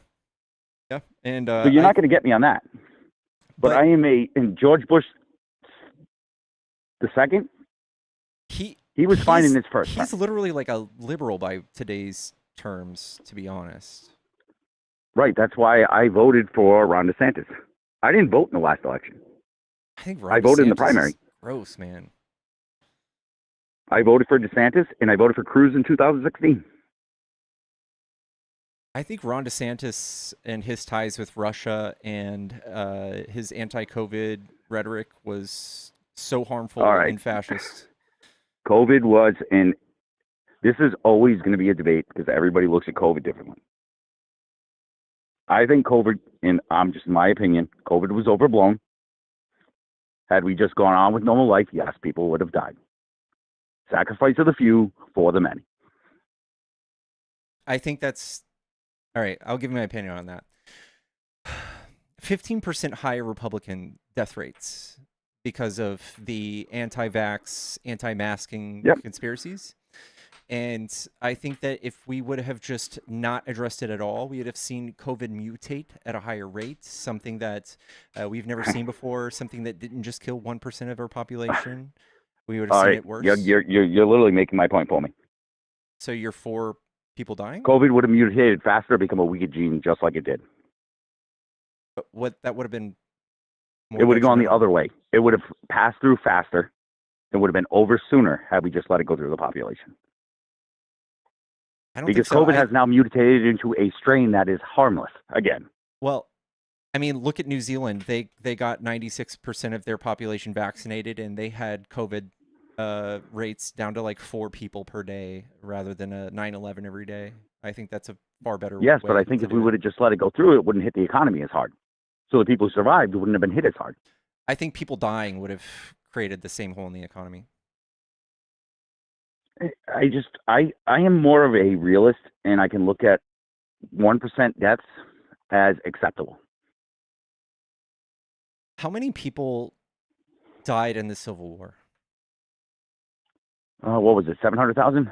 and so you're not going to get me on that. But I am in George Bush the second. He was fine in his first. He's literally like a liberal by today's terms, to be honest. Right. That's why I voted for Ron DeSantis. I didn't vote in the last election. I voted in the primary. Gross, man. I voted for DeSantis, and I voted for Cruz in 2016. I think Ron DeSantis and his ties with Russia and his anti-COVID rhetoric was so harmful and fascist. COVID was, and this is always going to be a debate because everybody looks at COVID differently. I think COVID, and just in my opinion, COVID was overblown. Had we just gone on with normal life, yes, people would have died. Sacrifice of the few for the many. I think that's all right. I'll give my opinion on that. 15% higher Republican death rates because of the anti-vax, anti-masking conspiracies. And I think that if we would have just not addressed it at all, we would have seen COVID mutate at a higher rate, something that we've never seen before, something that didn't just kill 1% of our population. We would All have seen right, it worse. you're literally making my point for me. So you're for people dying? COVID would have mutated faster, become a weaker gene, just like it did. But what that would have been more It would have gone the detrimental. other way. It would have passed through faster. It would have been over sooner had we just let it go through the population. I don't Because think so. COVID has now mutated into a strain that is harmless again. Well, I mean, look at New Zealand. They got 96% of their population vaccinated, and they had COVID rates down to like 4 people per day rather than a 9/11 every day. I think that's a far better Yes, way but I think to if do we it. would have just let it go through, it wouldn't hit the economy as hard. So the people who survived wouldn't have been hit as hard. I think people dying would have created the same hole in the economy. I am more of a realist, and I can look at 1% deaths as acceptable. How many people died in the Civil War? What was it, 700,000?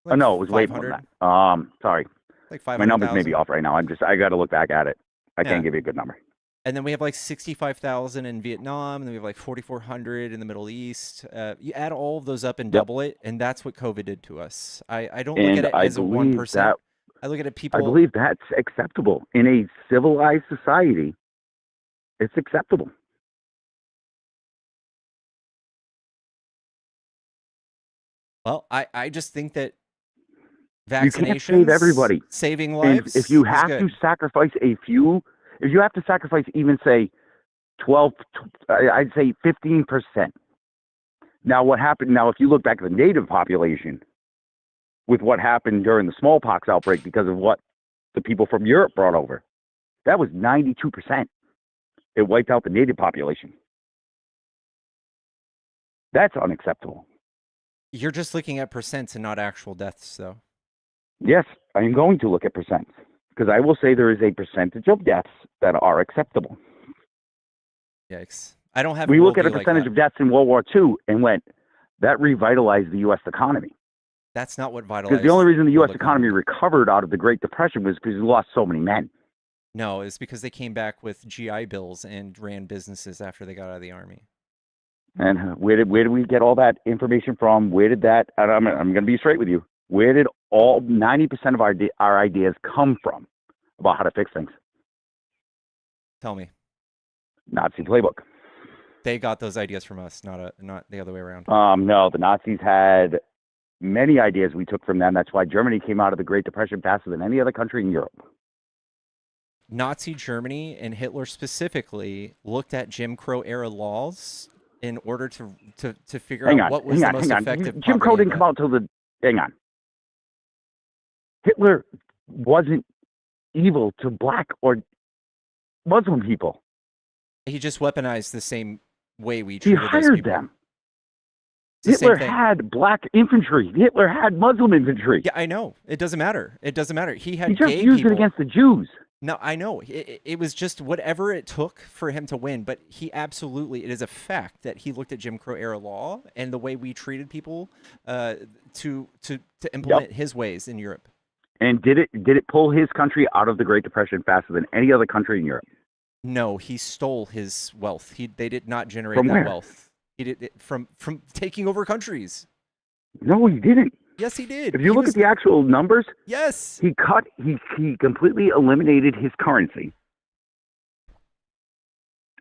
Oh, no, it was way more 500? than that. Sorry. Like My numbers may 500,000? be off right now. I got to look back at it. I Yeah. can't give you a good number. And then we have like 65,000 in Vietnam, and then we have like 4,400 in the Middle East. You add all of those up and double it, and that's what COVID did to us. I don't look And at it I as a believe 1%. that I look at it I people. believe that's acceptable in a civilized society. It's acceptable. Well, I just think that You can't vaccinations, save everybody. saving And lives, if you is have good. to sacrifice a few, if you have to sacrifice even say 12, I'd say 15%. Now what happened? Now if you look back at the native population, with what happened during the smallpox outbreak because of what the people from Europe brought over, that was 92%. It wiped out the native population. That's unacceptable. You're just looking at percents and not actual deaths, though. Yes, I am going to look at percents because I will say there is a percentage of deaths that are acceptable. Yikes! I don't have. We look at a worldview like percentage that. of deaths in World War II and went, that revitalized the U.S. economy. That's not what vitalized. Because the only reason the U.S. world economy recovered out of the Great Depression was because we lost so many men. No, it's because they came back with GI Bills and ran businesses after they got out of the army. And where did we get all that information from? Where did that? And I'm going to be straight with you. Where did all 90% of our ideas come from about how to fix things? Tell me. Nazi playbook. They got those ideas from us, not the other way around. No, the Nazis had many ideas we took from them. That's why Germany came out of the Great Depression faster than any other country in Europe. Nazi Germany and Hitler specifically looked at Jim Crow era laws in order to figure out what was the most effective. Jim Crow didn't come out till the. Hang on. Hitler wasn't evil to black or Muslim people. He just weaponized the same way we He treated those hired people. them. It's the same Hitler thing. had black infantry. Hitler had Muslim infantry. Yeah, I know. It doesn't matter. It doesn't matter. He had He just gay used people. it against the Jews. No, I know. It was just whatever it took for him to win. But he absolutely, it is a fact that he looked at Jim Crow era law and the way we treated people to implement his ways in Europe. And did it pull his country out of the Great Depression faster than any other country in Europe? No, he stole his wealth. They did not generate From that where? wealth. He did it from taking over countries. No, he didn't. Yes, he did. If you look at the actual numbers, yes, he completely eliminated his currency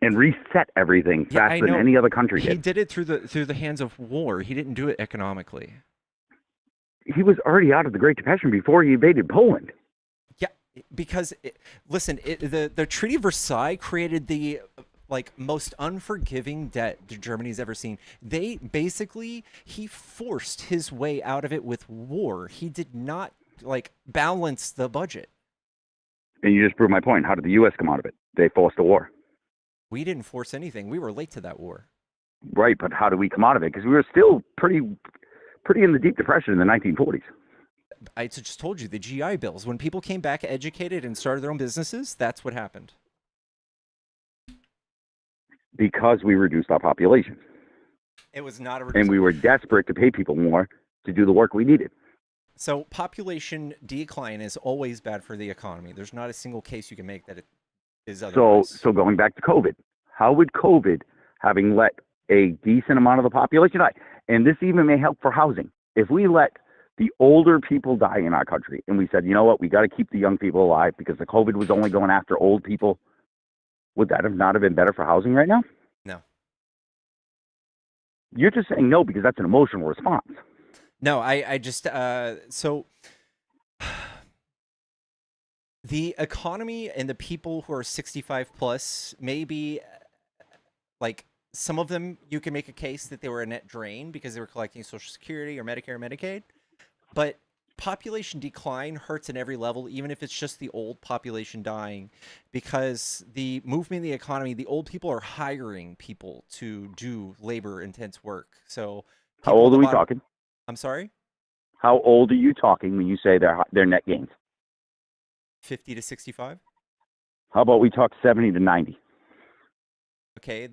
and reset everything Yeah, I faster than know. any other country He did. did it through the hands of war. He didn't do it economically. He was already out of the Great Depression before he invaded Poland. Yeah, because the Treaty of Versailles created the most unforgiving debt Germany's ever seen. He forced his way out of it with war. He did not balance the budget. And you just proved my point. How did the U.S. come out of it? They forced a war. We didn't force anything. We were late to that war. Right, but how did we come out of it? Because we were still pretty in the Deep Depression in the 1940s. I just told you, the GI Bills. When people came back educated and started their own businesses, that's what happened. Because we reduced our population. It was not a And we were desperate to pay people more to do the work we needed. So population decline is always bad for the economy. There's not a single case you can make that it is otherwise. So going back to COVID, how would COVID, having let a decent amount of the population die, and this even may help for housing. If we let the older people die in our country and we said, you know what, we got to keep the young people alive because the COVID was only going after old people, would that have not have been better for housing right now? No. You're just saying no because that's an emotional response. No, I just so the economy and the people who are 65 plus, maybe like some of them you can make a case that they were a net drain because they were collecting Social Security or Medicare or Medicaid, but population decline hurts in every level, even if it's just the old population dying, because the movement in the economy, the old people are hiring people to do labor intense work. So How people at old the are we bottom- talking? I'm sorry? How old are you talking when you say their net gains? 50 to 65? How about we talk 70 to 90? Okay,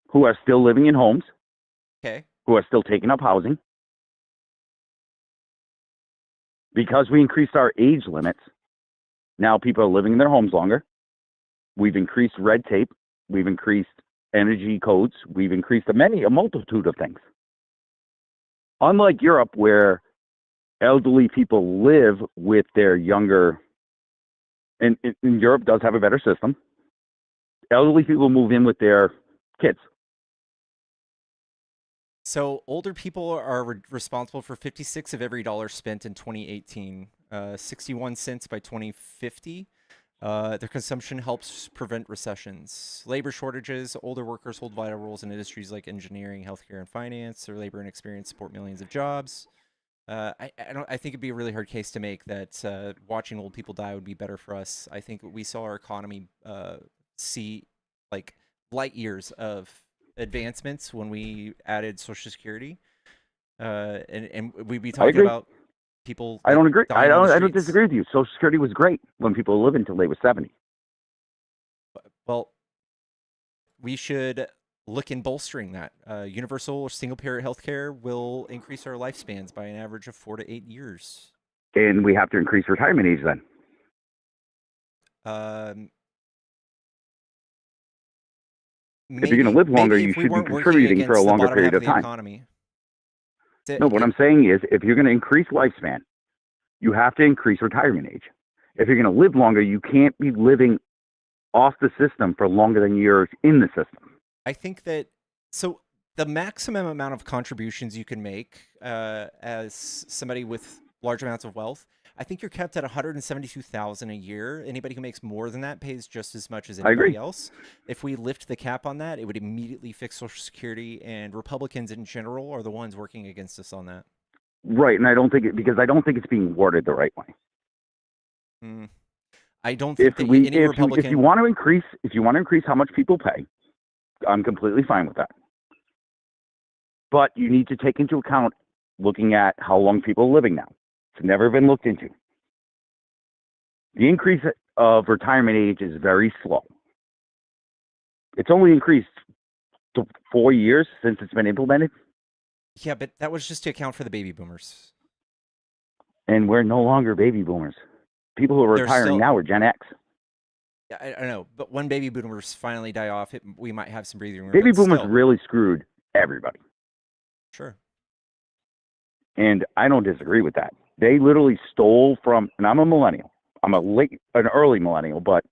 Who are still living in homes, okay. who are still taking up housing. Because we increased our age limits, now people are living in their homes longer. We've increased red tape. We've increased energy codes. We've increased a multitude of things. Unlike Europe, where elderly people live with their younger, and Europe does have a better system. Elderly people move in with their kids. So older people are responsible for 56 of every dollar spent in 2018, 61 cents by 2050. Their consumption helps prevent recessions. Labor shortages, older workers hold vital roles in industries like engineering, healthcare, and finance. Their labor and experience support millions of jobs. I think it'd be a really hard case to make that watching old people die would be better for us. I think we saw our economy see like light years of advancements when we added Social Security, and we'd be talking about people. I don't agree. I dying on the don't streets. disagree with you. Social Security was great when people were living until they were 70. Well, we should look in bolstering that. Universal or single-payer healthcare will increase our lifespans by an average of 4 to 8 years. And we have to increase retirement age then. If you're going to live longer, you should be contributing for a longer period of time. No, what I'm saying is, if you're going to increase lifespan, you have to increase retirement age. If you're going to live longer, you can't be living off the system for longer than you're in the system. I think that, so the maximum amount of contributions you can make as somebody with large amounts of wealth, I think you're kept at $172,000 a year. Anybody who makes more than that pays just as much as anybody else. If we lift the cap on that, it would immediately fix Social Security, and Republicans in general are the ones working against us on that. Right, and I don't think because I don't think it's being worded the right way. I don't think if you want to increase how much people pay, I'm completely fine with that. But you need to take into account looking at how long people are living now. It's never been looked into. The increase of retirement age is very slow. It's only increased to 4 years since it's been implemented. Yeah, but that was just to account for the baby boomers. And we're no longer baby boomers. People who are retiring now are Gen X. Yeah, I know, but when baby boomers finally die off, we might have some breathing room. Baby boomers really screwed everybody. Sure. And I don't disagree with that. They literally stole from, and I'm a millennial. I'm an early millennial, but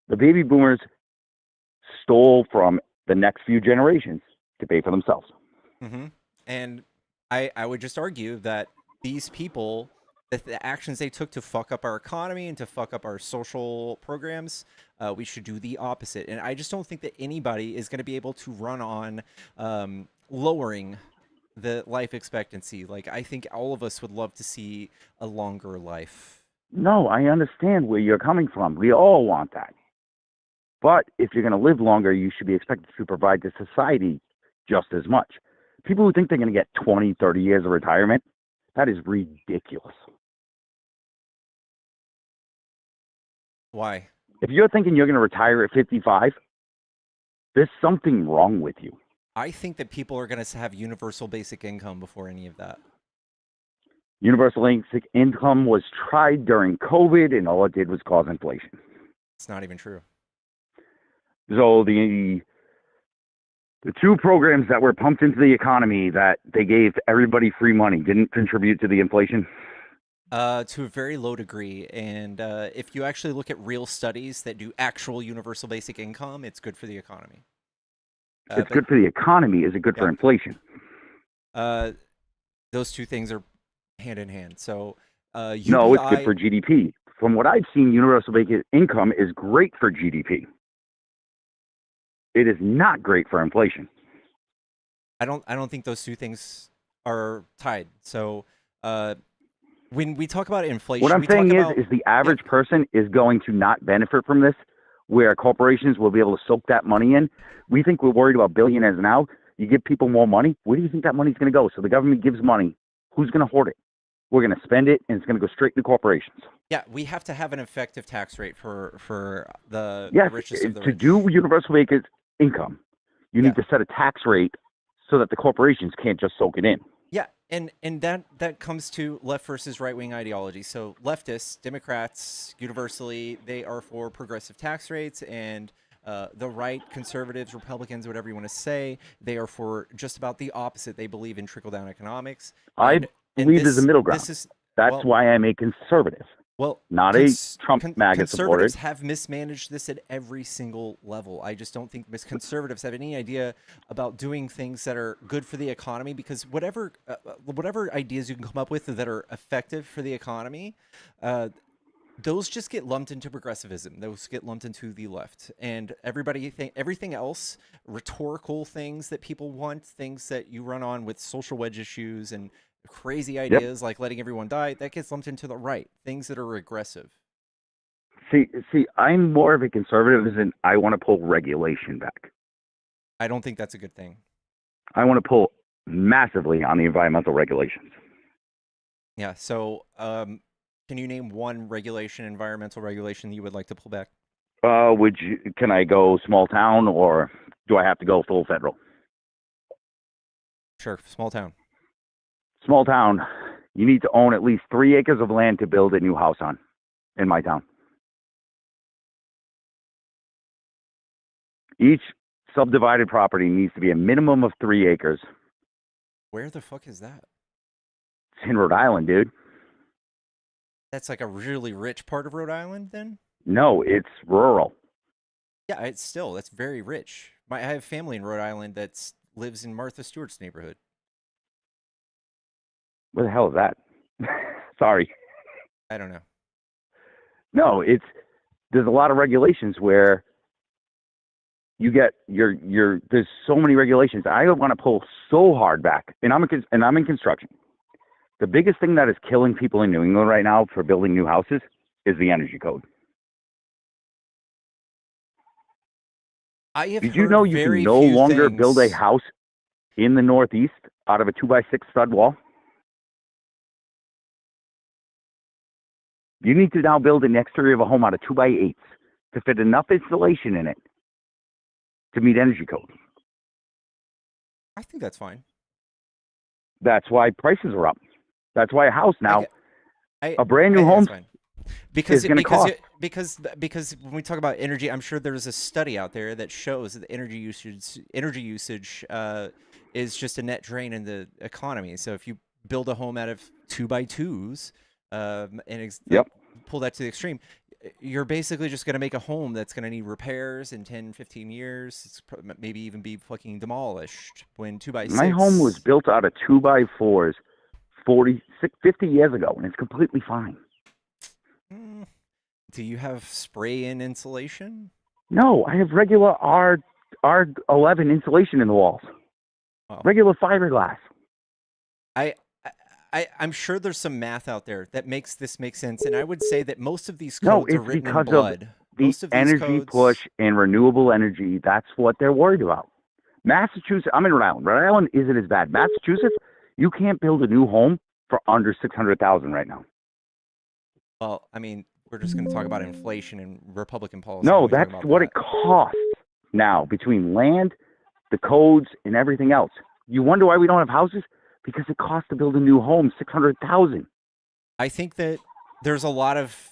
the baby boomers stole from the next few generations to pay for themselves. Mm-hmm. And I would just argue that these people, that the actions they took to fuck up our economy and to fuck up our social programs, we should do the opposite. And I just don't think that anybody is going to be able to run on lowering the life expectancy. Like, I think all of us would love to see a longer life. No, I understand where you're coming from. We all want that. But if you're going to live longer, you should be expected to provide to society just as much. People who think they're going to get 20, 30 years of retirement, that is ridiculous. Why? If you're thinking you're going to retire at 55, there's something wrong with you. I think that people are going to have universal basic income before any of that. Universal basic income was tried during COVID, and all it did was cause inflation. It's not even true. So the The two programs that were pumped into the economy that they gave everybody free money didn't contribute to the inflation. To a very low degree, and if you actually look at real studies that do actual universal basic income, it's good for the economy. It's good for the economy. Is it good for inflation? Those two things are hand in hand. So UBI, no, it's good for GDP. From what I've seen, universal basic income is great for GDP. It is not great for inflation. I don't think those two things are tied. So when we talk about inflation, what I'm saying is the average person is going to not benefit from this, where corporations will be able to soak that money in. We think we're worried about billionaires now. You give people more money, where do you think that money's going to go? So the government gives money. Who's going to hoard it? We're going to spend it, and it's going to go straight to corporations. Yeah, we have to have an effective tax rate for the richest of the rich. rich. To do universal basic income, you need to set a tax rate so that the corporations can't just soak it in. Yeah, and that comes to left versus right-wing ideology. So leftists, Democrats, universally, they are for progressive tax rates, and the right, conservatives, Republicans, whatever you want to say, they are for just about the opposite. They believe in trickle-down economics. I believe there's a middle ground. That's why I'm a conservative. Well, not a Trump MAGA supporter. Conservatives have mismanaged this at every single level. I just don't think conservatives have any idea about doing things that are good for the economy, because whatever ideas you can come up with that are effective for the economy, those just get lumped into progressivism. Those get lumped into the left, and everything else, rhetorical things that people want, things that you run on with social wedge issues and crazy ideas like letting everyone die, that gets lumped into the right. Things that are regressive. See, I'm more of a conservative, and I want to pull regulation back. I don't think that's a good thing. I want to pull massively on the environmental regulations. Yeah. So, can you name one environmental regulation you would like to pull back? Can I go small town, or do I have to go full federal? Sure, small town. Small town, you need to own at least 3 acres of land to build a new house on in my town. Each subdivided property needs to be a minimum of 3 acres. Where the fuck is that? It's in Rhode Island, dude. That's like a really rich part of Rhode Island, then? No, it's rural. Yeah, that's very rich. I have family in Rhode Island that lives in Martha Stewart's neighborhood. Where the hell is that? Sorry. I don't know. No, there's a lot of regulations where you get there's so many regulations. I want to pull so hard back, and I'm in construction. The biggest thing that is killing people in New England right now for building new houses is the energy code. Did you know you can no longer build a house in the Northeast out of a 2x6 stud wall? You need to now build an exterior of a home out of 2x8s to fit enough insulation in it to meet energy code. I think that's fine. That's why prices are up. That's why a house now, a brand new home, because is going to cost. Because when we talk about energy, I'm sure there's a study out there that shows that the energy usage is just a net drain in the economy. So if you build a home out of 2x2s, pull that to the extreme, you're basically just going to make a home that's going to need repairs in 10, 15 years. It's maybe even be fucking demolished when 2x6. My home was built out of 2x4s 50 years ago, and it's completely fine. Do you have spray-in insulation? No, I have regular R11 insulation in the walls. Oh. Regular fiberglass. I'm sure there's some math out there that makes this make sense, and I would say that most of these codes are written in blood. Of the energy push and renewable energy. That's what they're worried about. Massachusetts, I'm in Rhode Island. Rhode Island isn't as bad. Massachusetts, you can't build a new home for under $600,000 right now. Well, I mean, we're just going to talk about inflation and Republican policy. No, that's what it costs now between land, the codes, and everything else. You wonder why we don't have houses? Because it costs to build a new home $600,000. I think that there's a lot of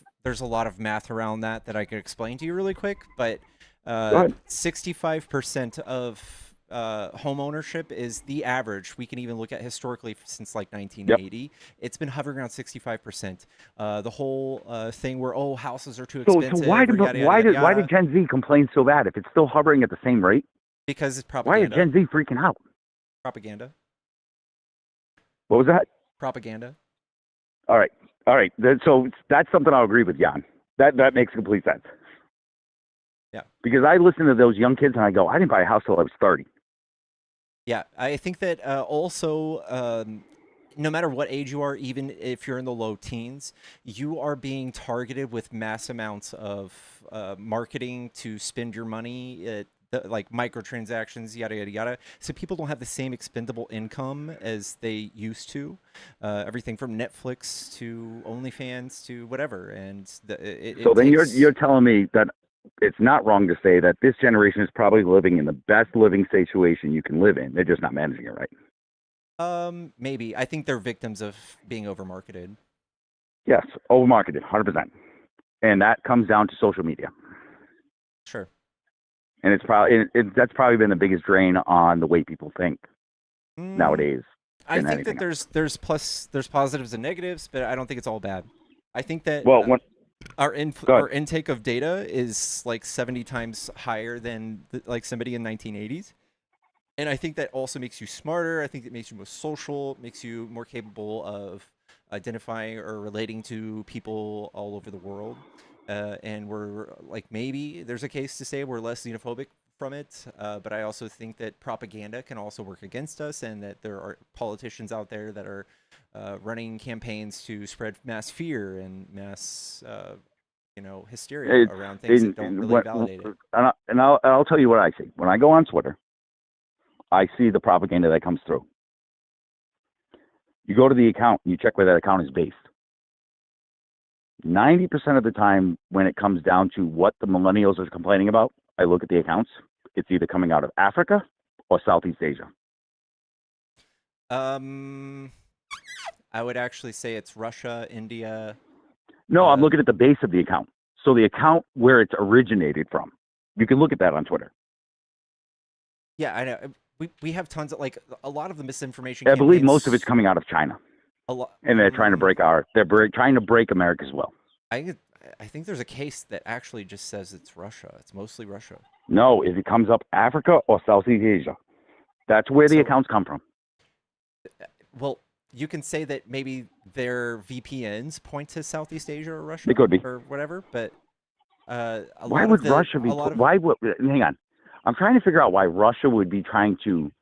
math around that I could explain to you really quick, but 65% of home ownership is the average. We can even look at historically since like Yep. 1980. It's been hovering around 65%. The whole thing where houses are too So expensive why or did yada yada yada why did yada Gen Z complain so bad if it's still hovering at the same rate? because it's Why is propaganda. Gen Z freaking out? Propaganda. What was that? Propaganda. All right. So that's something I'll agree with Jan. That makes complete sense. Yeah. Because I listen to those young kids and I go, I didn't buy a house till I was 30. Yeah, I think that also, no matter what age you are, even if you're in the low teens, you are being targeted with mass amounts of marketing to spend your money, like microtransactions, yada, yada, yada. So people don't have the same expendable income as they used to. Everything from Netflix to OnlyFans to whatever. And So then you're telling me that it's not wrong to say that this generation is probably living in the best living situation you can live in. They're just not managing it right. Maybe. I think they're victims of being overmarketed. Yes, overmarketed, 100%. And that comes down to social media. Sure. And it's probably that's probably been the biggest drain on the way people think nowadays. I think that there's positives and negatives, but I don't think it's all bad. I think that our intake of data is like 70 times higher than like somebody in 1980s. And I think that also makes you smarter. I think it makes you more social, makes you more capable of identifying or relating to people all over the world. And we're like, maybe there's a case to say we're less xenophobic from it. But I also think that propaganda can also work against us, and that there are politicians out there that are running campaigns to spread mass fear and mass, hysteria around things that don't really validate it. And I'll tell you what I see. When I go on Twitter, I see the propaganda that comes through. You go to the account, you check where that account is based. 90% of the time, when it comes down to what the millennials are complaining about, I look at the accounts. It's either coming out of Africa or Southeast Asia. I would actually say it's Russia, India. No, I'm looking at the base of the account. So the account where it's originated from. You can look at that on Twitter. Yeah, I know. We have tons of, like, a lot of the misinformation. I believe most of it's coming out of China. A lot, and they're trying to break trying to break America as well. I think there's a case that actually just says it's Russia. It's mostly Russia. No, if it comes up Africa or Southeast Asia, that's where the accounts come from. Well, you can say that maybe their VPNs point to Southeast Asia or Russia. They could be, or whatever. But why would Russia be? Why would? Hang on, I'm trying to figure out why Russia would be trying to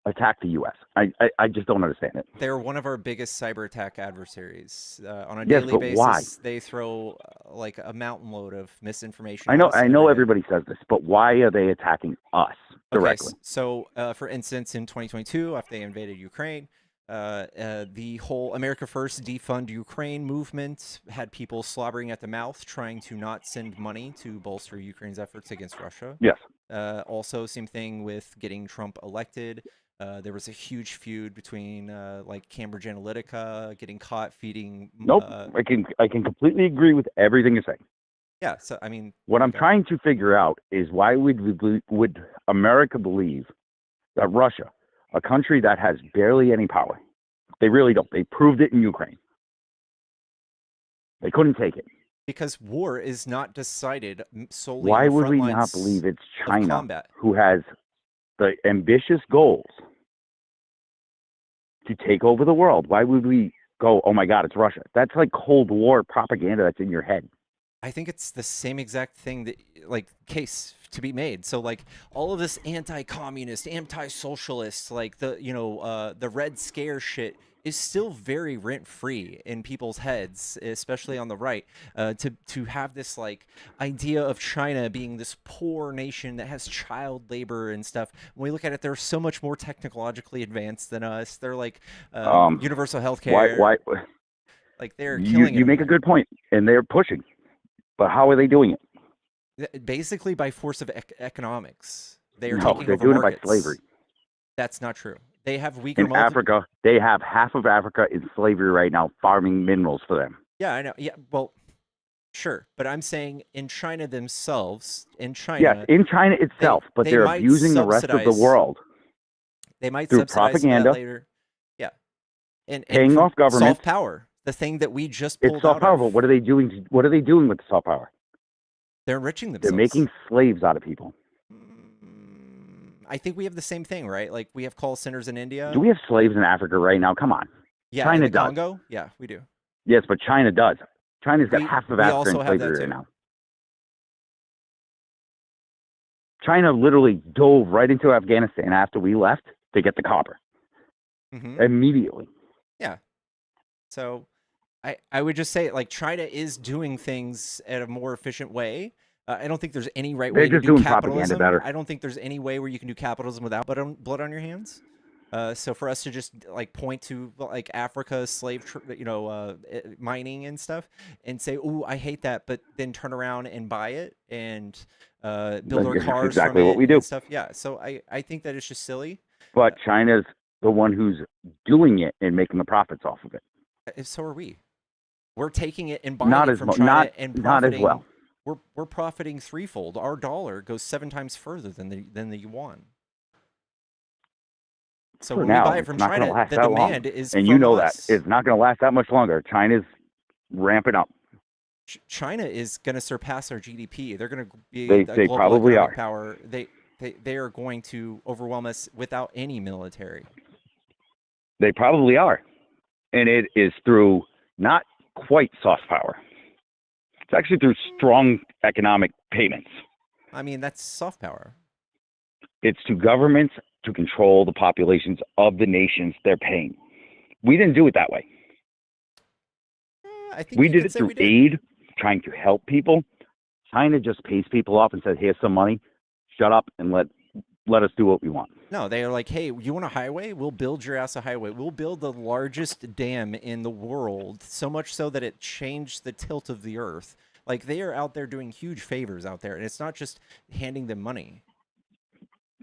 attack the U.S. I just don't understand it. They're one of our biggest cyber attack adversaries. On a daily basis, why? They throw like a mountain load of misinformation. I know everybody says this, but why are they attacking us directly? Okay, so for instance, in 2022, after they invaded Ukraine, the whole America First Defund Ukraine movement had people slobbering at the mouth, trying to not send money to bolster Ukraine's efforts against Russia. Yes. Also, same thing with getting Trump elected. There was a huge feud between like Cambridge Analytica getting caught feeding. Nope, I can completely agree with everything you're saying. Yeah, so I mean, what I'm trying to figure out is why would America believe that Russia, a country that has barely any power, they really don't. They proved it in Ukraine. They couldn't take it. Because war is not decided solely. Why on the would front we lines not believe it's China combat, who has the ambitious goals to take over the world? Why would we go, oh my God, it's Russia? That's like Cold War propaganda that's in your head. I think it's the same exact thing that, like, case to be made. So, like, all of this anti-communist, anti-socialist, like the Red Scare shit is still very rent-free in people's heads, especially on the right. To have this like idea of China being this poor nation that has child labor and stuff. When we look at it, they're so much more technologically advanced than us. They're like universal healthcare. Why? Like they're killing. You make a good point, and they're pushing. But how are they doing it? Basically by force of economics. They're doing it by slavery. That's not true. They have weaker. In Africa, they have half of Africa in slavery right now, farming minerals for them. Yeah, I know. Yeah, well, Sure, but I'm saying in China themselves, in Yes, China, in China itself, but they they're might abusing the rest of the subsidize world through that propaganda, later. Yeah, and paying from off governments. soft power, the thing that we just It's pulled soft out power, but of. what are they doing? What are they doing with the soft power? They're enriching They're themselves. making slaves out of people. I think we have the same thing, right? Like we have call centers in Do India. we have slaves in Africa right now? Come on. Yeah, in China the does. Congo. Yeah, we do. Yes, but China does. China's got half of We Africa also in have that slavery too. right now. China literally dove right into Afghanistan after we left to get the copper immediately. Yeah. So I would just say, like, China is doing things at a more efficient way. I don't think there's any right way They're to just do doing propaganda capitalism. better. I don't think there's any way where you can do capitalism without blood on your hands. So for us to just like point to like Africa mining and stuff and say, "Ooh, I hate that," but then turn around and buy it and build our That's cars exactly from what it we do. and stuff. Yeah. So I think that it's just silly. But China's the one who's doing it and making the profits off of it. So are we. We're taking it and buying Not it as from China and profiting. not as well. We're profiting threefold. Our dollar goes 7 times further than the yuan. So For when now, we buy it it's from not going to China, last the that long. demand is And from you know us. that it's not going to last that much longer. China's ramping up. China is going to surpass our GDP. They're going to be They a global probably economic are. power. They are going to overwhelm us without any military. They probably are. And it is through not quite soft power. It's actually through strong economic payments. I mean, that's soft power. It's to governments to control the populations of the nations they're paying. We didn't do it that way. I think We you did could it say through we did. aid, trying to help people. China just pays people off and says, "Here's some money. Shut up and let us do what we want." No, they are like, "Hey, you want a highway? We'll build your ass a highway. We'll build the largest dam in the world, so much so that it changed the tilt of the earth." Like, they are out there doing huge favors out there, and it's not just handing them money.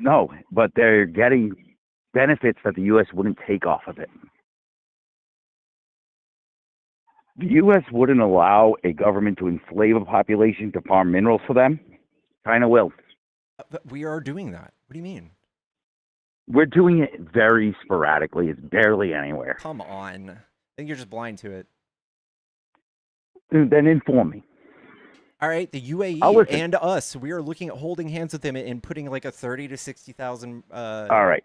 No, but they're getting benefits that the U.S. wouldn't take off of it. The U.S. wouldn't allow a government to enslave a population to farm minerals for them. China will. But we are doing that. What do you mean? We're doing it very sporadically. It's barely anywhere. Come on. I think you're just blind to it. Then inform me. All right, the UAE I'll listen. and us, we are looking at holding hands with them and putting like a 30 to 60,000 All right.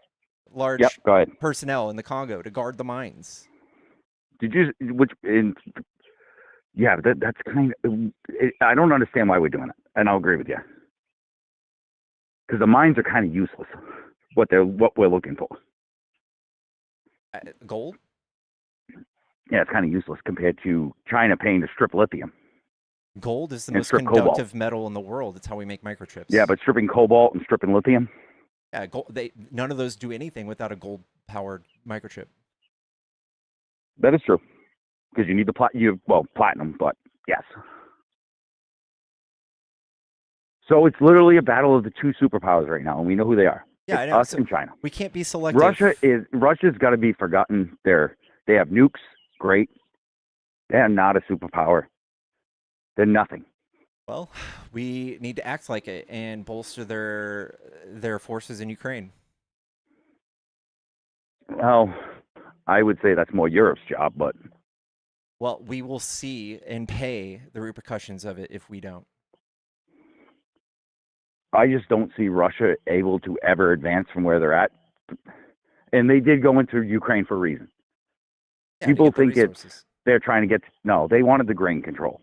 large Yep, go ahead. personnel in the Congo to guard the mines. Did you? Yeah, that's kind of. I don't understand why we're doing it, and I'll agree with you. Because the mines are kind of useless. What we're looking for. Gold? Yeah, it's kind of useless compared to China paying to strip lithium. Gold is the And most strip conductive cobalt. metal in the world. It's how we make microchips. Yeah, but stripping cobalt and stripping lithium. Yeah, none of those do anything without a gold-powered microchip. That is true. Because you need the platinum, but yes. So it's literally a battle of the two superpowers right now, and we know who they are. Yeah, it's I know. us and China. We can't be selective. Russia's got to be forgotten. They have nukes, great. They are not a superpower. They're nothing. Well, we need to act like it and bolster their forces in Ukraine. Well, I would say that's more Europe's job, but well, we will see and pay the repercussions of it if we don't. I just don't see Russia able to ever advance from where they're at. And they did go into Ukraine for a reason. Yeah, People think they're trying to get. No, they wanted the grain control.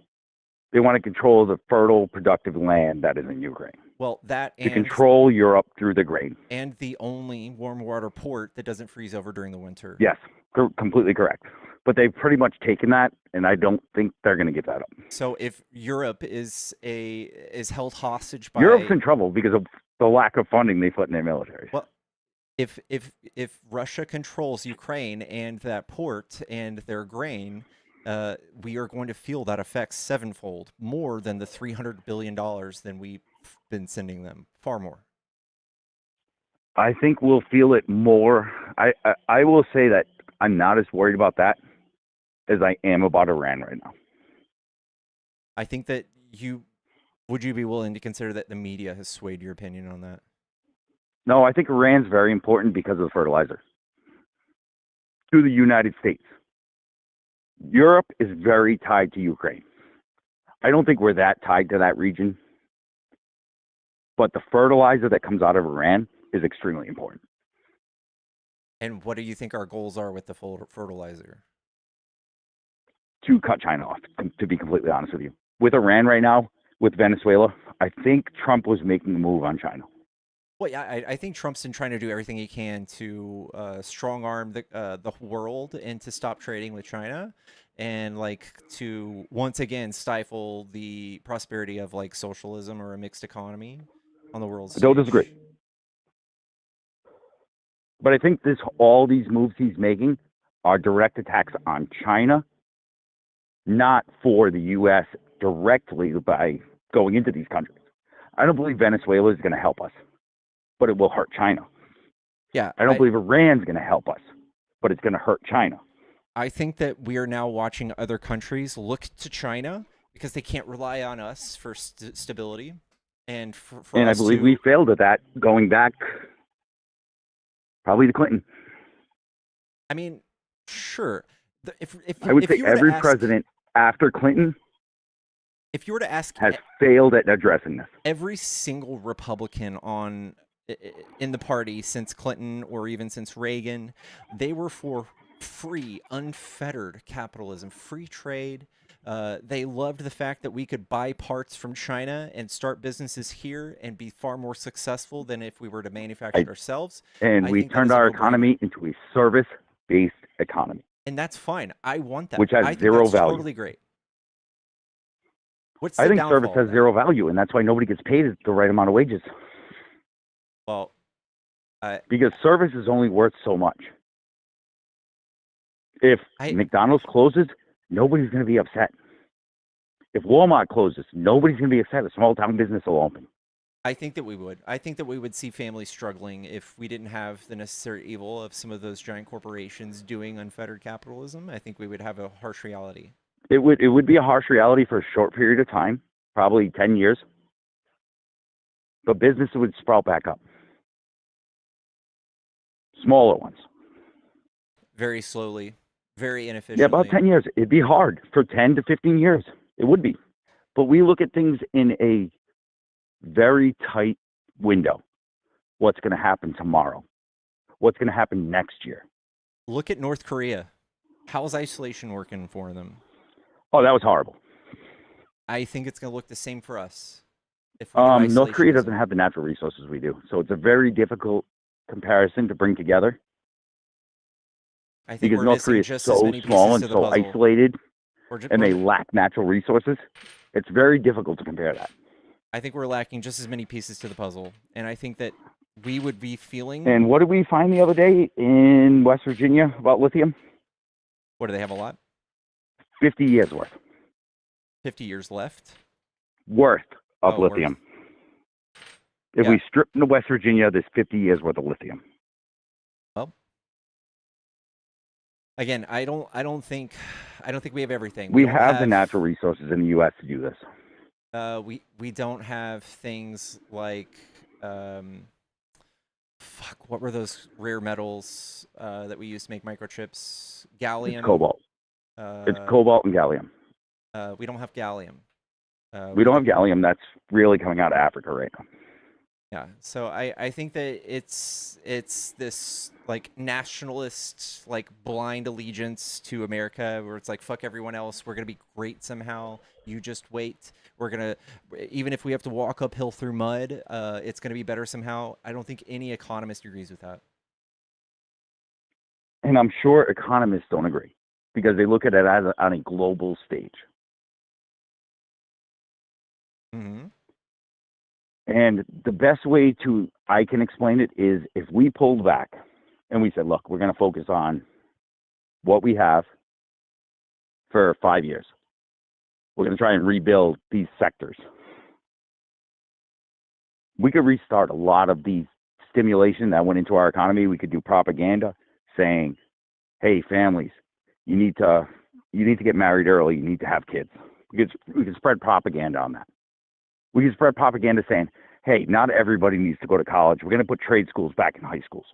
They want to control the fertile, productive land that is in Ukraine. Well, that to control Europe through the grain. And the only warm water port that doesn't freeze over during the winter. Yes, completely correct. But they've pretty much taken that, and I don't think they're going to give that up. So if Europe is held hostage by Europe's in trouble because of the lack of funding they put in their military. Well, if Russia controls Ukraine and that port and their grain, we are going to feel that effect sevenfold, more than the $300 billion than we've been sending them, far more. I think we'll feel it more. I will say that I'm not as worried about that as I am about Iran right now. I think that would you be willing to consider that the media has swayed your opinion on that? No, I think Iran's very important because of the fertilizer to the United States. Europe is very tied to Ukraine. I don't think we're that tied to that region, but the fertilizer that comes out of Iran is extremely important. And what do you think our goals are with the fertilizer? To cut China off, to be completely honest with you. With Iran right now, with Venezuela, I think Trump was making a move on China. Well, yeah, I think Trump's been trying to do everything he can to strong arm the world and to stop trading with China, and like to once again stifle the prosperity of like socialism or a mixed economy on the world stage. I don't disagree. But I think all these moves he's making are direct attacks on China, not for the U.S. directly by going into these countries. I don't believe Venezuela is going to help us, but it will hurt China. Yeah, I don't believe Iran's going to help us, but it's going to hurt China. I think that we are now watching other countries look to China because they can't rely on us for stability, and for and I believe we failed at that going back probably to Clinton. I mean, sure. I would say every president after Clinton, if you were to ask, has failed at addressing this. Every single Republican in the party since Clinton or even since Reagan, they were for free, unfettered capitalism, free trade. They loved the fact that we could buy parts from China and start businesses here and be far more successful than if we were to manufacture it ourselves. And we turned our economy into a service-based economy. And that's fine. I want that. Which has zero value. Totally great. I think service has zero value, and that's why nobody gets paid the right amount of wages. Well, because service is only worth so much. If McDonald's closes, nobody's going to be upset. If Walmart closes, nobody's going to be upset. A small town business will open. I think that we would. I think that we would see families struggling if we didn't have the necessary evil of some of those giant corporations doing unfettered capitalism. I think we would have a harsh reality. It would be a harsh reality for a short period of time, probably 10 years. But businesses would sprout back up. Smaller ones. Very slowly, very inefficiently. Yeah, about 10 years. It'd be hard for 10 to 15 years. It would be. But we look at things in a very tight window. What's going to happen tomorrow? What's going to happen next year? Look at North Korea. How's isolation working for them? Oh, that was horrible. I think it's going to look the same for us. North Korea doesn't have the natural resources we do. So it's a very difficult comparison to bring together. I think because North Korea is so small and so isolated, and they lack natural resources. It's very difficult to compare that. I think we're lacking just as many pieces to the puzzle. And I think that we would be feeling... And what did we find the other day in West Virginia about lithium? What, do they have a lot? 50 years worth. 50 years left? Worth of lithium. If we strip into West Virginia, there's 50 years worth of lithium. Well, again, I don't think we have everything. We have the natural resources in the U.S. to do this. We don't have things like what were those rare metals that we use to make microchips? Gallium. It's cobalt. It's cobalt and gallium. We don't have gallium. We don't have gallium. That's really coming out of Africa right now. Yeah, so I think that it's this like nationalist, like blind allegiance to America, where it's like fuck everyone else. We're gonna be great somehow. You just wait. We're gonna, even if we have to walk uphill through mud, it's gonna be better somehow. I don't think any economist agrees with that. And I'm sure economists don't agree because they look at it as on a global stage. Mm-hmm. And the best way I can explain it is if we pulled back and we said, look, we're going to focus on what we have for 5 years. We're going to try and rebuild these sectors. We could restart a lot of the stimulation that went into our economy. We could do propaganda saying, hey, families, you need to get married early. You need to have kids. We could spread propaganda on that. We can spread propaganda saying, hey, not everybody needs to go to college. We're going to put trade schools back in high schools.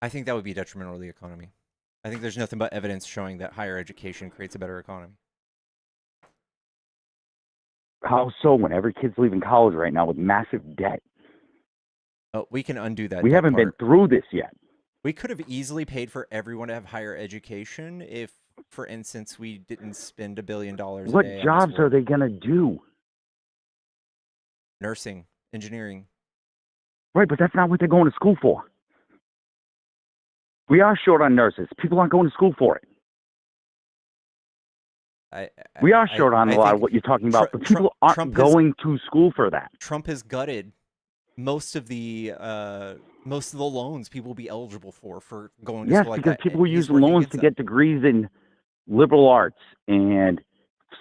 I think that would be detrimental to the economy. I think there's nothing but evidence showing that higher education creates a better economy. How so when every kid's leaving college right now with massive debt? Oh, we can undo that. We haven't been through this yet. We could have easily paid for everyone to have higher education if, for instance, we didn't spend $1 billion a day. What jobs are they going to do? Nursing, engineering. Right, but that's not what they're going to school for. We are short on nurses. People aren't going to school for it. We are short on a lot of what you're talking about, but people aren't going to school for that. Trump has gutted most of the loans people will be eligible for going to school like that. Yes, because people use loans to get degrees in liberal arts and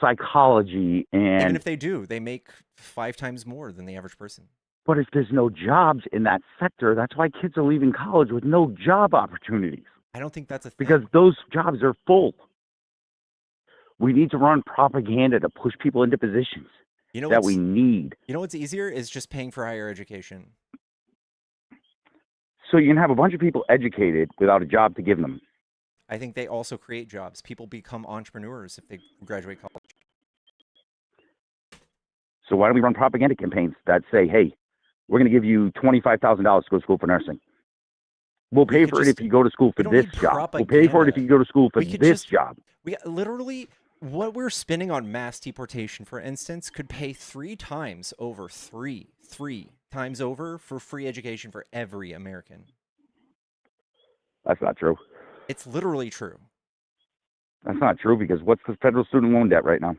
psychology, and even if they do, they make 5 times more than the average person. But if there's no jobs in that sector, that's why kids are leaving college with no job opportunities. I don't think that's a thing. Because those jobs are full. We need to run propaganda to push people into positions that we need. You know what's easier is just paying for higher education. So you can have a bunch of people educated without a job to give them. I think they also create jobs. People become entrepreneurs if they graduate college. So why don't we run propaganda campaigns that say, hey, we're going to give you $25,000 to go to school for nursing. We'll pay for it if you go to school for this job. We'll pay for it if you go to school for this job. We literally, what we're spending on mass deportation, for instance, could pay 3 times over, three times over for free education for every American. That's not true. It's literally true. That's not true, because what's the federal student loan debt right now?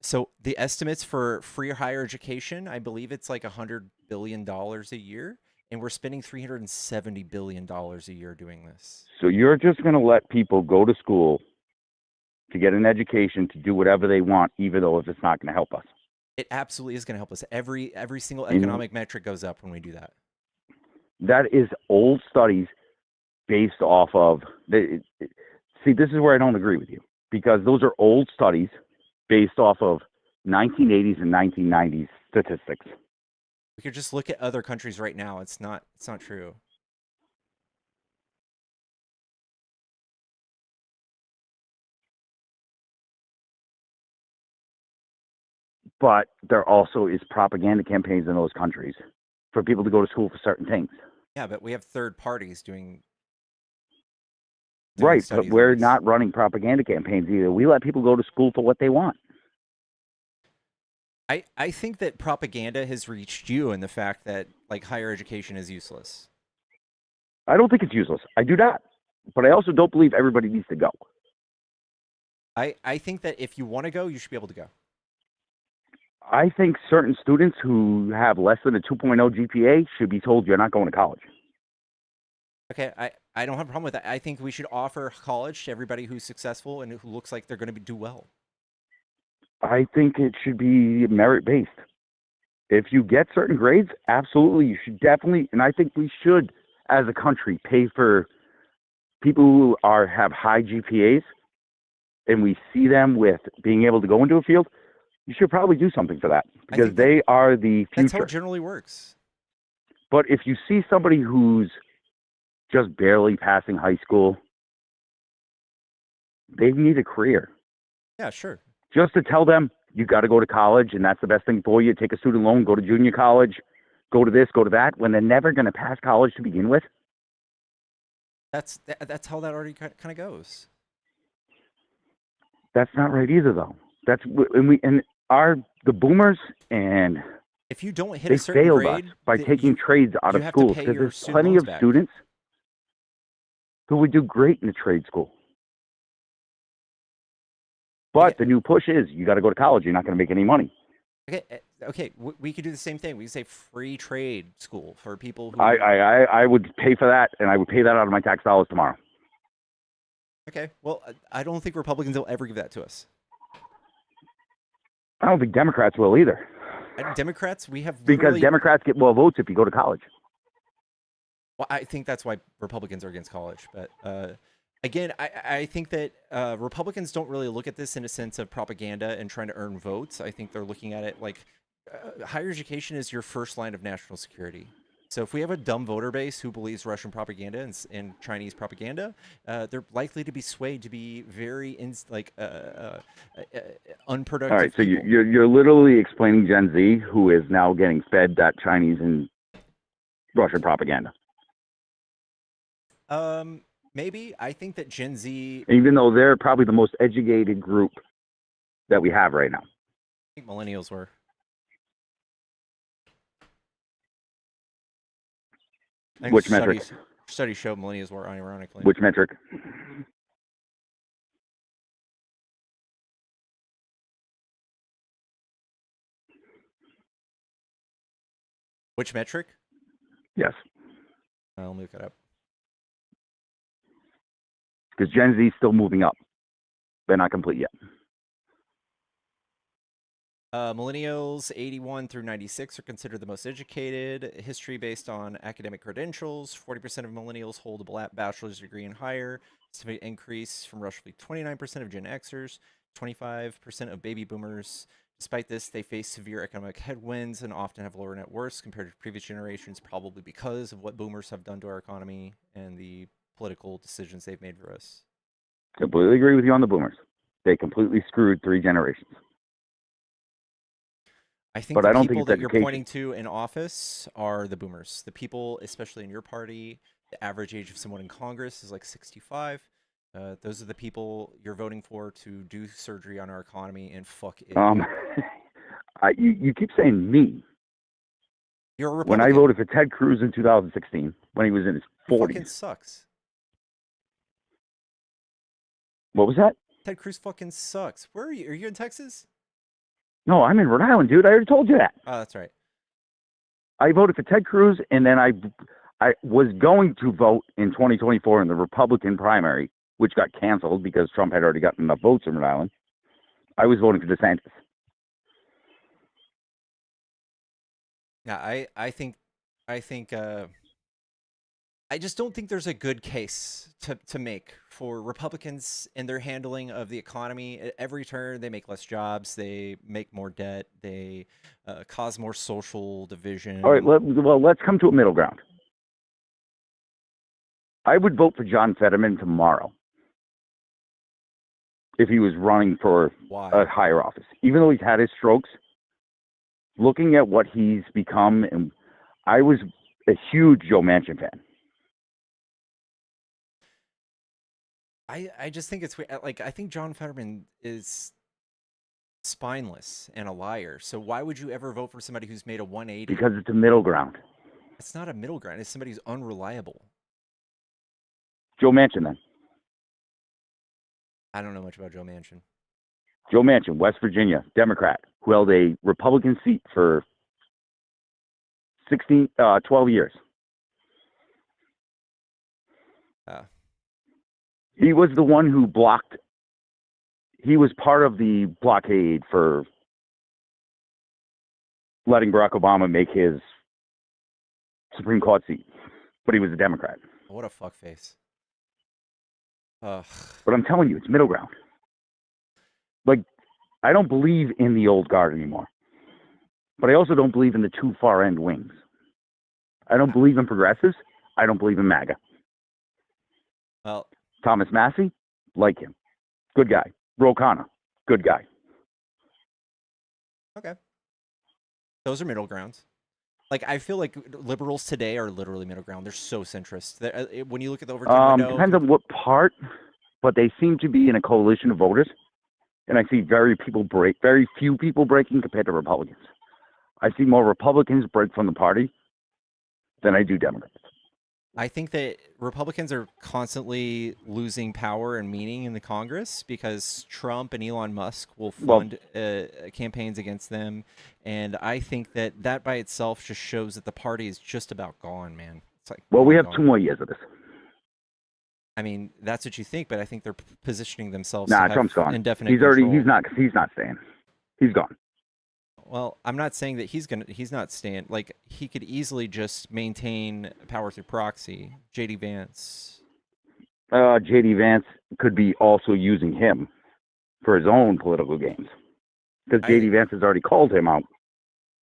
So the estimates for free or higher education, I believe it's like $100 billion a year, and we're spending $370 billion a year doing this. So you're just going to let people go to school to get an education to do whatever they want, even though if it's not going to help us. It absolutely is going to help us. Every single economic metric goes up when we do that. That is old studies based off of see, this is where I don't agree with you, because those are old studies based off of 1980s and 1990s statistics. We could just look at other countries right now. It's not true. But there also is propaganda campaigns in those countries for people to go to school for certain things. Yeah, but we have third parties doing right, but we're not running propaganda campaigns either. We let people go to school for what they want. I think that propaganda has reached you in the fact that like higher education is useless. I don't think it's useless. I do not. But I also don't believe everybody needs to go. I think that if you want to go, you should be able to go. I think certain students who have less than a 2.0 GPA should be told you're not going to college. Okay, I don't have a problem with that. I think we should offer college to everybody who's successful and who looks like they're going to do well. I think it should be merit-based. If you get certain grades, absolutely, you should definitely, and I think we should, as a country, pay for people who have high GPAs, and we see them with being able to go into a field. You should probably do something for that, because they are the future. That's how it generally works. But if you see somebody who's just barely passing high school, they need a career. Yeah, sure. Just to tell them, you got to go to college, and that's the best thing for you. Take a student loan, go to junior college, go to this, go to that, when they're never going to pass college to begin with. That's how that already kind of goes. That's not right either, though. That's the boomers, and if you don't hit they a certain failed grade, us by taking trades out of schools, because there's plenty of students who would do great in a trade school. But the new push is you got to go to college. You're not going to make any money. Okay. We could do the same thing. We could say free trade school for people who. I would pay for that, and I would pay that out of my tax dollars tomorrow. Okay. Well, I don't think Republicans will ever give that to us. I don't think Democrats will either. Democrats, we have because Democrats get more votes if you go to college. Well, I think that's why Republicans are against college, but again, I think that Republicans don't really look at this in a sense of propaganda and trying to earn votes. I think they're looking at it like higher education is your first line of national security. So if we have a dumb voter base who believes Russian propaganda and Chinese propaganda, they're likely to be swayed to be very unproductive. All right, so people. you're literally explaining Gen Z, who is now getting fed that Chinese and Russian propaganda. Maybe I think that Gen Z, Even though they're probably the most educated group that we have right now. I think millennials were. I think Which metric? Studies show millennials were, ironically. Which metric? Which metric? Yes. Let me look it up. Because Gen Z is still moving up. They're not complete yet. Millennials 81 through 96 are considered the most educated. History based on academic credentials. 40% of millennials hold a bachelor's degree and higher. Significant increase from roughly 29% of Gen Xers, 25% of baby boomers. Despite this, they face severe economic headwinds and often have lower net worths compared to previous generations, probably because of what boomers have done to our economy and the political decisions they've made for us. Completely agree with you on the boomers. They completely screwed 3 generations. I think But the I don't think people it's that you're education. pointing to in office are the boomers. The people, especially in your party, the average age of someone in Congress is like 65. Those are the people you're voting for to do surgery on our economy and fuck it. You keep saying me. You're a When Republican. I voted for Ted Cruz in 2016, when he was in his 40s. Fucking sucks. What was that? Ted Cruz fucking sucks. Where are you? Are you in Texas? No, I'm in Rhode Island, dude. I already told you that. Oh, that's right. I voted for Ted Cruz, and then I was going to vote in 2024 in the Republican primary, which got canceled because Trump had already gotten enough votes in Rhode Island. I was voting for DeSantis. Yeah, I think I just don't think there's a good case to make for Republicans in their handling of the economy. At every turn, they make less jobs, they make more debt, they cause more social division. All right, well, let's come to a middle ground. I would vote for John Fetterman tomorrow if he was running for a higher office. Even though he's had his strokes, looking at what he's become, and I was a huge Joe Manchin fan. I just think it's like, I think John Fetterman is spineless and a liar. So why would you ever vote for somebody who's made a 180? Because it's a middle ground. It's not a middle ground. It's somebody who's unreliable. Joe Manchin, then. I don't know much about Joe Manchin. Joe Manchin, West Virginia, Democrat, who held a Republican seat for 12 years. He was the one who blocked. He was part of the blockade for letting Barack Obama make his Supreme Court seat, but he was a Democrat. What a fuckface. But I'm telling you, it's middle ground. Like, I don't believe in the old guard anymore, but I also don't believe in the too far end wings. I don't believe in progressives. I don't believe in MAGA. Well, Thomas Massey, like him. Good guy. Ro Khanna, good guy. Okay. Those are middle grounds. Like, I feel like liberals today are literally middle ground. They're so centrist. When you look at the Overton window... Depends on what part, but they seem to be in a coalition of voters. And I see very few people breaking compared to Republicans. I see more Republicans break from the party than I do Democrats. I think that Republicans are constantly losing power and meaning in the Congress because Trump and Elon Musk will fund campaigns against them. And I think that by itself just shows that the party is just about gone, man. It's like, well, we have 2 more years of this. I mean, that's what you think, but I think they're positioning themselves Nah, to have Trump's gone. indefinite He's control. he's not staying. He's gone. Well, I'm not saying that he's not staying. Like, he could easily just maintain power through proxy. JD Vance. JD Vance could be also using him for his own political games, because JD Vance has already called him out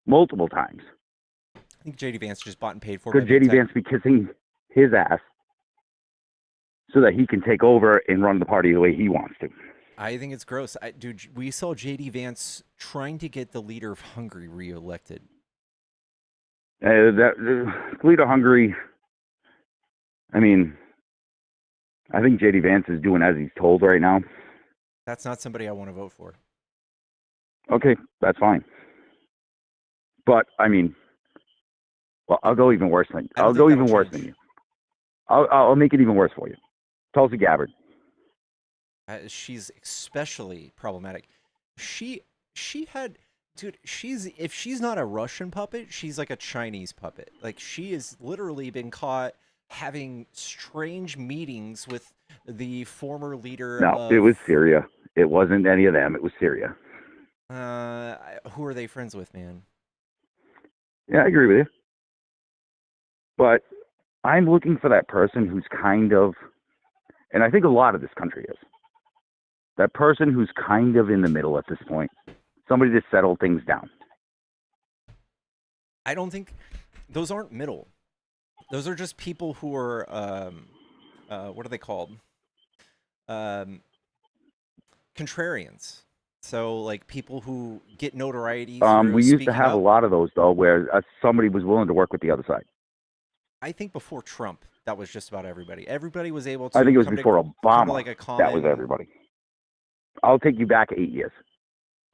multiple times. I think JD Vance just bought and paid for. Could JD Vance be kissing his ass so that he can take over and run the party the way he wants to? I think it's gross. Dude, we saw JD Vance trying to get the leader of Hungary reelected. The leader of Hungary, I mean, I think JD Vance is doing as he's told right now. That's not somebody I want to vote for. Okay, that's fine. But, I mean, well, I'll go even worse than you. I'll go even worse than you. I'll make it even worse for you. Tulsi Gabbard. She's especially problematic. She had, dude, if she's not a Russian puppet, she's like a Chinese puppet. Like, she has literally been caught having strange meetings with the former leader. No, it was Syria. It wasn't any of them. It was Syria. Who are they friends with, man? Yeah, I agree with you. But I'm looking for that person who's kind of, and I think a lot of this country is, that person who's kind of in the middle at this point. Somebody to settle things down. I don't think those aren't middle. Those are just people who are, what are they called? Contrarians. So, like, people who get notoriety. We used to have a lot of those, though, where somebody was willing to work with the other side. I think before Trump, that was just about everybody. Everybody was able to. I think it was before Obama. Like a common... That was everybody. I'll take you back 8 years.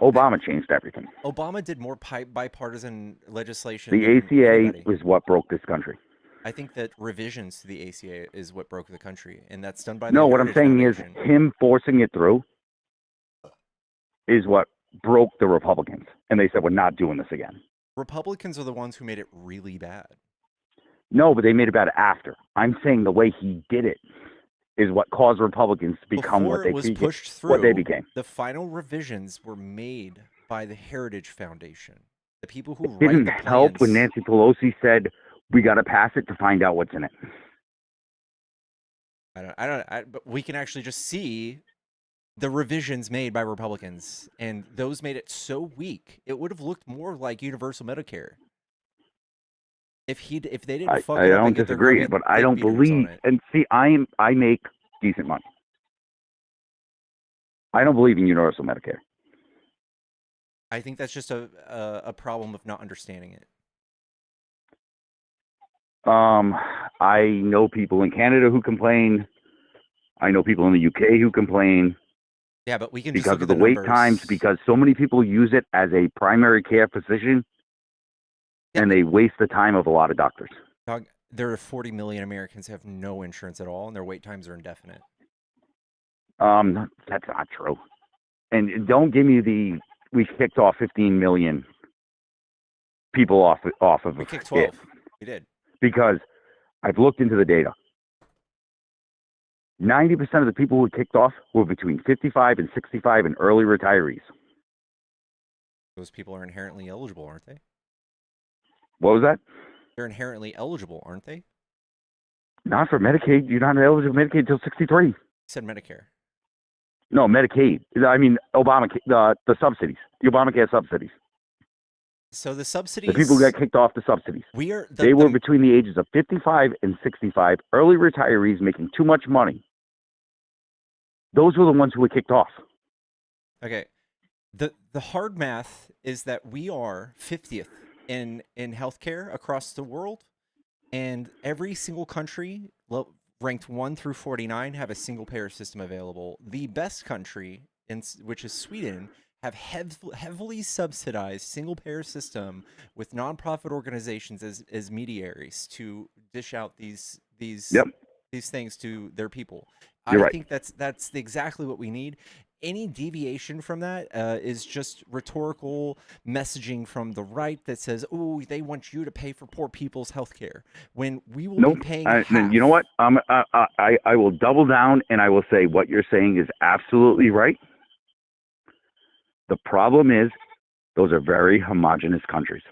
Obama changed everything. Obama did more bipartisan legislation. The ACA is what broke this country. I think that revisions to the ACA is what broke the country, and that's done by the No, what I'm saying Foundation. is him forcing it through is what broke the Republicans, and they said, we're not doing this again. Republicans are the ones who made it really bad. No, but they made it bad after. I'm saying the way he did it is what caused Republicans to become Before what they it was became. pushed through, What they became. The final revisions were made by the Heritage Foundation. The people who It didn't write the help when plans. Nancy Pelosi said, we got to pass it to find out what's in it. But we can actually just see the revisions made by Republicans, and those made it so weak. It would have looked more like universal Medicare. If they didn't fuck I it up don't and get their disagree, dick but I don't beaters on believe. it. And see, I make decent money. I don't believe in universal Medicare. I think that's just a problem of not understanding it. I know people in Canada who complain. I know people in the UK who complain. Yeah, but we can because just look of at the wait numbers. times, because so many people use it as a primary care physician, and they waste the time of a lot of doctors. Dog, there are 40 million Americans who have no insurance at all, and their wait times are indefinite. That's not true. And don't give me we kicked off 15 million people off of We it. kicked 12. We did. Because I've looked into the data. 90% of the people who kicked off were between 55 and 65 and early retirees. Those people are inherently eligible, aren't they? What was that? They're inherently eligible, aren't they? Not for Medicaid. You're not eligible for Medicaid until 63. You said Medicare. No, Medicaid. I mean, Obamacare, the subsidies, the Obamacare subsidies. So the subsidies. The people who got kicked off the subsidies. They were between the ages of 55 and 65, early retirees making too much money. Those were the ones who were kicked off. Okay. The hard math is that we are 50th in healthcare across the world, and every single country ranked 1 through 49 have a single payer system available. The best country, which is Sweden, have heavily subsidized single payer system with nonprofit organizations as mediaries to dish out these things to their people. You're I right. think that's exactly what we need. Any deviation from that is just rhetorical messaging from the right that says, "Oh, they want you to pay for poor people's health care," when we will be paying half. You know what? I will double down and I will say what you're saying is absolutely right. The problem is those are very homogenous countries.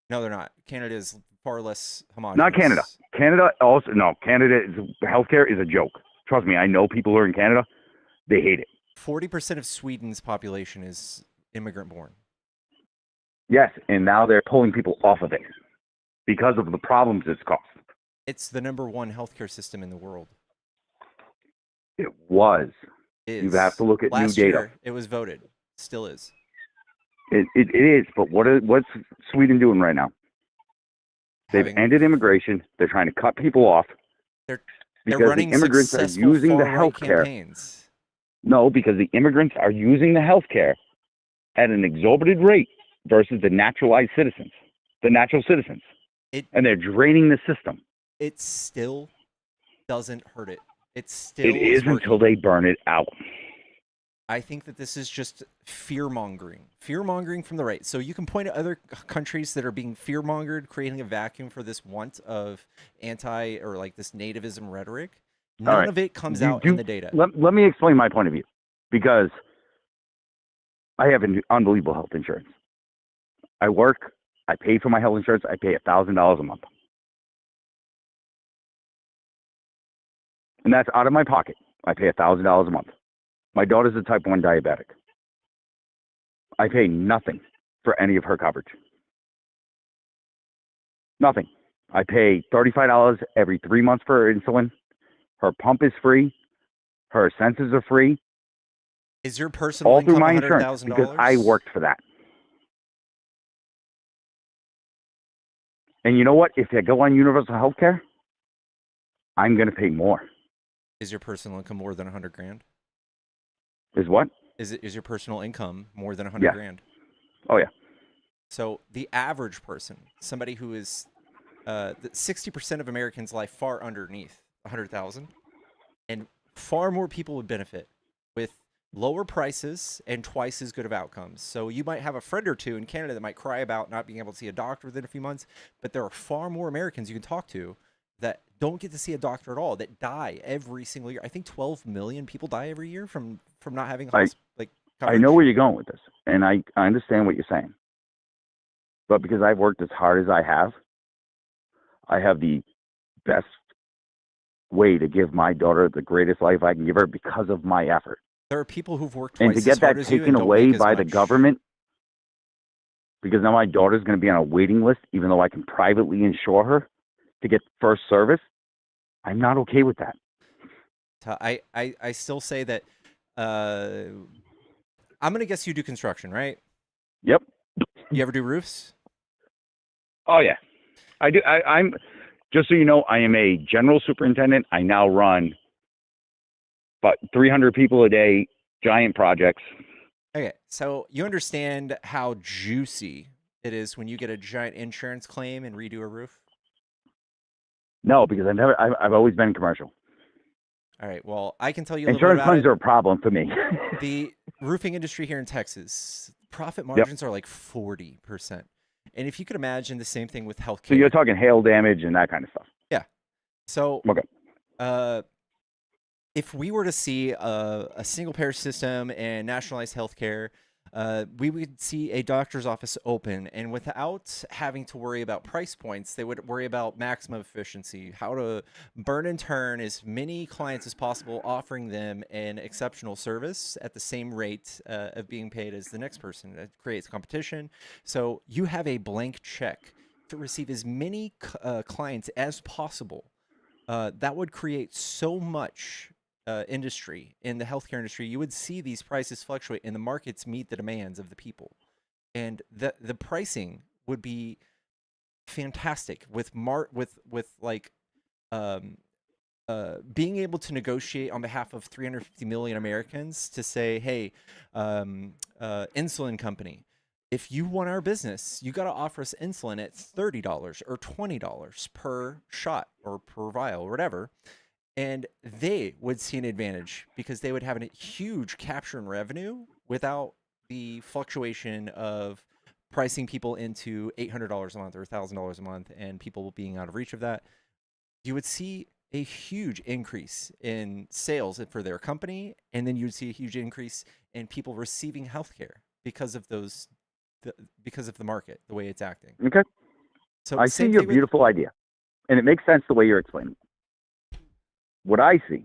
No, they're not. Canada is far less homogenous. Not Canada. Canada also, no, Canada, healthcare is a joke. Trust me, I know people who are in Canada. They hate it. 40% of Sweden's population is immigrant born. Yes, and now they're pulling people off of it because of the problems it's caused. It's the number one healthcare system in the world. It was. Is. You have to look at Last new data. year, it was voted. Still is. It is, but what's Sweden doing right now? They've ended immigration. They're trying to cut people off. They're because running the immigrants are successful using the far-right healthcare. campaigns. No, because the immigrants are using the healthcare at an exorbitant rate versus the naturalized citizens, the natural citizens, and they're draining the system. It still doesn't hurt it. It still It is working. until they burn it out. I think that this is just fear-mongering from the right. So you can point at other countries that are being fear-mongered, creating a vacuum for this want of anti or like this nativism rhetoric. None of it comes out in the data. Let me explain my point of view, because I have an unbelievable health insurance. I work, I pay for my health insurance, I pay $1,000 a month. And that's out of my pocket. I pay $1,000 a month. My daughter's a type 1 diabetic. I pay nothing for any of her coverage. Nothing. I pay $35 every 3 months for her insulin. Her pump is free. Her sensors are free. Is your personal all income through my insurance $100,000? because I worked for that. And you know what? If I go on universal health care, I'm going to pay more. Is your personal income more than 100 grand? Is what? Is your personal income more than 100 Yeah. grand? Oh, yeah. So the average person, somebody who is 60% of Americans lie far underneath 100,000, and far more people would benefit with lower prices and twice as good of outcomes. So you might have a friend or two in Canada that might cry about not being able to see a doctor within a few months, but there are far more Americans you can talk to that don't get to see a doctor at all, that die every single year. I think 12 million people die every year from not having coverage. I know where you're going with this, and I understand what you're saying. But because I've worked as hard as I have the best way to give my daughter the greatest life I can give her because of my effort. There are people who've worked and twice to as get hard that as you and taken don't away make as by the much. government, because now my daughter's going to be on a waiting list, even though I can privately insure her to get first service, I'm not okay with that. I still say that I'm gonna guess you do construction, right? Yep. You ever do roofs? Oh yeah, I do. I'm just so you know, I am a general superintendent. I now run about 300 people a day, giant projects. Okay, so you understand how juicy it is when you get a giant insurance claim and redo a roof? No, because I've always been commercial. All right, well, I can tell you a little bit Insurance about claims it. are a problem for me. The roofing industry here in Texas, profit margins are like 40%. And if you could imagine the same thing with healthcare. So you're talking hail damage and that kind of stuff. Yeah. So okay. If we were to see a single payer system and nationalized healthcare, we would see a doctor's office open, and without having to worry about price points, they would worry about maximum efficiency, how to burn and turn as many clients as possible, offering them an exceptional service at the same rate of being paid as the next person. That creates competition. So you have a blank check to receive as many clients as possible. That would create so much industry in the healthcare industry. You would see these prices fluctuate, and the markets meet the demands of the people, and the pricing would be fantastic with being able to negotiate on behalf of 350 million Americans to say, hey, insulin company, if you want our business, you got to offer us insulin at $30 or $20 per shot or per vial or whatever. And they would see an advantage because they would have a huge capture in revenue without the fluctuation of pricing people into $800 a month or $1,000 a month and people being out of reach of that. You would see a huge increase in sales for their company, and then you would see a huge increase in people receiving healthcare because of because of the market, the way it's acting. Okay. So I see your beautiful idea, and it makes sense the way you're explaining. What I see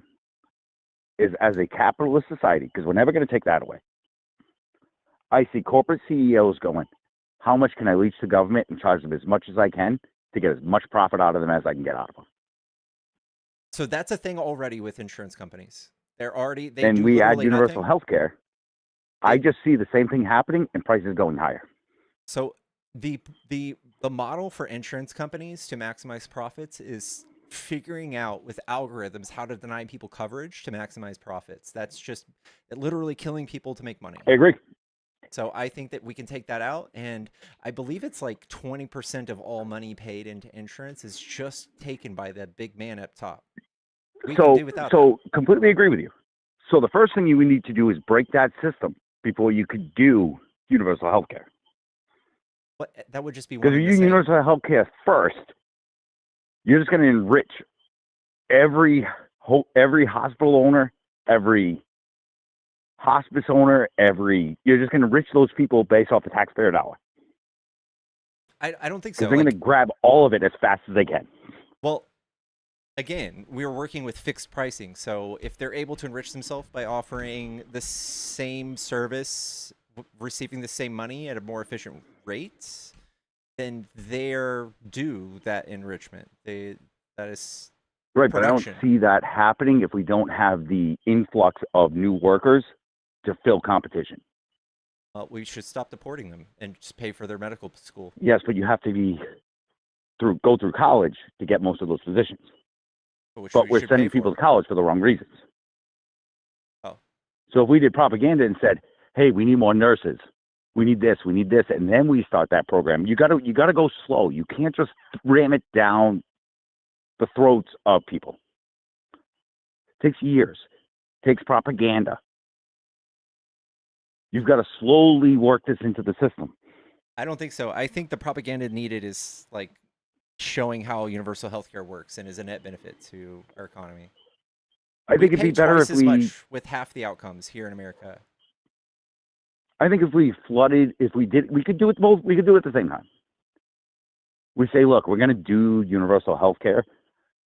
is as a capitalist society, because we're never going to take that away. I see corporate CEOs going, how much can I reach the government and charge them as much as I can to get as much profit out of them as I can get out of them? So that's a thing already with insurance companies. They and do we add literally universal nothing. health care. I just see the same thing happening and prices going higher. So the model for insurance companies to maximize profits is figuring out with algorithms how to deny people coverage to maximize profits. That's just literally killing people to make money. I agree. So I think that we can take that out, and I believe it's like 20% of all money paid into insurance is just taken by that big man up top. We can do without that. Completely agree with you. So the first thing you need to do is break that system before you could do universal health care. But that would just be one. Because if you do universal health care first, you're just going to enrich every hospital owner, every hospice owner, you're just going to enrich those people based off the taxpayer dollar. I don't think so. Because they're going to grab all of it as fast as they can. Well, again, we're working with fixed pricing. So if they're able to enrich themselves by offering the same service, receiving the same money at a more efficient rate, then they're due that enrichment. That is right, production. But I don't see that happening if we don't have the influx of new workers to fill competition. We should stop deporting them and just pay for their medical school. Yes, but you have to go through college to get most of those positions. But we're sending people to college for the wrong reasons. Oh. So if we did propaganda and said, hey, we need more nurses, we need this, and then we start that program, you gotta go slow. You can't just ram it down the throats of people. It takes years. It takes propaganda. You've got to slowly work this into the system. I don't think so. I think the propaganda needed is like showing how universal healthcare works and is a net benefit to our economy. I think it'd be better if much with half the outcomes here in America. I think if we could do it both. We could do it at the same time. We say, look, we're going to do universal health care.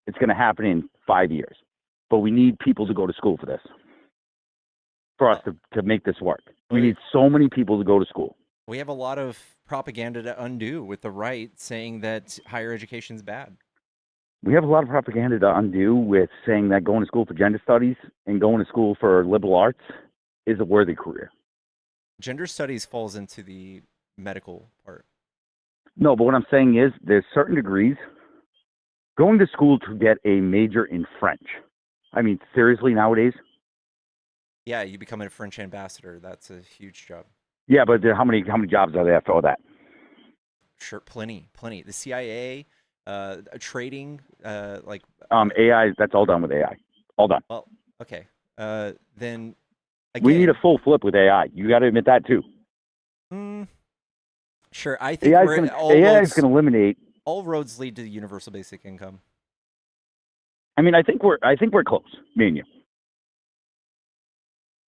It's going to happen in 5 years, but we need people to go to school for this, for us to make this work. We need so many people to go to school. We have a lot of propaganda to undo with the right saying that higher education is bad. We have a lot of propaganda to undo with saying that going to school for gender studies and going to school for liberal arts is a worthy career. Gender studies falls into the medical part. No, but what I'm saying is there's certain degrees. Going to school to get a major in French. I mean, seriously, nowadays? Yeah, you become a French ambassador. That's a huge job. Yeah, but how many jobs are there for that? Sure, plenty. The CIA, trading, like AI. That's all done with AI. All done. Well, okay. Then again, we need a full flip with AI. You got to admit that too. Sure, I think AI is going to eliminate. All roads lead to universal basic income. I mean, I think we're close, me and you.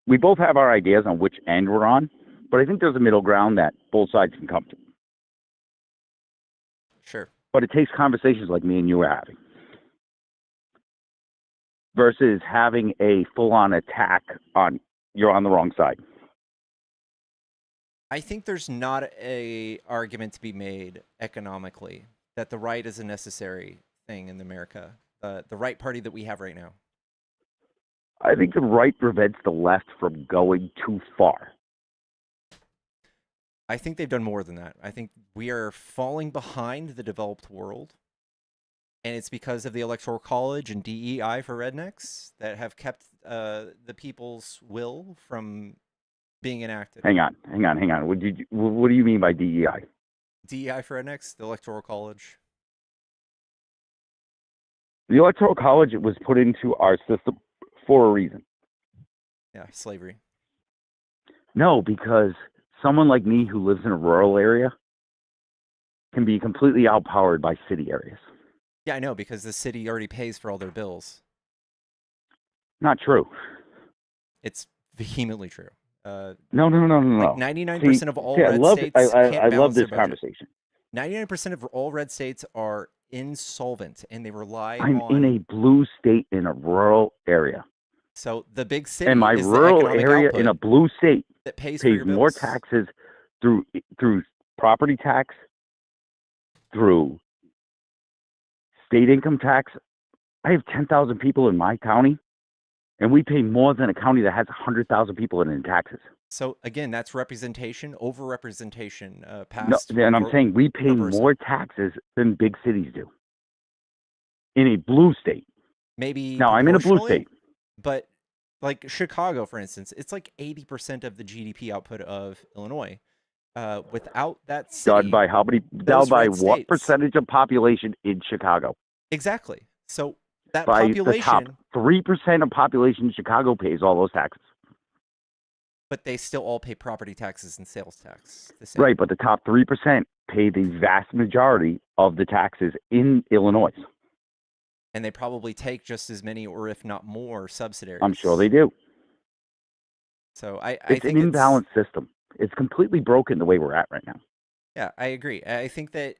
We both have our ideas on which end we're on, but I think there's a middle ground that both sides can come to. Sure. But it takes conversations like me and you are having versus having a full-on attack on you're on the wrong side. I think there's not a argument to be made economically that the right is a necessary thing in America, the right party that we have right now. I think the right prevents the left from going too far. I think they've done more than that. I think we are falling behind the developed world, and it's because of the Electoral College and DEI for rednecks that have kept the people's will from being enacted. Hang on. What do you mean by DEI? DEI for rednecks, the Electoral College. The Electoral College was put into our system for a reason. Yeah, slavery. No, because someone like me who lives in a rural area can be completely outpowered by city areas. Yeah, I know, because the city already pays for all their bills. Not true. It's vehemently true. No. Like 99% of all red states can't balance I love this their budget. conversation. 99% of all red states are insolvent, and they rely I'm on... in a blue state in a rural area. So the big city And my is the rural economic area output in a blue state that pays for pays your more bills. taxes through property tax, through state income tax. I have 10,000 people in my county, and we pay more than a county that has 100,000 people in taxes. So again, that's representation, overrepresentation, No, past. and I'm saying we pay versa. more taxes than big cities do in a blue state. Maybe Now, I'm in a blue proportionally, state. but like Chicago, for instance, it's like 80% of the GDP output of Illinois. Without that city, Done by how many? Done those by red what states. percentage of population in Chicago? Exactly. So that By the population, top 3% of population in Chicago pays all those taxes. but they still all pay property taxes and sales tax. The same. Right, but the top 3% pay the vast majority of the taxes in Illinois. And they probably take just as many, or if not more, subsidiaries. I'm sure they do. So I It's think an imbalanced system. It's completely broken the way we're at right now. Yeah, I agree. I think that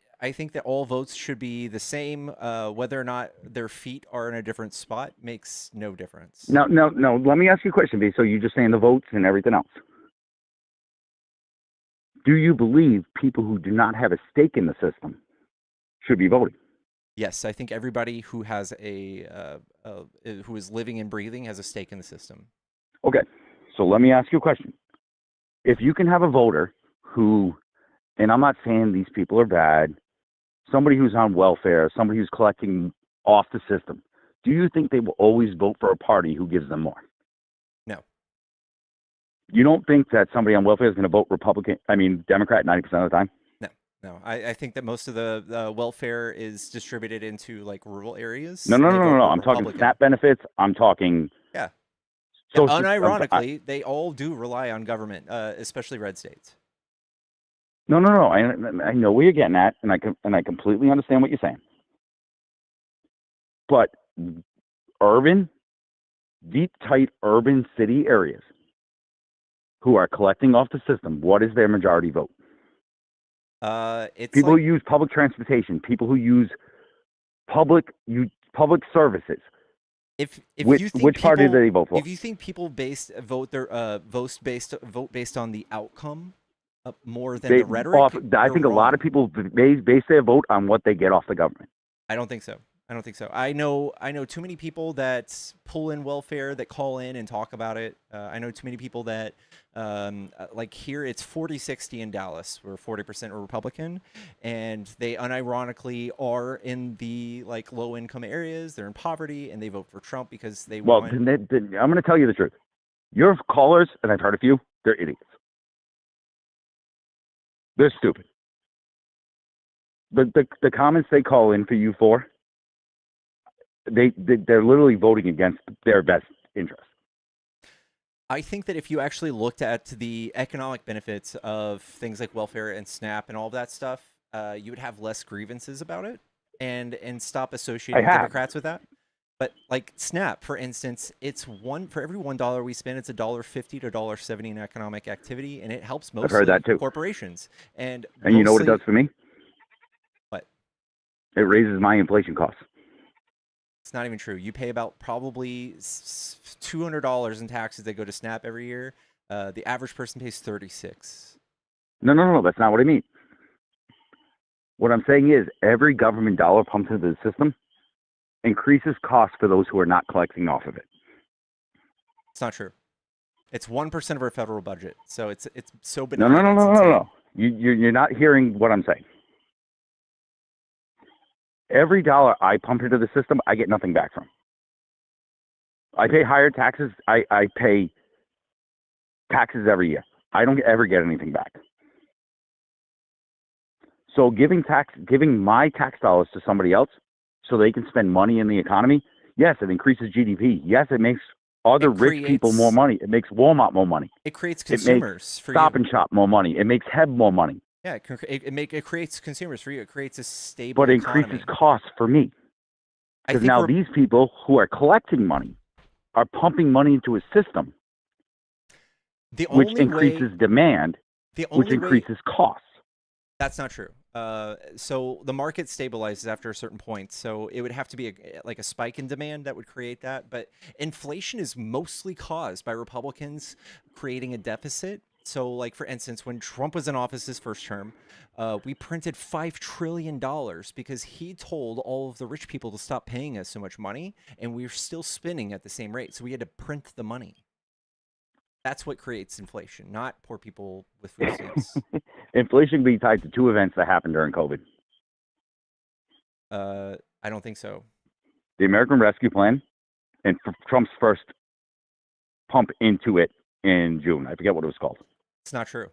all votes should be the same. Whether or not their feet are in a different spot makes no difference. No. Let me ask you a question, B. So you're just saying the votes and everything else. Do you believe people who do not have a stake in the system should be voting? Yes, I think everybody who has who is living and breathing has a stake in the system. Okay, so let me ask you a question. If you can have a voter who, and I'm not saying these people are bad, somebody who's on welfare, somebody who's collecting off the system, do you think they will always vote for a party who gives them more? No. You don't think that somebody on welfare is going to vote Democrat 90% of the time? No. I think that most of the welfare is distributed into like rural areas. No. I'm talking SNAP benefits. I'm talking. Yeah. So unironically, they all do rely on government, especially red states. No. I know where you're getting at, and I completely understand what you're saying. But deep, tight urban city areas who are collecting off the system, what is their majority vote? It's people who use public transportation, people who use public services. Which party do they vote for? If you think people vote based on the outcome more than the rhetoric, I think a lot of people base their vote on what they get off the government. I don't think so. I know too many people that pull in welfare, that call in and talk about it. I know too many people that like here it's 40-60 in Dallas, where 40% are Republican, and they unironically are in the like low income areas. They're in poverty and they vote for Trump because they want. I'm going to tell you the truth. Your callers, and I've heard a few, they're idiots. They're stupid. The comments they call in for you for, they're literally voting against their best interest. I think that if you actually looked at the economic benefits of things like welfare and SNAP and all of that stuff, you would have less grievances about it and stop associating Democrats with that. But like SNAP, for instance, it's for every $1 we spend, it's $1.50 to $1.70 in economic activity, and it helps mostly corporations. And you know what it does for me? What? It raises my inflation costs. It's not even true. You pay about probably $200 in taxes that go to SNAP every year. The average person pays $36. No. That's not what I mean. What I'm saying is every government dollar pumped into the system increases costs for those who are not collecting off of it. It's not true. It's 1% of our federal budget, so it's so benign. No. You're not hearing what I'm saying. Every dollar I pump into the system, I get nothing back from. I pay higher taxes. I pay taxes every year. I don't ever get anything back. So giving my tax dollars to somebody else so they can spend money in the economy, yes, it increases GDP. Yes, it makes other rich people more money. It makes Walmart more money. It creates consumers. It makes Stop and Shop more money. It makes Heb more money. Yeah, it creates consumers for you. It creates a stable economy. But increases costs for me. Because now these people who are collecting money are pumping money into a system which increases demand, which increases costs. That's not true. So the market stabilizes after a certain point. So it would have to be like a spike in demand that would create that. But inflation is mostly caused by Republicans creating a deficit. So, like for instance, when Trump was in office his first term, we printed $5 trillion because he told all of the rich people to stop paying us so much money, and we were still spending at the same rate. So we had to print the money. That's what creates inflation, not poor people with food stamps. Inflation can be tied to two events that happened during COVID. I don't think so. The American Rescue Plan and Trump's first pump into it in June. I forget what it was called. It's not true.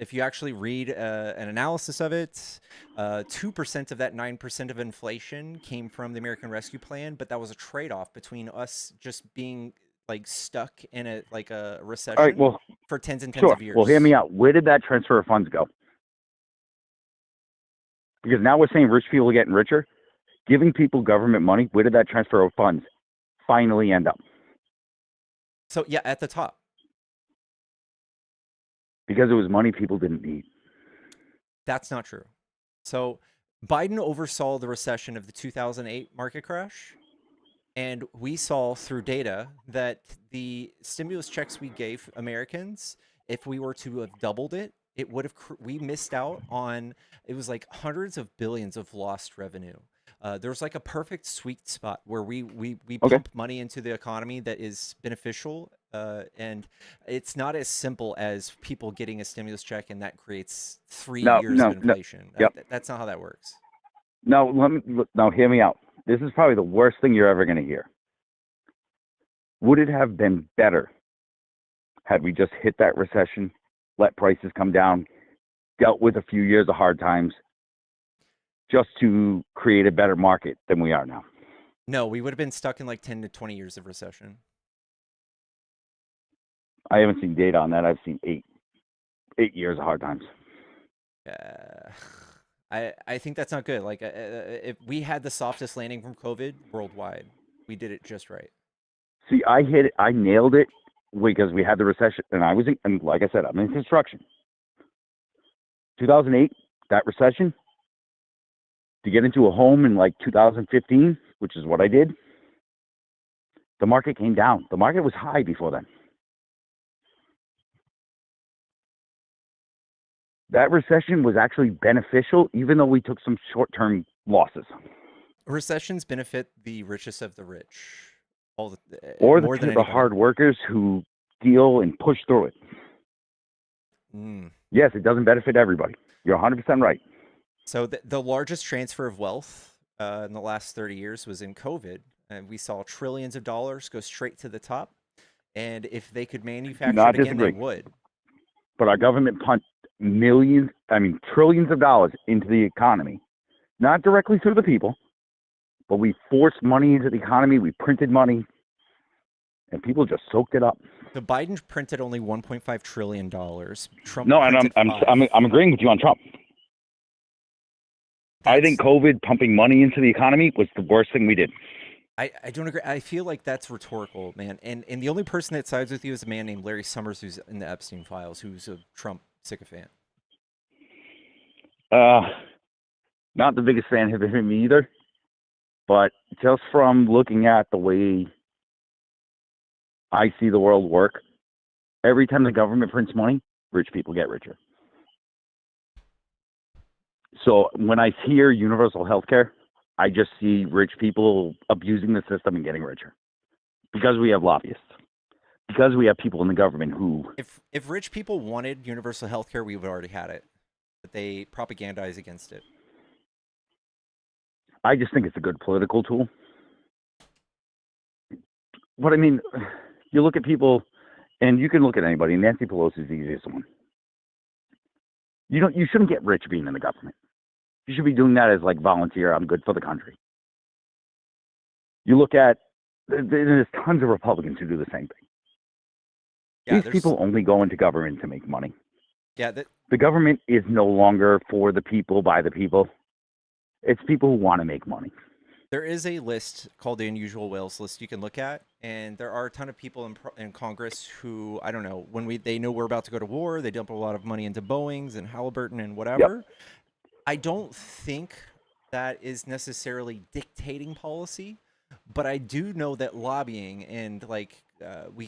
If you actually read an analysis of it, 2% of that 9% of inflation came from the American Rescue Plan, but that was a trade-off between us just being like stuck in a recession All right, well, for tens and tens sure. of years. Well, hear me out. Where did that transfer of funds go? Because now we're saying rich people are getting richer. Giving people government money, where did that transfer of funds finally end up? So yeah, at the top. Because it was money people didn't need. That's not true. So Biden oversaw the recession of the 2008 market crash. And we saw through data that the stimulus checks we gave Americans, if we were to have doubled it, it would have, we missed out on, it was like hundreds of billions of lost revenue. There's like a perfect sweet spot where we pump money into the economy that is beneficial. And it's not as simple as people getting a stimulus check and that creates 3 years of inflation. That's not how that works. Now hear me out. This is probably the worst thing you're ever going to hear. Would it have been better had we just hit that recession, let prices come down, dealt with a few years of hard times, just to create a better market than we are now? No, we would have been stuck in like 10 to 20 years of recession. I haven't seen data on that. I've seen eight years of hard times. I think that's not good. Like, if we had the softest landing from COVID worldwide, we did it just right. See, I hit it. I nailed it because we had the recession, and like I said, I'm in construction. 2008, that recession, to get into a home in like 2015, which is what I did, the market came down. The market was high before then. That recession was actually beneficial, even though we took some short-term losses. Recessions benefit the richest of the rich, or more than the hard workers who deal and push through it. Yes, it doesn't benefit everybody. You're 100% right. So the largest transfer of wealth in the last 30 years was in COVID, and we saw trillions of dollars go straight to the top. And if they could manufacture it again, they would. But our government pumped trillions of dollars into the economy, not directly through the people, but we forced money into the economy. We printed money, and people just soaked it up. So Biden printed only $1.5 trillion. Trump. No, and I'm agreeing with you on Trump. I think COVID pumping money into the economy was the worst thing we did. I don't agree. I feel like that's rhetorical, man. And the only person that sides with you is a man named Larry Summers, who's in the Epstein files, who's a Trump sycophant. Not the biggest fan of him either, but just from looking at the way I see the world work, every time the government prints money, rich people get richer. So when I hear universal health care, I just see rich people abusing the system and getting richer because we have lobbyists, because we have people in the government who... If rich people wanted universal health care, we would have already had it, but they propagandize against it. I just think it's a good political tool. But I mean, you look at people, and you can look at anybody. Nancy Pelosi is the easiest one. You shouldn't get rich being in the government. You should be doing that as like volunteer. I'm good for the country. You look at, there's tons of Republicans who do the same thing. Yeah, these people only go into government to make money. Yeah, the government is no longer for the people, by the people. It's people who want to make money. There is a list called the Unusual Whales list you can look at, and there are a ton of people in Congress who, I don't know, when they know we're about to go to war, they dump a lot of money into Boeings and Halliburton and whatever. I don't think that is necessarily dictating policy, but I do know that lobbying and like we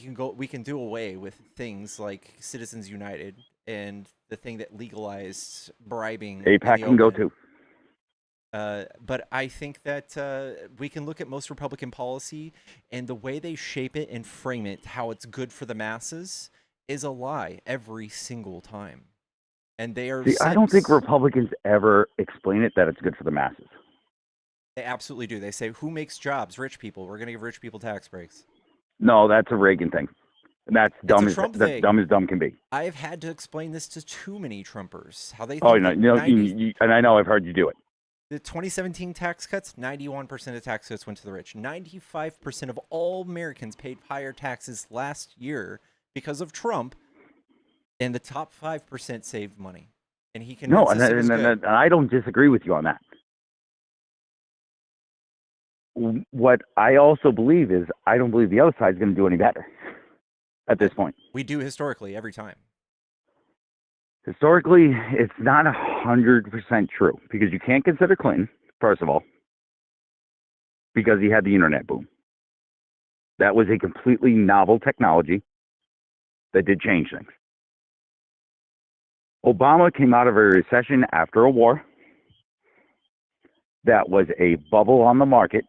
can do away with things like Citizens United and the thing that legalized bribing in APAC the can go open. too. But I think that we can look at most Republican policy and the way they shape it and frame it, how it's good for the masses, is a lie every single time. And they are See, I don't think simps. Republicans ever explain it that it's good for the masses. They absolutely do. They say, who makes jobs? Rich people. We're going to give rich people tax breaks. No, that's a Reagan thing. That's It's dumb a as Trump that's thing. dumb as dumb can be. I've had to explain this to too many Trumpers. How they Oh, think no, that you know, and I know I've heard you do it. the 2017 tax cuts, 91% of tax cuts went to the rich. 95% of all Americans paid higher taxes last year because of Trump, and the top 5% saved money. And he No, convinced us it was good. and I don't disagree with you on that. What I also believe is I don't believe the other side is going to do any better at this point. We do historically every time. Historically, it's not 100% true because you can't consider Clinton, first of all, because he had the internet boom. That was a completely novel technology that did change things. Obama came out of a recession after a war. That was a bubble on the market.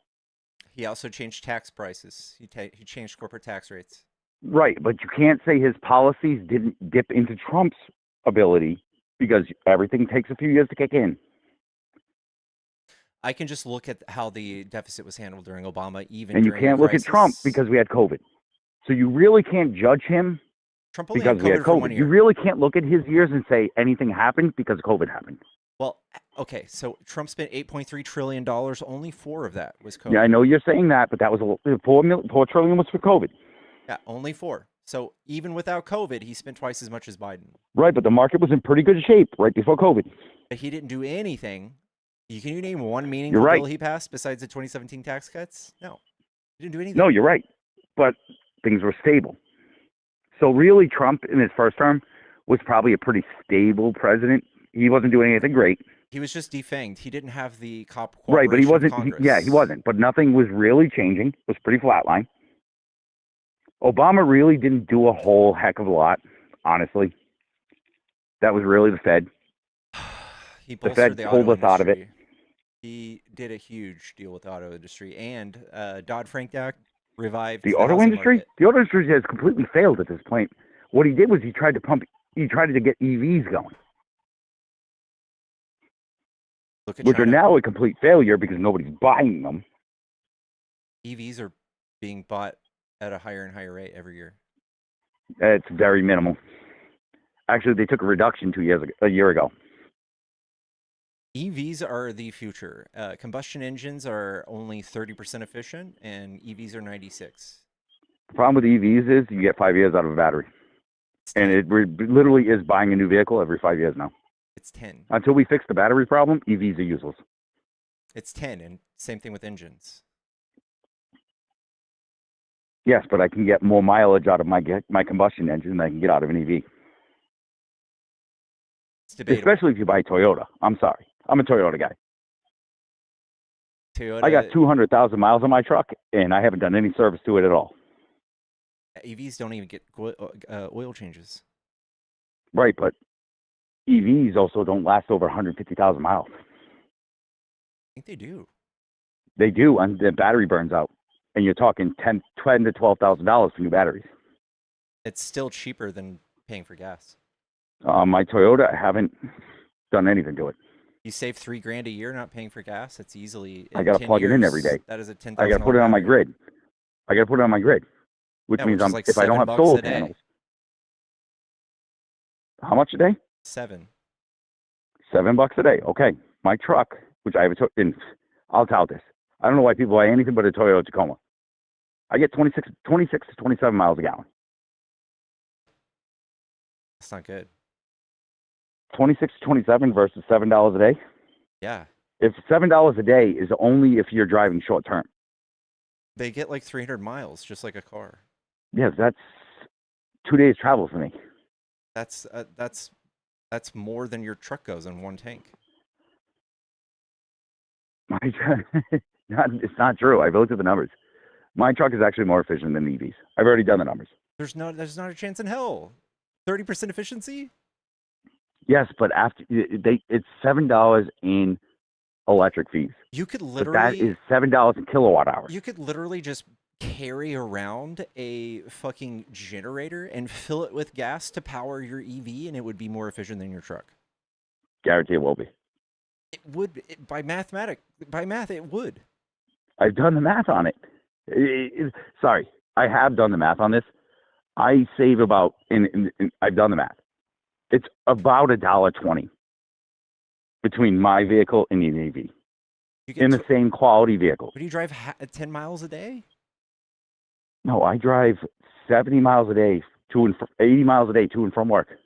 He also changed tax prices. He changed corporate tax rates. Right, but you can't say his policies didn't dip into Trump's ability because everything takes a few years to kick in. I can just look at how the deficit was handled during Obama, even And you during a can't look at Trump crisis. because we had COVID. So you really can't judge him Trump only because had we had COVID for 1 COVID. year. You really can't look at his years and say anything happened because COVID happened. Well, okay, so Trump spent $8.3 trillion. Only 4 of that was COVID. Yeah, I know you're saying that, but that was $4 trillion was for COVID. Yeah, only 4. So even without COVID, he spent twice as much as Biden. Right, but the market was in pretty good shape right before COVID. But he didn't do anything. Can you name one meaningful right. bill he passed besides the 2017 tax cuts? No, he didn't do anything. No, you're right, but things were stable. So really, Trump in his first term was probably a pretty stable president. He wasn't doing anything great. He was just defanged. He didn't have the Right, but he wasn't. Congress. He wasn't. But nothing was really changing. It was pretty flatline. Obama really didn't do a whole heck of a lot, honestly. That was really the Fed. He the Fed the pulled auto us out of it. industry. He did a huge deal with the auto industry, and Dodd-Frank Act revived The auto industry? market. The auto industry has completely failed at this point. What he did was he tried to get EVs going, Look at which China. are now a complete failure because nobody's buying them. EVs are being bought at a higher and higher rate every year. It's very minimal. Actually, they took a reduction a year ago. EVs are the future. Combustion engines are only 30% efficient, and EVs are 96. The problem with EVs is you get 5 years out of a battery. And it literally is buying a new vehicle every 5 years now. It's 10. Until we fix the battery problem, EVs are useless. It's 10, and same thing with engines. Yes, but I can get more mileage out of my combustion engine than I can get out of an EV. It's debatable. Especially if you buy Toyota. I'm sorry. I'm a Toyota guy. Toyota, I got 200,000 miles on my truck, and I haven't done any service to it at all. EVs don't even get oil changes. Right, but EVs also don't last over 150,000 miles. I think they do. They do, and the battery burns out. And you're talking $10,000 to $12,000 for new batteries. It's still cheaper than paying for gas. My Toyota, I haven't done anything to it. You save $3,000 a year not paying for gas. It's easily. I got to plug it in every day. That is a $10,000. I got to put it on my grid. Which means like if I don't have $7 solar a day. panels. How much a day? 7. $7 a day. Okay. My truck, which I have I'll tout this. I don't know why people buy anything but a Toyota Tacoma. I get 26 to 27 miles a gallon. That's not good. 26 to 27 versus $7 a day. Yeah. If $7 a day is only if you're driving short term. They get like 300 miles, just like a car. Yes, that's 2 days travel for me. That's more than your truck goes in one tank. My it's not true. I've looked at the numbers. My truck is actually more efficient than EVs. I've already done the numbers. There's not a chance in hell. 30% efficiency? Yes, but after it's $7 in electric fees. You could But that literally is $7 a kilowatt hour. you could literally just carry around a fucking generator and fill it with gas to power your EV, and it would be more efficient than your truck. Guarantee it will be. It would by math, it would. I've done the math on it. Sorry, I have done the math on this. I save about I've done the math. It's about $1.20 between my vehicle and an EV in the same quality vehicle. But do you drive 10 miles a day? No, I drive 70 miles a day 80 miles a day to and from work.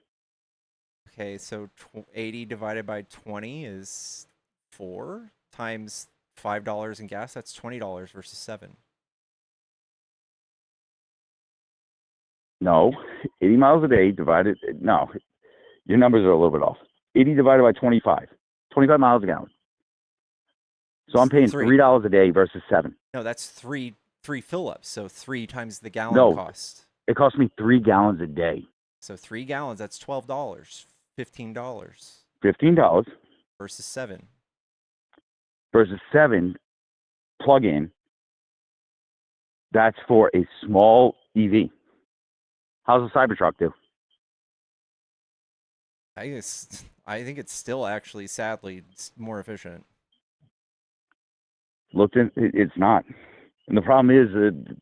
Okay, so 80 divided by 20 is 4 times $5 in gas. That's $20 versus 7. No, 80 miles a day divided. No, your numbers are a little bit off. 80 divided by 25. 25 miles a gallon. So I'm paying $3 a day versus 7. No, that's three fill-ups. So 3 times the gallon cost. It costs me 3 gallons a day. So 3 gallons, that's $12. $15. $15 versus 7. Versus 7 plug-in. That's for a small EV. How's the Cybertruck do? I think it's still actually, sadly, more efficient. It's not. And the problem is that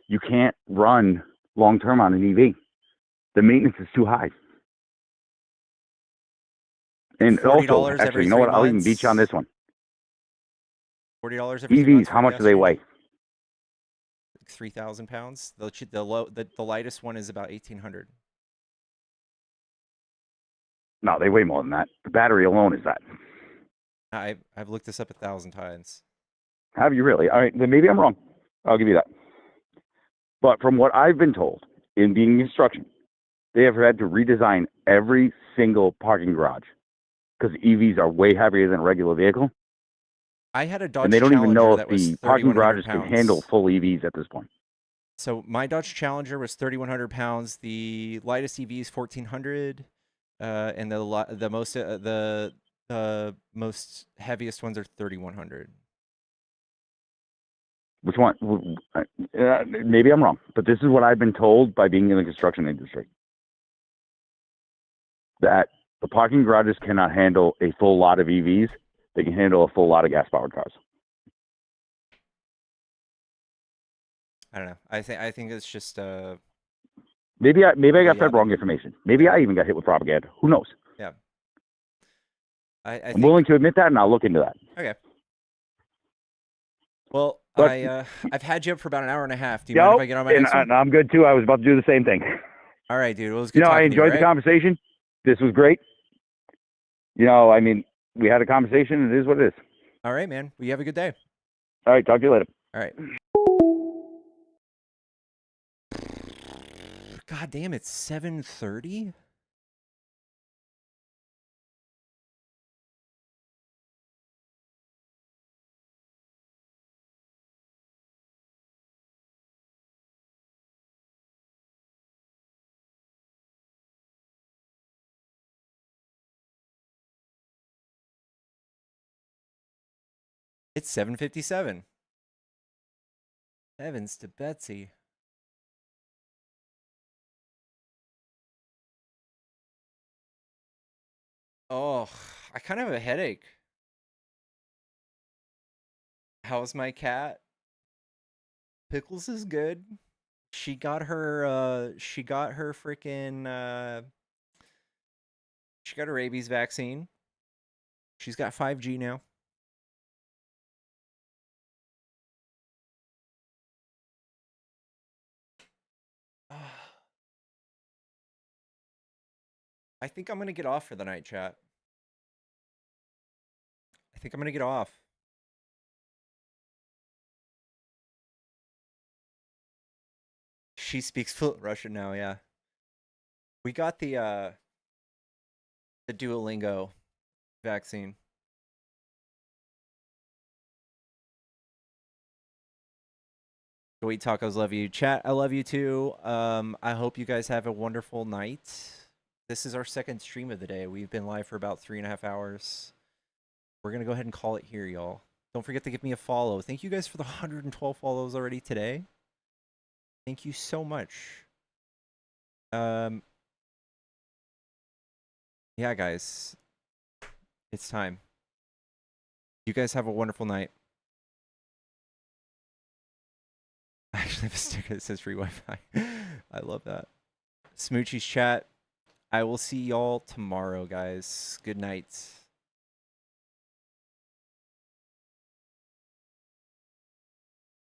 you can't run long-term on an EV. The maintenance is too high. And also, actually, you know what? I'll even beat you on this one. $40 every 3 EVs, months. how much do they weigh? 3,000 pounds. The lightest one is about 1,800. No, they weigh more than that. The battery alone is that. I've looked this up 1,000 times. Have you really? All right, then maybe I'm wrong. I'll give you that. But from what I've been told, in being in construction, they have had to redesign every single parking garage because EVs are way heavier than a regular vehicle. I had a Dodge and they don't even know if the parking garages pounds. can handle full EVs at this point. So my Dodge Challenger was 3,100 pounds. The lightest EV is 1,400, and the most heaviest ones are 3,100. Which one? Maybe I'm wrong, but this is what I've been told by being in the construction industry. That the parking garages cannot handle a full lot of EVs. They can handle a full lot of gas-powered cars. I don't know. I think it's just maybe I got fed wrong information. Maybe I even got hit with propaganda. Who knows? Yeah. I'm willing to admit that, and I'll look into that. Okay. Well, I've had you up for about an hour and a half. Do you mind if I get on my next one? I'm good too. I was about to do the same thing. All right, dude. Well, it was good I enjoyed the conversation. This was great. I mean, we had a conversation, and it is what it is. All right, man. Well, you have a good day. All right. Talk to you later. All right. God damn, it's 7:30? It's 7:57. Heavens to Betsy. Oh, I kind of have a headache. How's my cat? Pickles is good. She got her freaking she got her rabies vaccine. She's got 5G now. I think I'm going to get off for the night, chat. I think I'm going to get off. She speaks fluent Russian now, yeah. We got the Duolingo vaccine. Joey Tacos, love you. Chat, I love you too. I hope you guys have a wonderful night. This is our second stream of the day. We've been live for about 3.5 hours. We're gonna go ahead and call it here, y'all. Don't forget to give me a follow. Thank you guys for the 112 follows already today. Thank you so much. Yeah, guys, it's time. You guys have a wonderful night. I actually have a sticker that says free Wi-Fi. I love that. Smoochie's chat. I will see y'all tomorrow, guys. Good night.